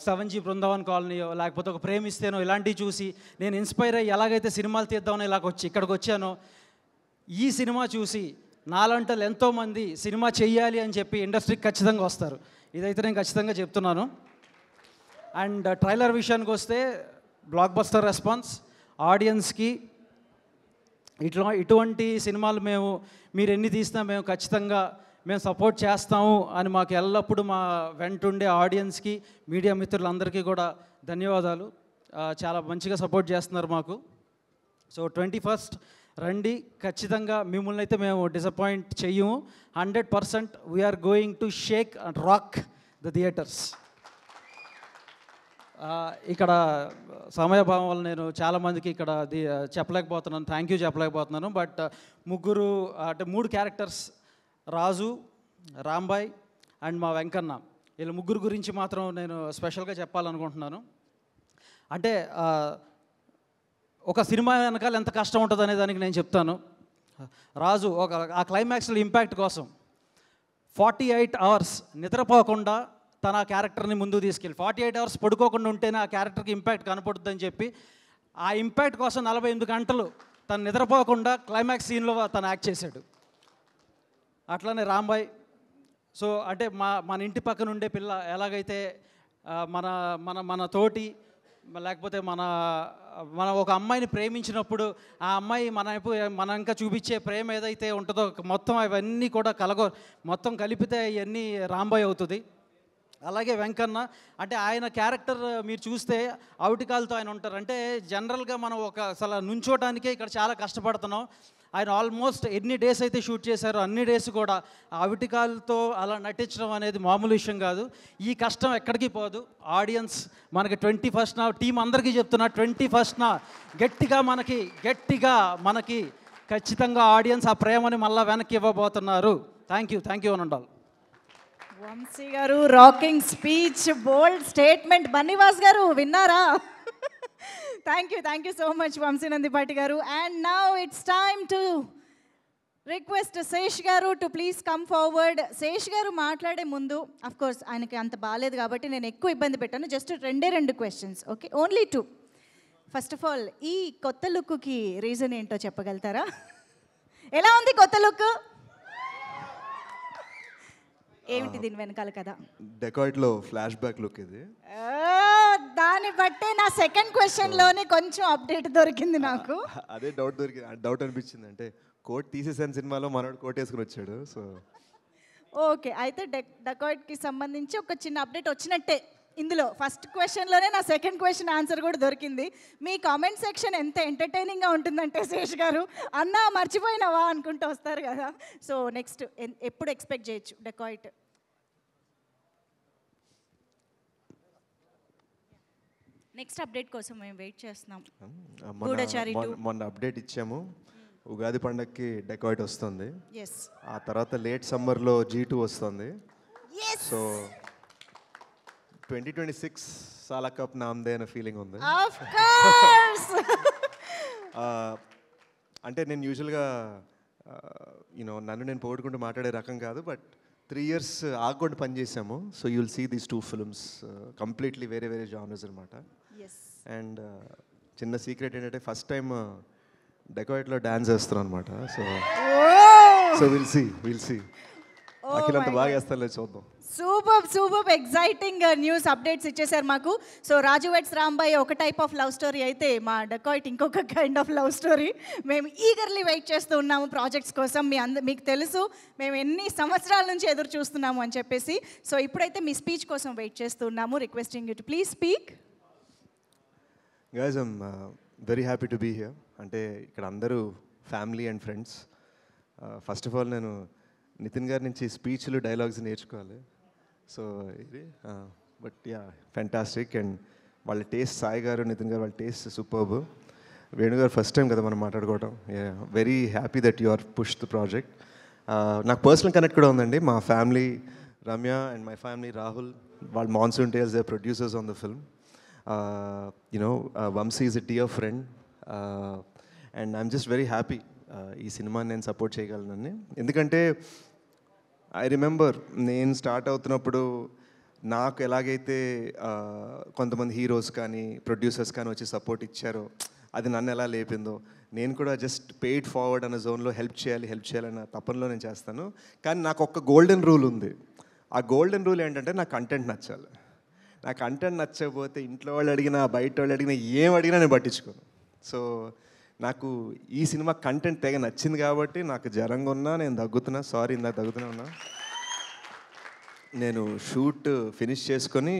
7G బృందావన్ కాలనీయో లేకపోతే ఒక ప్రేమిస్తేనో ఇలాంటివి చూసి నేను ఇన్స్పైర్ అయ్యి ఎలాగైతే సినిమాలు తీద్దామని ఇక్కడికి వచ్చానో, ఈ సినిమా చూసి నాలంటలు ఎంతోమంది సినిమా చెయ్యాలి అని చెప్పి ఇండస్ట్రీకి ఖచ్చితంగా వస్తారు. ఇదైతే నేను ఖచ్చితంగా చెప్తున్నాను. అండ్ ట్రైలర్ విషయానికి వస్తే బ్లాక్ బస్టర్ రెస్పాన్స్ ఆడియన్స్కి. ఇటువంటి సినిమాలు మీరు ఎన్ని తీసినా ఖచ్చితంగా మేము సపోర్ట్ చేస్తాము అని మాకు ఎల్లప్పుడూ మా వెంటుండే ఆడియన్స్కి, మీడియా మిత్రులందరికీ కూడా ధన్యవాదాలు. చాలా మంచిగా సపోర్ట్ చేస్తున్నారు మాకు. సో 21st రండి, ఖచ్చితంగా మిమ్మల్ని అయితే మేము డిసప్పాయింట్ చెయ్యము. 100% we are going to shake and rock the theatres. ఇక్కడ సమయభావం వల్ల నేను చాలామందికి ఇక్కడ చెప్పలేకపోతున్నాను, థ్యాంక్ యూ చెప్పలేకపోతున్నాను. బట్ ముగ్గురు అంటే 3 క్యారెక్టర్స్, రాజు, రాంబాయ్ అండ్ మా వెంకన్న, వీళ్ళ ముగ్గురు గురించి మాత్రం నేను స్పెషల్గా చెప్పాలనుకుంటున్నాను. అంటే ఒక సినిమా వెనకాల ఎంత కష్టం ఉంటుంది అనే దానికి నేను చెప్తాను. రాజు ఆ క్లైమాక్స్లో ఇంపాక్ట్ కోసం 48 hours నిద్రపోకుండా తన ఆ క్యారెక్టర్ని ముందుకు తీసుకెళ్ళి 48 hours పడుకోకుండా ఉంటేనే ఆ క్యారెక్టర్కి ఇంపాక్ట్ కనపడుతుందని చెప్పి ఆ ఇంపాక్ట్ కోసం 48 గంటలు తను నిద్రపోకుండా క్లైమాక్స్ సీన్లో తను యాక్ట్ చేశాడు. అట్లానే రాంబాయ్. సో అంటే మన ఇంటి పక్కన ఉండే పిల్ల ఎలాగైతే మన మన మన తోటి లేకపోతే మన ఒక అమ్మాయిని ప్రేమించినప్పుడు ఆ అమ్మాయి మన ఇంకా చూపించే ప్రేమ ఏదైతే ఉంటుందో మొత్తం అవన్నీ కూడా మొత్తం కలిపితే అవన్నీ రాంబాయ్ అవుతుంది. అలాగే వెంకన్న అంటే ఆయన క్యారెక్టర్ మీరు చూస్తే అవుటికాలతో ఆయన ఉంటారు. అంటే జనరల్గా మనం అసలు నుంచోటానికే ఇక్కడ చాలా కష్టపడుతున్నాం. ఆయన ఆల్మోస్ట్ ఎన్ని డేస్ అయితే షూట్ చేశారో అన్ని డేస్ కూడా అవిటికాలతో అలా నటించడం అనేది మామూలు విషయం కాదు. ఈ కష్టం ఎక్కడికి పోదు. ఆడియన్స్ మనకి 21st టీం అందరికీ చెప్తున్నా, 21st గట్టిగా మనకి ఖచ్చితంగా ఆడియన్స్ ఆ ప్రేమని మళ్ళీ వెనక్కి ఇవ్వబోతున్నారు. థ్యాంక్ యూ అనండాలి. Vamsi garu rocking speech, bold statement. Bunny Vas garu విన్నారా? Thank you so much Vamsi Nandipati garu. And now it's time to request Sesh garu to please come forward. Sesh garu మాట్లాడే ముందు అఫ్ కోర్స్ ఆయనకి అంత బాగాలేదు కాబట్టి నేను ఎక్కువ ఇబ్బంది పెట్టాను. Just 2 questions, okay, only 2. First of all ఈ కొత్త లుక్కి రీజన్ ఏంటో చెప్పగలుగుతారా? ఎలా ఉంది కొత్త లుక్? ఏమిటి దీని వెనకాల కదా? డెకాయిట్లో ఫ్లాష్ బ్యాక్ లుక్ ఇది. దాన్ని బట్టే నా సెకండ్ క్వశ్చన్లోనే కొంచెం అప్డేట్ దొరికింది నాకు. అదే డౌట్ అనిపించింది. అంటే కోట్ తీసేసాను సినిమాలో, మనోడు కోట్ వేసుకుని వచ్చాడు. సో ఓకే, అయితే డెకాయిట్కి సంబంధించి ఒక చిన్న అప్డేట్ వచ్చినట్టే ఇందులో. ఫస్ట్ క్వశ్చన్లోనే నా సెకండ్ క్వశ్చన్ ఆన్సర్ కూడా దొరికింది. మీ కామెంట్ సెక్షన్ ఎంత ఎంటర్టైనింగ్గా ఉంటుందంటే శేష్ గారు అన్నా మర్చిపోయినావా అనుకుంటూ వస్తారు కదా. సో నెక్స్ట్ ఎప్పుడు ఎక్స్పెక్ట్ చేయొచ్చు డెకాయిట్? నెక్స్ట్ అప్డేట్ కోసం మేము వెయిట్ చేస్తున్నాం. మొన్న అప్డేట్ ఇచ్చాము, ఉగాది పండగకి డెకాయిట్ వస్తుంది. ఆ తర్వాత లేట్ సమ్మర్లో G2 వస్తుంది. సో 2026 సాలా కప్ నామ్దే అనే ఫీలింగ్ ఉంది. అంటే నేను యూజువల్గా నన్ను నేను పోగొట్టుకుంటూ మాట్లాడే రకం కాదు. బట్ 3 years ఆగకుండా పనిచేసాము. So you'll see these 2 films completely వేరే జానర్స్ అనమాట. అండ్ చిన్న సీక్రెట్ ఏంటంటే ఫస్ట్ టైం డెకాయిట్లో డాన్స్ వేస్తున్నాను అనమాట. సో విల్ సీ అఖిల్ అంత బాగా వేస్తాను, చూద్దాం. సూపర్ ఎగ్జైటింగ్ న్యూస్ అప్డేట్స్ ఇచ్చేసారు మాకు. సో రాజు వెడ్స్ రాంబాయ్ ఒక టైప్ ఆఫ్ లవ్ స్టోరీ అయితే మా డెకాయిట్ ఇంకొక కైండ్ ఆఫ్ లవ్ స్టోరీ. మేము ఈగర్లీ వెయిట్ చేస్తూ ఉన్నాము ప్రాజెక్ట్స్ కోసం. మీకు తెలుసు మేము ఎన్ని సంవత్సరాల నుంచి ఎదురు చూస్తున్నాము అని చెప్పేసి. సో ఇప్పుడైతే మీ స్పీచ్ కోసం వెయిట్ చేస్తూ ఉన్నాము. Requesting you to please speak. Guys, I'm very happy to be here. అంటే ఇక్కడ అందరూ family and friends. First of all నేను నితిన్ గారి నుంచి స్పీచ్లు డైలాగ్స్ నేర్చుకోవాలి. సో ఇది బట్ ఫ్యాంటాస్టిక్. అండ్ వాళ్ళ టేస్ట్, సాయి గారు నితిన్ గారు వాళ్ళ టేస్ట్ సూపర్బ్. వేణుగారు ఫస్ట్ టైం కదా మనం మాట్లాడుకోవటం. Very happy that you are push the project. నాకు పర్సనల్ కనెక్ట్ కూడా ఉందండి. మా family Ramya and my family Rahul, వాళ్ళ monsoon tales they producers on the film. Vamsi is a dear friend. And I'm just very happy ఈ సినిమాని నేను సపోర్ట్ చేయగలనని. ఎందుకంటే ఐ రిమెంబర్ నేను స్టార్ట్ అవుతున్నప్పుడు నాకు ఎలాగైతే కొంతమంది హీరోస్ కానీ ప్రొడ్యూసర్స్ కానీ వచ్చి సపోర్ట్ ఇచ్చారో అది నన్ను ఎలా లేపిందో, నేను కూడా జస్ట్ పెయిడ్ ఫార్వర్డ్ అన్న జోన్లో హెల్ప్ చేయాలన్న తపనలో నేను చేస్తాను. కానీ నాకు ఒక గోల్డెన్ రూల్ ఉంది. ఆ గోల్డెన్ రూల్ ఏంటంటే నాకు కంటెంట్ నచ్చాలి. నాకు కంటెంట్ నచ్చకపోతే ఇంట్లో వాళ్ళు అడిగినా బయట వాళ్ళు అడిగినా ఏం అడిగినా నేను పట్టించుకోను. సో నాకు ఈ సినిమా కంటెంట్ తెగ నచ్చింది కాబట్టి నాకు జ్వరంగా ఉన్నా నేను దగ్గుతున్నా, సారీ ఇందాక దగ్గుతూనే ఉన్నా. నేను షూట్ ఫినిష్ చేసుకొని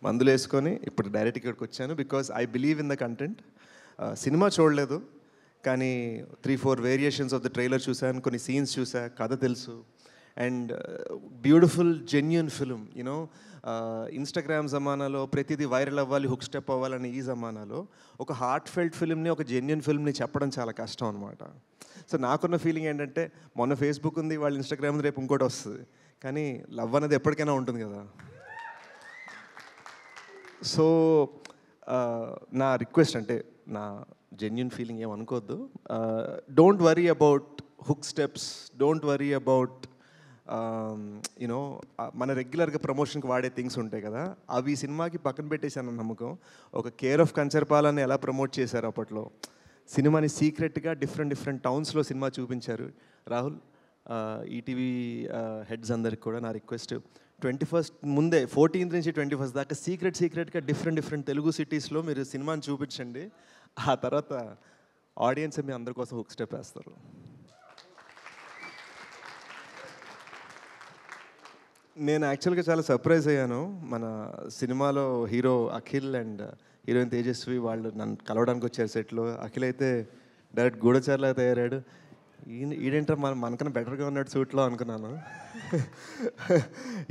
మందులు వేసుకొని ఇప్పుడు డైరెక్ట్ ఇక్కడికి వచ్చాను. Because I believe in the content. Cinema చూడలేదు కానీ 3-4 వేరియేషన్స్ ఆఫ్ ద ట్రైలర్ చూశాను, కొన్ని సీన్స్ చూసా, కథ తెలుసు. And beautiful genuine film. You know Instagram జమానాలో ప్రతిదీ వైరల్ అవ్వాలి, హుక్ స్టెప్ అవ్వాలని ఈ జమానాలో ఒక హార్ట్ ఫెల్ట్ ఫిల్మ్ని, ఒక జెన్యూన్ ఫిల్మ్ని చెప్పడం చాలా కష్టం అనమాట. సో నాకున్న ఫీలింగ్ ఏంటంటే మొన్న ఫేస్బుక్ ఉంది, వాళ్ళు ఇన్స్టాగ్రామ్ రేపు ఇంకోటి వస్తుంది, కానీ లవ్ అనేది ఎప్పటికైనా ఉంటుంది కదా. సో నా రిక్వెస్ట్ అంటే నా జెన్యూన్ ఫీలింగ్ ఏమనుకోవద్దు. Don't worry about hook steps, don't worry about you know మన రెగ్యులర్గా ప్రమోషన్కి వాడే థింగ్స్ ఉంటాయి కదా, అవి ఈ సినిమాకి పక్కన పెట్టేశాను నమ్మకం. ఒక కేర్ ఆఫ్ కంచర్పాలని ఎలా ప్రమోట్ చేశారు అప్పట్లో, సినిమాని సీక్రెట్గా డిఫరెంట్ టౌన్స్లో సినిమా చూపించారు. రాహుల్, ఈటీవీ హెడ్స్ అందరికి కూడా నా రిక్వెస్ట్, 21st ముందే 14th నుంచి 21st దాకా సీక్రెట్గా డిఫరెంట్ తెలుగు సిటీస్లో మీరు సినిమాని చూపించండి. ఆ తర్వాత ఆడియన్స్ మీ అందరి కోసం హుక్ స్టెప్ వేస్తారు. నేను యాక్చువల్గా చాలా సర్ప్రైజ్ అయ్యాను. మన సినిమాలో hero Akhil and heroine Tejaswi వాళ్ళు నన్ను కలవడానికి వచ్చారు సెట్లో. అఖిల్ అయితే డైరెక్ట్ గూఢచారులా తయారాడు. ఈడేంటారు మనకన్నా బెటర్గా ఉన్నాడు సూట్లో అనుకున్నాను.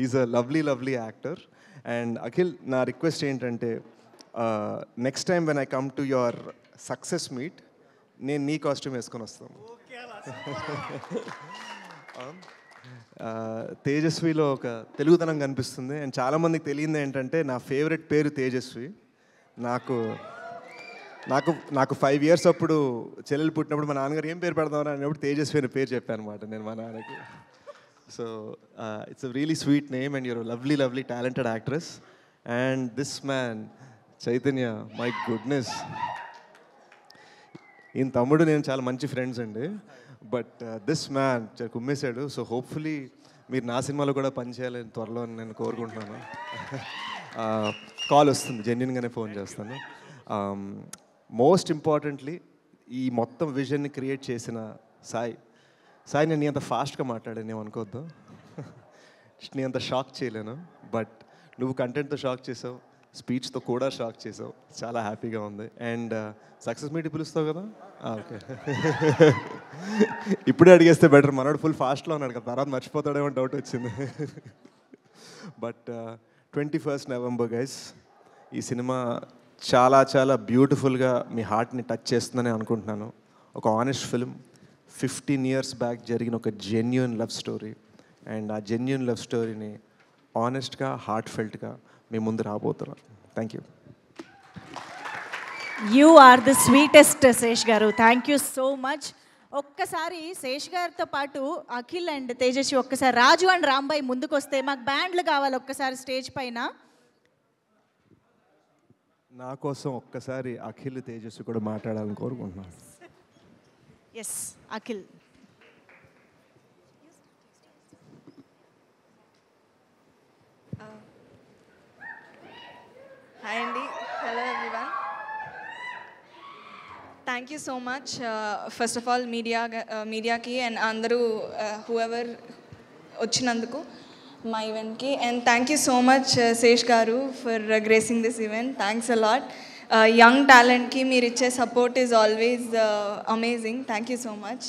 Is a lovely actor. And Akhil, నా రిక్వెస్ట్ ఏంటంటే next time when I come to your success meet నేను నీ కాస్ట్యూమ్ వేసుకొని వస్తాను. తేజస్విలో ఒక తెలుగుతనం కనిపిస్తుంది. అండ్ చాలామందికి తెలియదు ఏంటంటే నా ఫేవరెట్ పేరు తేజస్వి. నాకు 5 years అప్పుడు చెల్లెలు పుట్టినప్పుడు మా నాన్నగారు ఏం పేరు పెడదామని అన్నప్పుడు తేజస్వి అనే పేరు చెప్పాను అనమాట నేను మా నాన్నకి. So it's a really sweet name and you're lovely talented actress. And this man Chaitanya, my goodness, ఈయన తమ్ముడు నేను చాలా మంచి ఫ్రెండ్స్ అండి. బట్ దిస్ మ్యాన్ కుమ్మేశాడు. సో హోప్ఫుల్లీ మీరు నా సినిమాలో కూడా పనిచేయాలని త్వరలో నేను కోరుకుంటున్నాను. కాల్ వస్తుంది, జెన్యున్గానే ఫోన్ చేస్తాను. మోస్ట్ ఇంపార్టెంట్లీ ఈ మొత్తం విజన్ని క్రియేట్ చేసిన సాయి, నేను నీ అంత ఫాస్ట్గా మాట్లాడాను ఏమనుకోవద్దు, నీ అంత షాక్ చేయలేను. బట్ నువ్వు కంటెంట్తో షాక్ చేసావు, స్పీచ్తో కూడా షాక్ చేసావు, చాలా హ్యాపీగా ఉంది. అండ్ సక్సెస్ మీట్ పిలుస్తావు కదా, ఓకే. ఇప్పుడే అడిగేస్తే బెటర్, మనోడు ఫుల్ ఫాస్ట్లో ఉన్నాడు కదా, తర్వాత మర్చిపోతాడేమో డౌట్ వచ్చింది. బట్ 21st November గైస్, ఈ సినిమా చాలా బ్యూటిఫుల్గా మీ హార్ట్ని టచ్ చేస్తుందని అనుకుంటున్నాను. ఒక ఆనెస్ట్ ఫిల్మ్, 15 years బ్యాక్ జరిగిన ఒక జెన్యూన్ లవ్ స్టోరీ. అండ్ ఆ జెన్యూన్ లవ్ స్టోరీని ఆనెస్ట్గా, హార్ట్ ఫెల్ట్గా మీ ముందు రాబోతున్నారు. Thank you. You are the sweetest Sesh గారు, థ్యాంక్ యూ సో మచ్. ఒక్కసారి శేష్ గారితో పాటు అఖిల్ అండ్ తేజస్వి ఒక్కసారి రాజు అండ్ రాంబాయ్ ముందుకు వస్తే మాకు బ్యాండ్లు కావాలి ఒక్కసారి స్టేజ్ పైన. నా కోసం ఒక్కసారి అఖిల్ తేజస్వి కూడా మాట్లాడాలని కోరుకుంటున్నాను. ఎస్ అఖిల్. హాయ్ అండి, hello everyone. Thank you so much first of all మీడియాకి అండ్ అందరూ హూఎవర్ వచ్చినందుకు మా ఈవెంట్కి. And thank you so much Sesh garu for gracing this event. Thanks a lot. Young టాలెంట్కి మీరు ఇచ్చే support is always amazing. Thank you so much.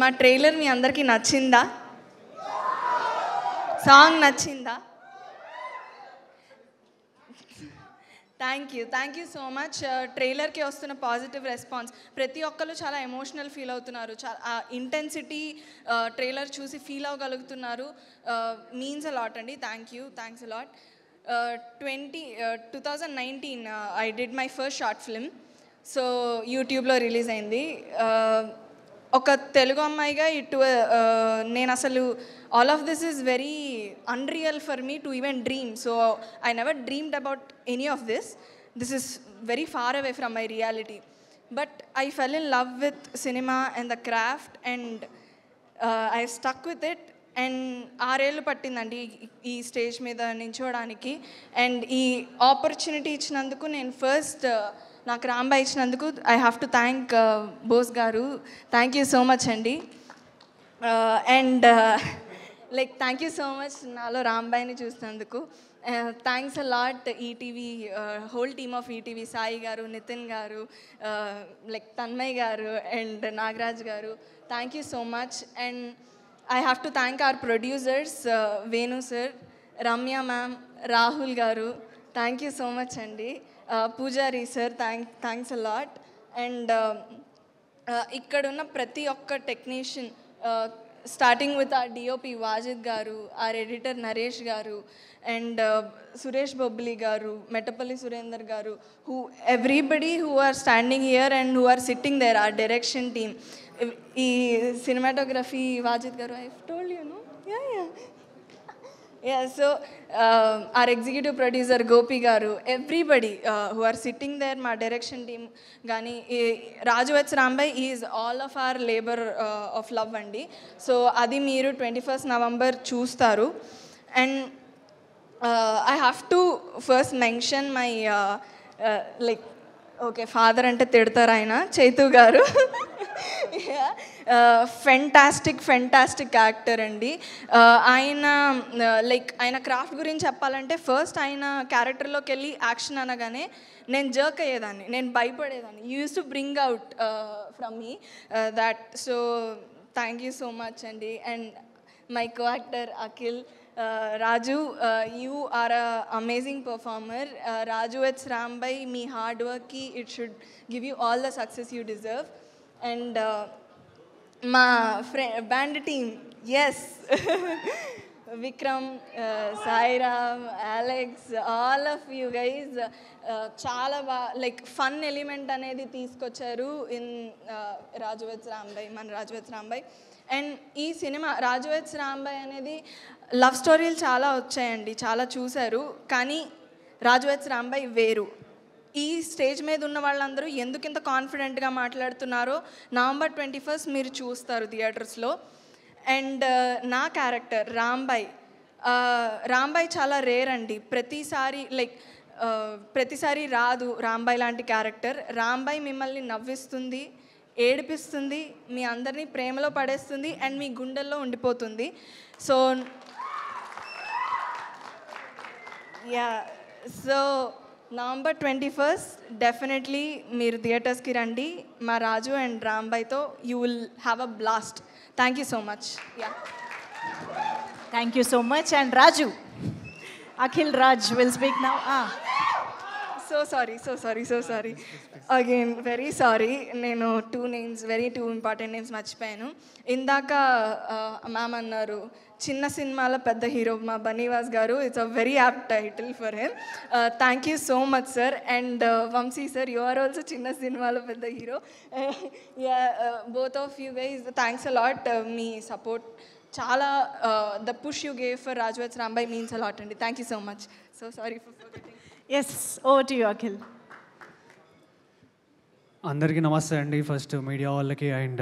మా trailer మీ అందరికీ నచ్చిందా? సాంగ్ నచ్చిందా? Thank you so much. ట్రైలర్కి వస్తున్న పాజిటివ్ రెస్పాన్స్, ప్రతి ఒక్కరు చాలా ఎమోషనల్ ఫీల్ అవుతున్నారు, చాలా ఇంటెన్సిటీ ట్రైలర్ చూసి ఫీల్ అవ్వగలుగుతున్నారు. మీన్స్ అ లాట్ అండి. Thanks a lot. 2019 I did my first short film. So యూట్యూబ్లో రిలీజ్ అయింది. ఒక తెలుగు అమ్మాయిగా నేను అసలు all of this is very unreal for me to even dream. So I never dreamed about any of this. this is very far away from my reality. But I fell in love with cinema and the craft, and I stuck with it. And 6 ఏళ్ళు పట్టిందండి ఈ stage మీద నించోడానికి. And ఈ opportunity ఇచ్చినందుకు నేను first నాకు రాంబాయ్ ఇచ్చినందుకు I have to thank Bose గారు. థ్యాంక్ యూ సో మచ్ అండి. And like thank you so much నాలో రాంబాయ్ని చూసినందుకు. Thanks a lot ETV, whole team of ETV, Sai గారు, నితిన్ గారు, లైక్ తన్మయ్ గారు అండ్ నాగరాజ్ గారు. Thank you so much. And I have to thank our producers, Venu sir, Ramya ma'am, Rahul garu. Thank you so much andi. Pujari sir, thanks a lot. And ikkadunna prati okka technician, starting with our DOP Wajid garu, our editor Naresh garu, and Suresh Bobli garu, Metapalli Surendra garu, who everybody who are standing here and who are sitting there, our direction team. ఈ cinematography Wajid garu, I told you no. So our executive producer Gopi garu, everybody who are sitting there, మా direction team కానీ Raju weds Rambai is all of our labour of love అండి. So అది మీరు 21st November చూస్తారు. And I have to first mention my like okay father అంటే తిడతారు ఆయన, చైతు గారు. ఫెంటాస్టిక్ యాక్టర్ అండి. ఆయన లైక్ ఆయన క్రాఫ్ట్ గురించి చెప్పాలంటే ఫస్ట్ ఆయన క్యారెక్టర్లోకి వెళ్ళి యాక్షన్ అనగానే నేను జర్క్ అయ్యేదాన్ని, నేను భయపడేదాన్ని. Use to bring out from me that. So thank you so much అండి. And my co actor Akhil, Raju, you are an amazing performer. Raju it's Rambai, me hard work, it should give you all the success you deserve. And my band team, yes. Vikram, Sairam, Alex, all of you guys, chala like fun element anedi teeskocharu in Raju it's Rambai, man Raju it's Rambai. And ఈ cinema రాజు weds Rambai అనేది love స్టోరీలు చాలా వచ్చాయండి, చాలా చూశారు. కానీ Raju weds Rambai వేరు. ఈ స్టేజ్ మీద ఉన్న వాళ్ళందరూ ఎందుకు ఇంత కాన్ఫిడెంట్గా మాట్లాడుతున్నారో November 21st మీరు చూస్తారు థియేటర్స్లో. అండ్ నా క్యారెక్టర్ రాంబాయ్ చాలా రేర్ అండి. ప్రతిసారి రాదు రాంబాయ్ లాంటి క్యారెక్టర్. రాంబాయ్ మిమ్మల్ని నవ్విస్తుంది, ఏడిపిస్తుంది, మీ అందరినీ ప్రేమలో పడేస్తుంది అండ్ మీ గుండెల్లో ఉండిపోతుంది. సో November 21st డెఫినెట్లీ మీరు థియేటర్స్కి రండి. మా రాజు అండ్ రాంబాయ్తో you will have a blast. Thank you so much. Thank you so much. And Raju, Akhil Raj will speak now. So sorry. Again, very sorry. నేను two important names మర్చిపోయాను. ఇందాక మ్యామ్ అన్నారు చిన్న సినిమాల పెద్ద హీరో మా బనీవాస్ గారు. It's a very apt title for him. Thank you so much sir. And Vamsi sir, you are also చిన్న సినిమాల పెద్ద hero. Both of you guys thanks a lot. మీ సపోర్ట్ చాలా, the push you gave for Raju weds Rambai means a lot అండి. Thank you so much. So sorry for forgetting. Yes, over to you Akhil. అందరికీ నమస్తే అండి. First media వాళ్ళకి and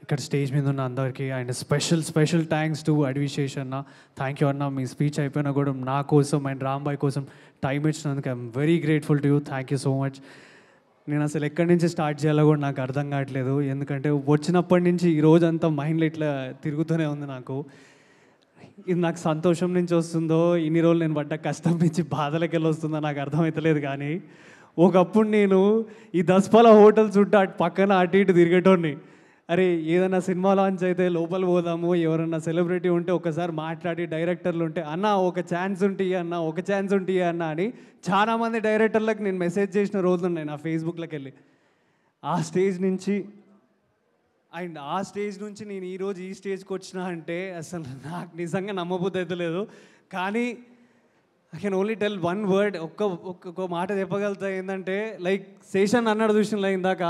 ఇక్కడ stage మీద ఉన్న అందరికీ and special thanks to Adivi Sesh అన్న. థ్యాంక్ యూ అన్న, మీ స్పీచ్ అయిపోయినా కూడా నా కోసం అండ్ రాంబాయ్ కోసం టైం ఇచ్చినందుకు I'm very grateful to you. Thank you so much. నేను అసలు ఎక్కడి నుంచి స్టార్ట్ చేయాలో కూడా నాకు అర్థం కావట్లేదు, ఎందుకంటే వచ్చినప్పటి నుంచి ఈ రోజంతా మైండ్లో ఇట్లా తిరుగుతూనే ఉంది నాకు. ఇది నాకు సంతోషం నుంచి వస్తుందో, ఇన్ని రోజులు నేను పడ్డ కష్టం నుంచి బాధలకి వెళ్ళి వస్తుందో నాకు అర్థమవుతలేదు. కానీ ఒకప్పుడు నేను ఈ దస్పల హోటల్ చుట్టూ అటు పక్కన అటు ఇటు తిరిగేటోడిని. అరే ఏదైనా సినిమా లాంచ్ అయితే లోపల పోదాము, ఎవరన్నా సెలబ్రిటీ ఉంటే ఒకసారి మాట్లాడి, డైరెక్టర్లు ఉంటే అన్న ఒక ఛాన్స్ ఉంటాయి అన్న, ఒక ఛాన్స్ ఉంటాయి అన్న అని చాలామంది డైరెక్టర్లకు నేను మెసేజ్ చేసిన రోజులు ఉన్నాయి నా ఫేస్బుక్లోకి వెళ్ళి. ఆ స్టేజ్ నుంచి నేను ఈరోజు ఈ స్టేజ్కి వచ్చిన అంటే అసలు నాకు నిజంగా నమ్మబుద్ధి అయితే లేదు. కానీ I can only tell one word, ఒక్క మాట చెప్పగలుగుతా. ఏంటంటే లైక్ శేషన్ అన్నాడు చూసిన ఇందాక,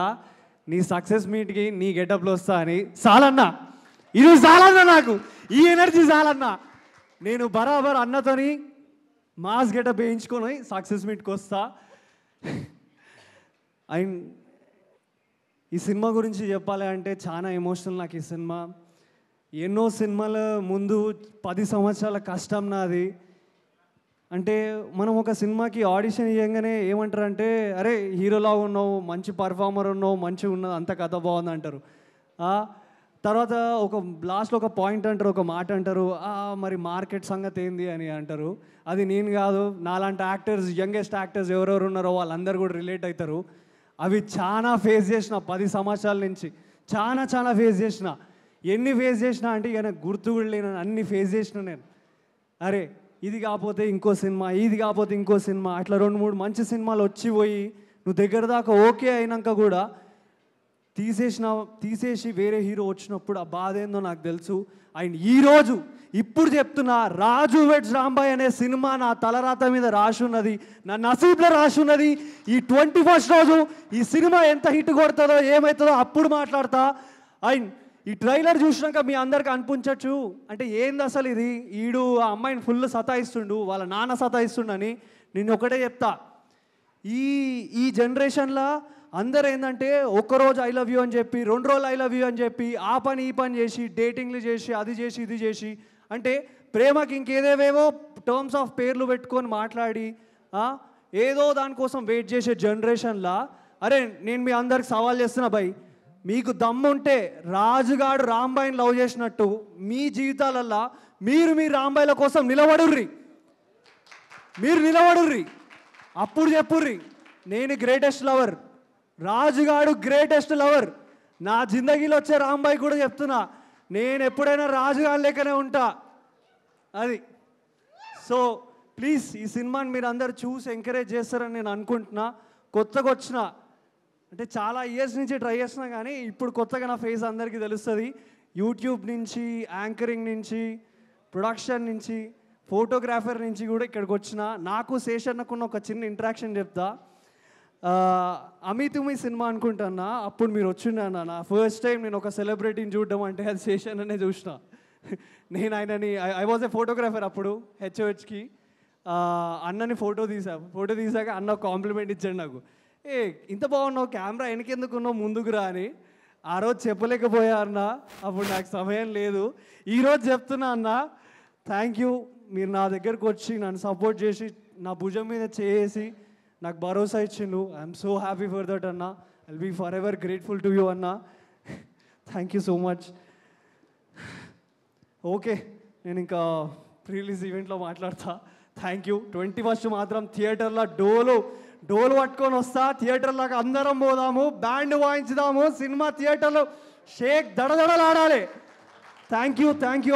నీ సక్సెస్ మీట్కి నీ గెటప్లో వస్తా అని. చాలన్నా, ఈరోజు చాలన్నా, నాకు ఈ ఎనర్జీ చాలన్నా. నేను బరాబర్ అన్నతోని మాస్ గెటప్ వేయించుకొని సక్సెస్ మీట్కి వస్తా. అండ్ ఈ సినిమా గురించి చెప్పాలి అంటే చాలా ఎమోషనల్ నాకు ఈ సినిమా. ఎన్నో సినిమాల ముందు 10 సంవత్సరాల కష్టం నాది. అంటే మనం ఒక సినిమాకి ఆడిషన్ ఇవ్వగానే ఏమంటారంటే, అరే హీరోలా ఉన్నావు, మంచి పర్ఫార్మర్ ఉన్నావు, మంచిగా ఉన్నది, అంత కథ బాగుంది అంటారు. తర్వాత ఒక లాస్ట్లో ఒక పాయింట్ అంటారు, ఒక మాట అంటారు, మరి మార్కెట్ సంగతి ఏంది అని అంటారు. అది నేను కాదు, నాలాంటి యాక్టర్స్, యంగెస్ట్ యాక్టర్స్ ఎవరెవరు ఉన్నారో వాళ్ళందరూ కూడా రిలేట్ అవుతారు. అవి చాలా ఫేస్ చేసిన 10 సంవత్సరాల నుంచి చాలా ఫేస్ చేసిన. ఎన్ని ఫేస్ చేసినా అంటే ఇక నాకు గుర్తు కూడా లేను, అన్ని ఫేస్ చేసిన నేను. అరే ఇది కాకపోతే ఇంకో సినిమా, ఇది కాకపోతే ఇంకో సినిమా, అట్లా 2-3 మంచి సినిమాలు వచ్చి పోయి నువ్వు దగ్గర దాకా ఓకే అయినాక కూడా తీసేసి వేరే హీరో వచ్చినప్పుడు ఆ బాధ ఏందో నాకు తెలుసు. అండ్ ఈరోజు ఇప్పుడు చెప్తున్నా, రాజు వెడ్స్ రాంబాయ్ అనే సినిమా నా తలరాత మీద రాసి ఉన్నది, నా నసీబ్లో రాసి ఉన్నది. ఈ 21st రోజు ఈ సినిమా ఎంత హిట్ కొడుతుందో ఏమవుతుందో అప్పుడు మాట్లాడతా. అండ్ ఈ ట్రైలర్ చూసినాక మీ అందరికి అనిపించవచ్చు, అంటే ఏంది అసలు ఇది, ఈడు ఆ అమ్మాయిని ఫుల్ సతాయిస్తుండు, వాళ్ళ నాన్న సతాయిస్తుండని. నేను ఒకటే చెప్తా, ఈ జనరేషన్లో అందరు ఏంటంటే ఒక్కరోజు ఐ లవ్ యూ అని చెప్పి, 2 రోజులు ఐ లవ్ యూ అని చెప్పి, ఆ పని ఈ పని చేసి, డేటింగ్లు చేసి, అది చేసి ఇది చేసి, అంటే ప్రేమకి ఇంకేదేవేవో టర్మ్స్ ఆఫ్ పేర్లు పెట్టుకొని మాట్లాడి ఏదో దానికోసం వెయిట్ చేసే జనరేషన్లో, అరే నేను మీ అందరికి సవాల్ చేస్తున్నా భయ్, మీకు దమ్ముంటే రాజుగాడు రాంబాయిని లవ్ చేసినట్టు మీ జీవితాలల్లో మీరు రాంబాయిల కోసం నిలబడుర్రి, అప్పుడు చెప్పుర్రి నేను గ్రేటెస్ట్ లవర్, రాజుగాడు గ్రేటెస్ట్ లవర్. నా జిందగీలో వచ్చే రాంబాయి కూడా చెప్తున్నా, నేను ఎప్పుడైనా రాజుగాడు లెక్కనే ఉంటా. అది సో ప్లీజ్ ఈ సినిమాని మీరు అందరు చూసి ఎంకరేజ్ చేస్తారని నేను అనుకుంటున్నా. కొత్తగా వచ్చిన అంటే చాలా ఇయర్స్ నుంచి ట్రై చేస్తున్నా, కానీ ఇప్పుడు కొత్తగా నా ఫేస్ అందరికీ తెలుస్తుంది. యూట్యూబ్ నుంచి, యాంకరింగ్ నుంచి, ప్రొడక్షన్ నుంచి, ఫోటోగ్రాఫర్ నుంచి కూడా ఇక్కడికి వచ్చిన. నాకు శేషన్నకున్న ఒక చిన్న ఇంటరాక్షన్ చెప్తా. అమితుమి సినిమా అనుకుంటున్నా, అప్పుడు మీరు వచ్చిండ నా ఫస్ట్ టైం నేను ఒక సెలబ్రిటీని చూడడం అంటే అది శేషన్ననే చూసిన. నేను ఆయనని ఐ వాజ్ ఏ ఫోటోగ్రాఫర్ అప్పుడు హెచ్ఓహెచ్కి. అన్నని ఫోటో తీసాక అన్న కాంప్లిమెంట్ ఇచ్చాడు నాకు, ఇంత బాగున్నావు, కెమెరా వెనకెందుకున్నావు, ముందుకురా అని. ఆ రోజు చెప్పలేకపోయా అన్న, అప్పుడు నాకు సమయం లేదు. ఈరోజు చెప్తున్నా అన్న, థ్యాంక్ యూ, మీరు నా దగ్గరకు వచ్చి నన్ను సపోర్ట్ చేసి నా భుజం మీద చేసి నాకు భరోసా ఇచ్చిండు. I'm so happy for that అన్న. I'll be for ever grateful to you అన్న. Thank you so much. Okay, నేను ఇంకా ప్రీ-రిలీజ్ ఈవెంట్లో మాట్లాడతా. Thank you. 21st మాత్రం థియేటర్లో డోలు పట్టుకొని వస్తా, థియేటర్లోకి అందరం పోదాము, బ్యాండ్ వాయించుదాము, సినిమా థియేటర్లో షేక్ దడదడలాడాలి. Thank you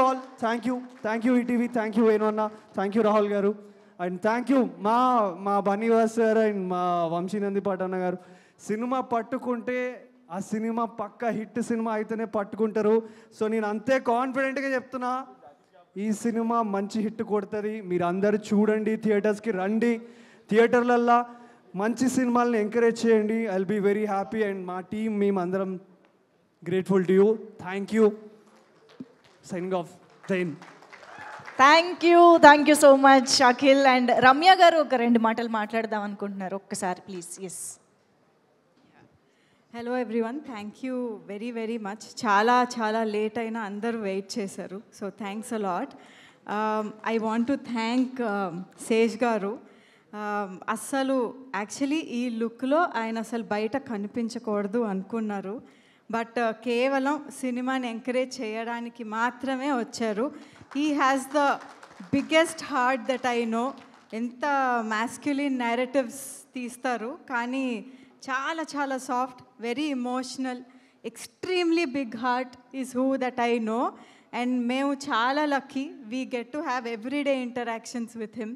all. Thank you ETV, thank you Venu అన్న, థ్యాంక్ యూ రాహుల్ గారు, అండ్ థ్యాంక్ యూ మా బన్నీవాస్ గారు అండ్ మా వంశీనందిపాటి అన్న గారు. సినిమా పట్టుకుంటే ఆ సినిమా పక్క హిట్ సినిమా అయితేనే పట్టుకుంటారు. సో నేను అంతే కాన్ఫిడెంట్గా చెప్తున్నా, ఈ సినిమా మంచి హిట్ కొడుతుంది. మీరు అందరు చూడండి, థియేటర్స్కి రండి, థియేటర్లల్లో మంచి సినిమాలను ఎంకరేజ్ చేయండి. I will be very happy. And మా టీం మేము అందరం grateful to you. Thank you. Signing off. జైన్. Thank you so much Akhil. And Ramya గారు ఒక 2 మాటలు మాట్లాడదాం అనుకుంటున్నారు, ఒక్కసారి please. Yes. Hello everyone, thank you very much. చాలా లేట్ అయినా అందరూ వెయిట్ చేశారు, so thanks a lot. I want to thank Sesh గారు. అస్సలు యాక్చువల్లీ ఈ లుక్లో ఆయన అసలు బయట కనిపించకూడదు అనుకున్నారు, బట్ కేవలం సినిమాని ఎంకరేజ్ చేయడానికి మాత్రమే వచ్చారు. He has the biggest heart that I know. ఎంత మ్యాస్క్యులిన్ నేరేటివ్స్ తీస్తారు, కానీ చాలా soft, very emotional, extremely big heart is who that I know. And మేము చాలా lucky, we get to have everyday interactions with him.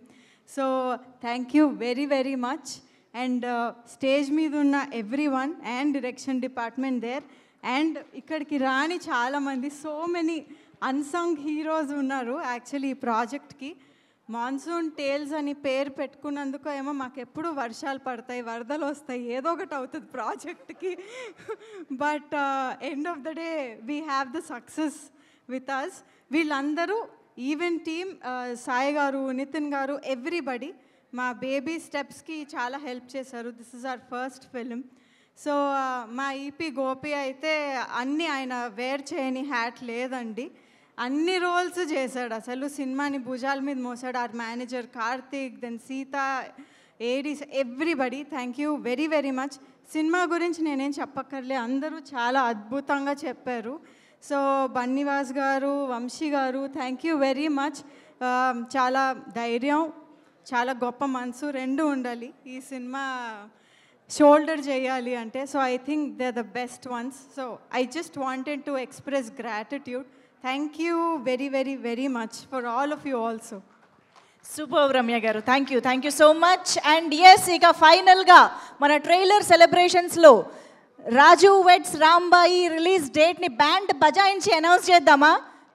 So thank you very much. And stage మీద ఉన్న everyone and direction department there, and ఇక్కడికి రాని చాలామంది, so many unsung heroes ఉన్నారు actually ఈ ప్రాజెక్ట్కి. మాన్సూన్ టేల్స్ అని పేరు పెట్టుకున్నందుకు ఏమో మాకు ఎప్పుడు వర్షాలు పడతాయి, వరదలు వస్తాయి, ఏదో ఒకటి అవుతుంది ప్రాజెక్ట్కి. But end of the day we have the success with us. వీళ్ళందరూ ఈవెంట్ టీమ్, సాయి గారు, నితిన్ గారు, ఎవ్రీబడి మా బేబీ స్టెప్స్కి చాలా హెల్ప్ చేశారు. This is our first film. So మా ఈపీ గోపి అయితే అన్నీ ఆయన వేర్ చేయని హ్యాట్ లేదండి, అన్ని రోల్స్ చేశాడు. అసలు సినిమాని భుజాల మీద మోసాడు. Our manager Karthik, then Sita, ADs, everybody thank you very very much. Cinema గురించి నేనేం చెప్పక్కర్లే, అందరూ చాలా అద్భుతంగా చెప్పారు. సో బన్నీవాస్ గారు, వంశీ గారు, థ్యాంక్ యూ వెరీ మచ్. చాలా ధైర్యం, చాలా గొప్ప మనసు రెండు ఉండాలి ఈ సినిమా షోల్డర్ చేయాలి అంటే. So I think they are the best ones. So I just wanted to express gratitude. Thank you very very very much for all of you also. Super Ramya garu, thank you so much. And yes, ఇక ఫైనల్గా మన trailer సెలబ్రేషన్స్లో Raju weds Rambai release డేట్ని band బజాయించి announce చేద్దామా?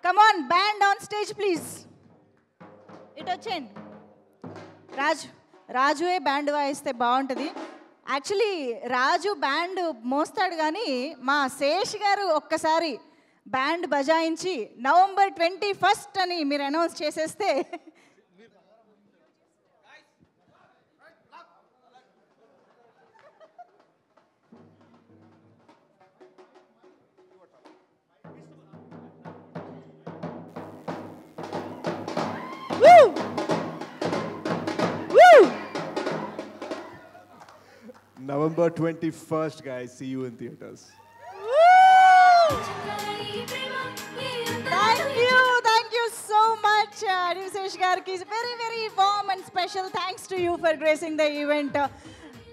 Come on, band on stage please. ఇటు వచ్చేయండి. రాజువే band వాయిస్తే బాగుంటుంది. యాక్చువల్లీ రాజు బ్యాండ్ మోస్తాడు, కానీ మా శేష్ గారు ఒక్కసారి బ్యాండ్ బజాయించి November 21 అని మీరు అనౌన్స్ చేసేస్తే November 21st, guys. See you in theaters. Thank you so much, Adivsesh Garki. Very, very warm and special thanks to you for gracing the event.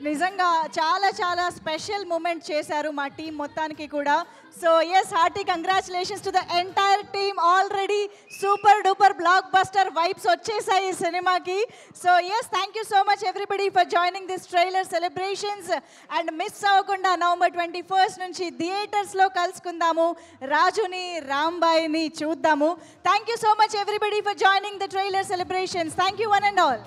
నిజంగా చాలా చాలా స్పెషల్ మూమెంట్ చేశారు మా టీం మొత్తానికి కూడా. So yes, hearty congratulations to the entire team. Already super duper blockbuster vibes వచ్చేసాయి ఈ సినిమాకి. So yes, thank you so much everybody for joining this trailer celebrations. And miss అవ్వకుండా November 21 నుంచి థియేటర్స్లో కలుసుకుందాము, రాజుని రాంబాయిని చూద్దాము. Thank you so much everybody for joining the trailer celebrations. Thank you one and all.